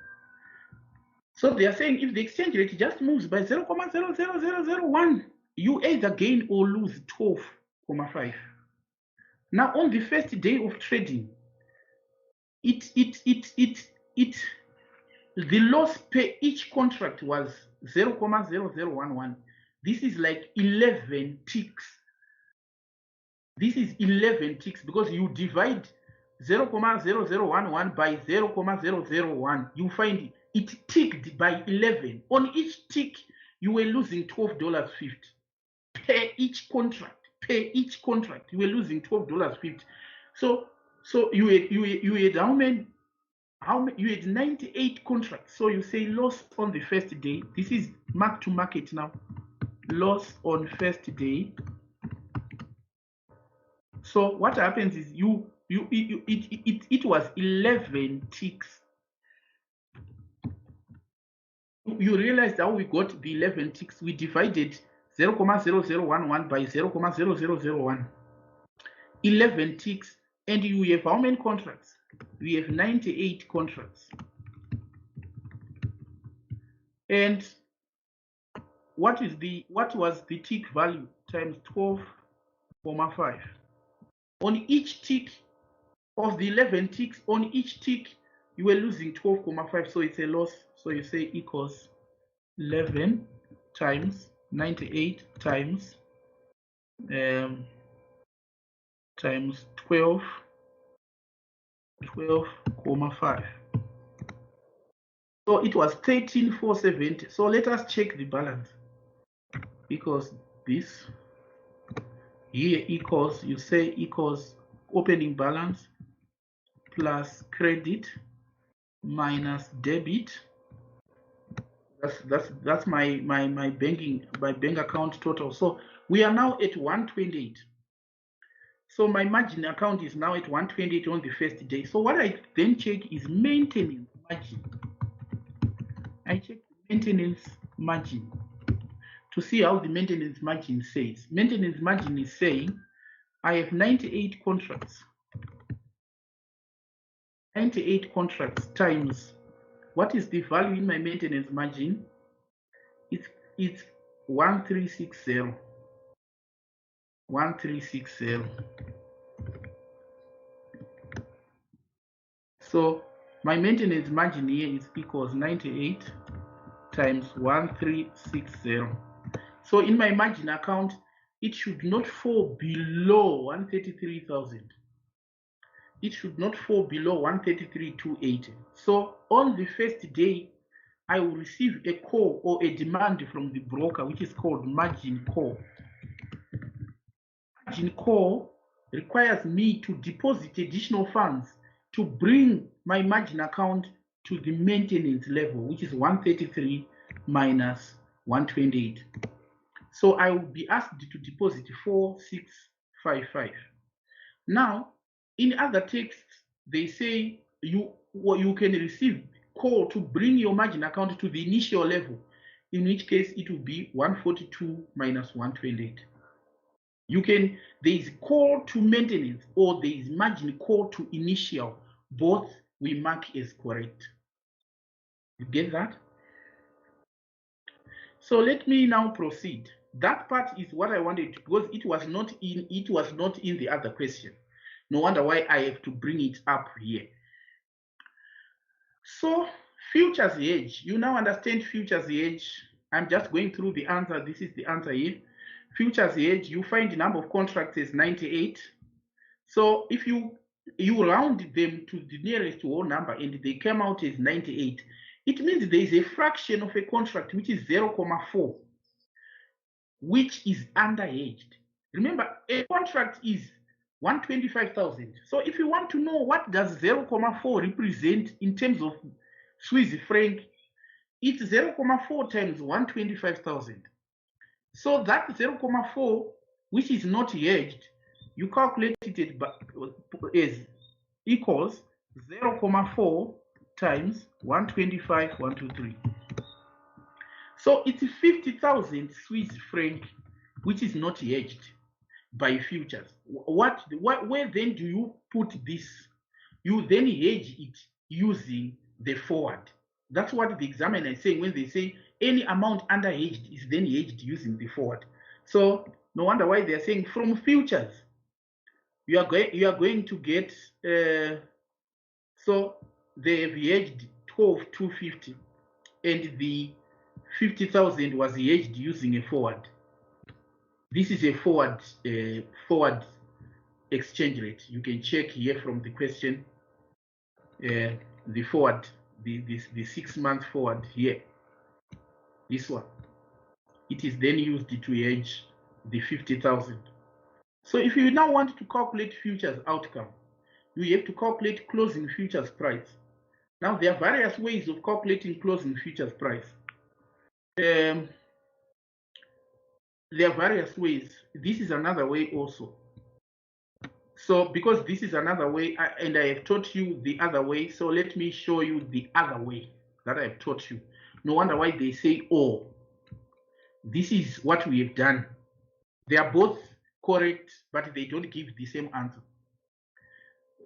So they are saying if the exchange rate just moves by 0,00001, you either gain or lose 12,5. Now on the first day of trading, the loss per each contract was 0,0011. This is like 11 ticks. This is 11 ticks because you divide 0,0011 by 0,001. You find it ticked by 11. On each tick, you were losing $12.50 per each contract. Per each contract, you were losing $12.50. So you had how many? You had 98 contracts. So you say loss on the first day. This is mark to market now. Loss on first day. So what happens is it was 11 ticks. You realized how we got the 11 ticks. We divided 0,0011 by 0,0001. 11 ticks. And you have how many contracts? We have 98 contracts. And what was the tick value times 12,5. On each tick of the 11 ticks, on each tick, you were losing 12,5, so it's a loss. So you say equals 11 times 98 times 12,5. So it was 13,470. So let us check the balance, because this here equals, you say equals opening balance plus credit minus debit. That's my bank account total. So we are now at 128. So my margin account is now at 128 on the first day. So what I then check is maintenance margin. I check the maintenance margin to see how the maintenance margin says. Maintenance margin is saying I have 98 contracts. 98 contracts times, what is the value in my maintenance margin? It's 1360. 1360. So my maintenance margin here is equals 98 times 1360. So in my margin account, it should not fall below 133,000. It should not fall below 133,280. So on the first day, I will receive a call or a demand from the broker, which is called margin call. Margin call requires me to deposit additional funds to bring my margin account to the maintenance level, which is 133 minus 128. So I will be asked to deposit 4655. Now, in other texts, they say you can receive call to bring your margin account to the initial level, in which case it will be 142 minus 128. There is call to maintenance or there is margin call to initial. Both we mark as correct. You get that? So let me now proceed. That part is what I wanted, because it was not in the other question. No wonder why I have to bring it up here. So futures hedge, you now understand futures hedge. I'm just going through the answer. This is the answer here. Futures hedge, you find the number of contracts is 98. So if you round them to the nearest whole number and they come out as 98, it means there is a fraction of a contract which is 0.4, which is underhedged. Remember, a contract is 125,000. So if you want to know what does 0.4 represent in terms of Swiss franc, it's 0.4 times 125,000. So that 0.4, which is not hedged, you calculate it as equals 0.4 times 125, 123. So it's 50,000 Swiss franc, which is not hedged by futures. Where then do you put this? You then hedge it using the forward. That's what the examiner is saying when they say any amount under hedged is then hedged using the forward. So no wonder why they're saying from futures you are going to get so they have hedged 12,250 and the 50,000 was hedged using a forward. This is a forward exchange rate. You can check here from the question, the forward, the 6 month forward here. This one. It is then used to hedge the 50,000. So if you now want to calculate futures outcome, you have to calculate closing futures price. Now there are various ways of calculating closing futures price. There are various ways. This is another way also. So because this is another way, and I have taught you the other way, so let me show you the other way that I have taught you. No wonder why they say, oh, this is what we have done. They are both correct, but they don't give the same answer.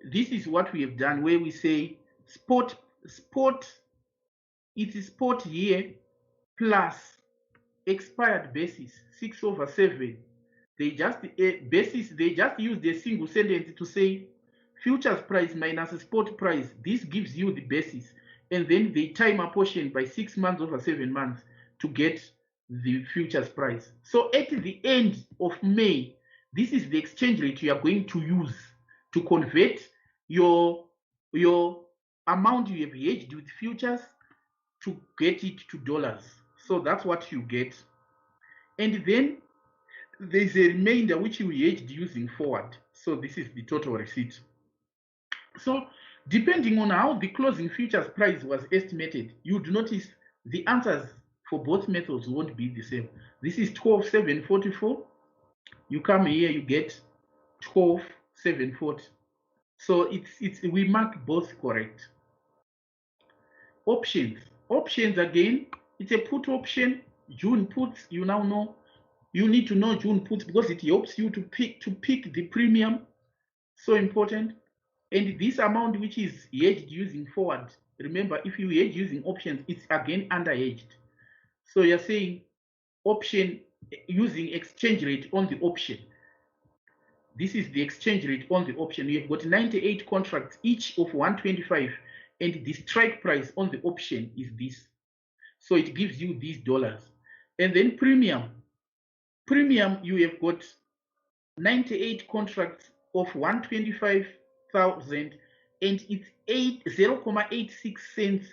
This is what we have done, where we say spot, it is spot here plus expired basis 6/7 They just they just use a single sentence to say futures price minus spot price. This gives you the basis, and then they time a portion by 6 months over 7 months to get the futures price. So at the end of May, this is the exchange rate you are going to use to convert your amount you have hedged with futures to get it to dollars. So that's what you get. And then there's a remainder which you hedged using forward. So this is the total receipt. So depending on how the closing futures price was estimated, you'd notice the answers for both methods won't be the same. This is 12,744. You come here, you get 12,740. So we mark both correct. Options. Options again, it's a put option. June puts, you now know. You need to know June puts because it helps you to pick the premium. So important. And this amount which is hedged using forward, remember if you hedge using options, it's again under hedged. So you're saying option using exchange rate on the option. This is the exchange rate on the option. You've got 98 contracts, each of 125, and the strike price on the option is this. So it gives you these dollars. And then premium. Premium, you have got 98 contracts of 125,000, and it's 0.86 cents.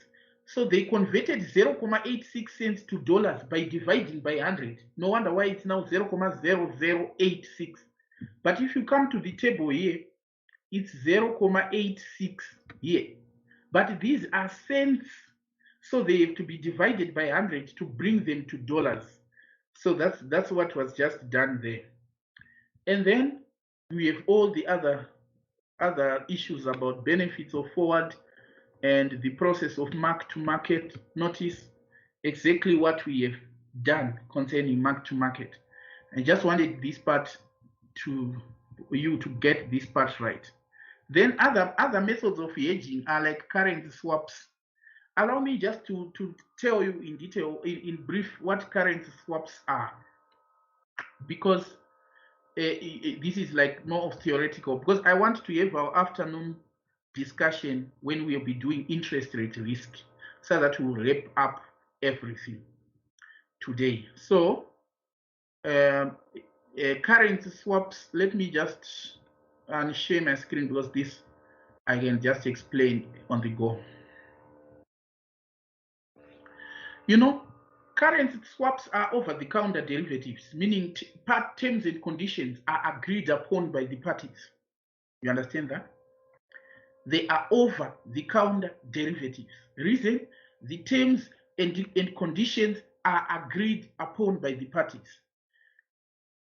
So they converted 0.86 cents to dollars by dividing by 100. No wonder why it's now 0.0086. But if you come to the table here, it's 0.86 here. But these are cents, so they have to be divided by 100 to bring them to dollars. So that's what was just done there. And then we have all the other issues about benefits of forward and the process of mark to market. Notice exactly what we have done concerning mark to market. I just wanted this part to you to get this part right. Then other methods of hedging are like currency swaps. Allow me just to tell you in detail, in brief, what currency swaps are, because this is like more of theoretical, because I want to have our afternoon discussion when we'll be doing interest rate risk, so that we'll wrap up everything today. So currency swaps, let me just share my screen because this I can just explain on the go. You know, currency swaps are over-the-counter derivatives, meaning terms and conditions are agreed upon by the parties. You understand that? They are over-the-counter derivatives. Reason, the terms and conditions are agreed upon by the parties.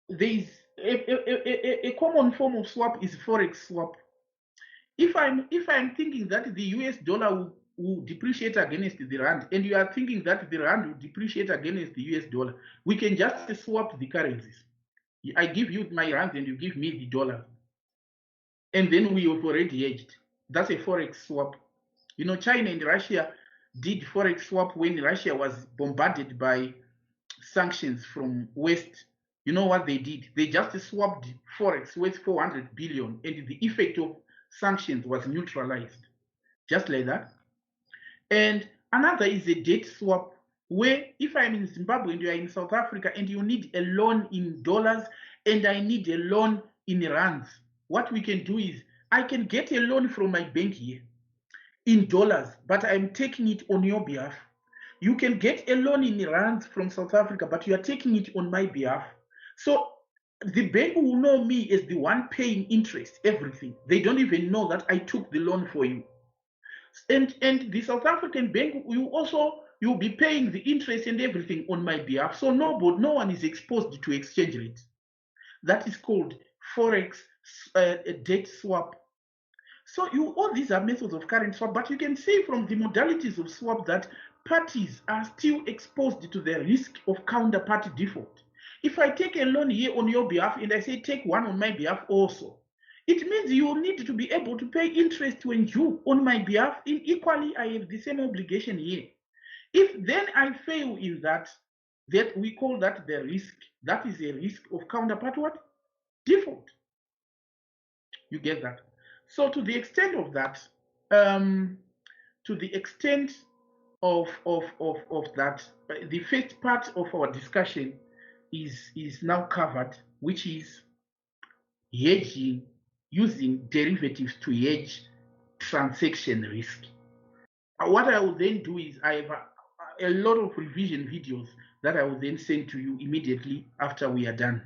There is a common form of swap is Forex swap. If I'm thinking that the US dollar will depreciate against the rand, and you are thinking that the rand will depreciate against the US dollar, we can just swap the currencies. I give you my rand and you give me the dollar, and then we have already hedged. That's a Forex swap. You know, China and Russia did Forex swap when Russia was bombarded by sanctions from West. You know what they did? They just swapped Forex worth 400 billion, and the effect of sanctions was neutralized, just like that. And another is a debt swap, where if I'm in Zimbabwe and you are in South Africa and you need a loan in dollars and I need a loan in rands, what we can do is I can get a loan from my bank here in dollars, but I'm taking it on your behalf. You can get a loan in rands from South Africa, but you are taking it on my behalf. So the bank will know me as the one paying interest, everything. They don't even know that I took the loan for you. And the South African bank, you'll be paying the interest and everything on my behalf. So no one is exposed to exchange rate. That is called Forex debt swap. So all these are methods of currency swap, but you can see from the modalities of swap that parties are still exposed to the risk of counterparty default. If I take a loan here on your behalf and I say take one on my behalf also, it means you need to be able to pay interest when due on my behalf. Equally, I have the same obligation here. If then I fail in that, that we call that the risk. That is a risk of counterpart what? Default. You get that? So to the extent of that, to the extent of that, the first part of our discussion is now covered, which is hedging, using derivatives to hedge transaction risk. What I will then do is I have a lot of revision videos that I will then send to you immediately after we are done.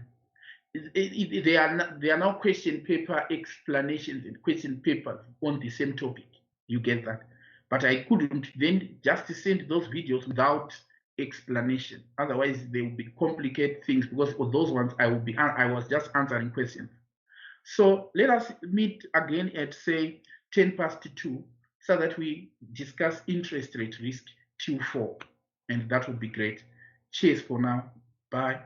They are now question paper explanations and question papers on the same topic. You get that? But I couldn't then just send those videos without explanation. Otherwise, they will be complicated things, because for those ones I was just answering questions. So let us meet again at say 2:10 so that we discuss interest rate risk till 4, and that would be great. Cheers for now. Bye.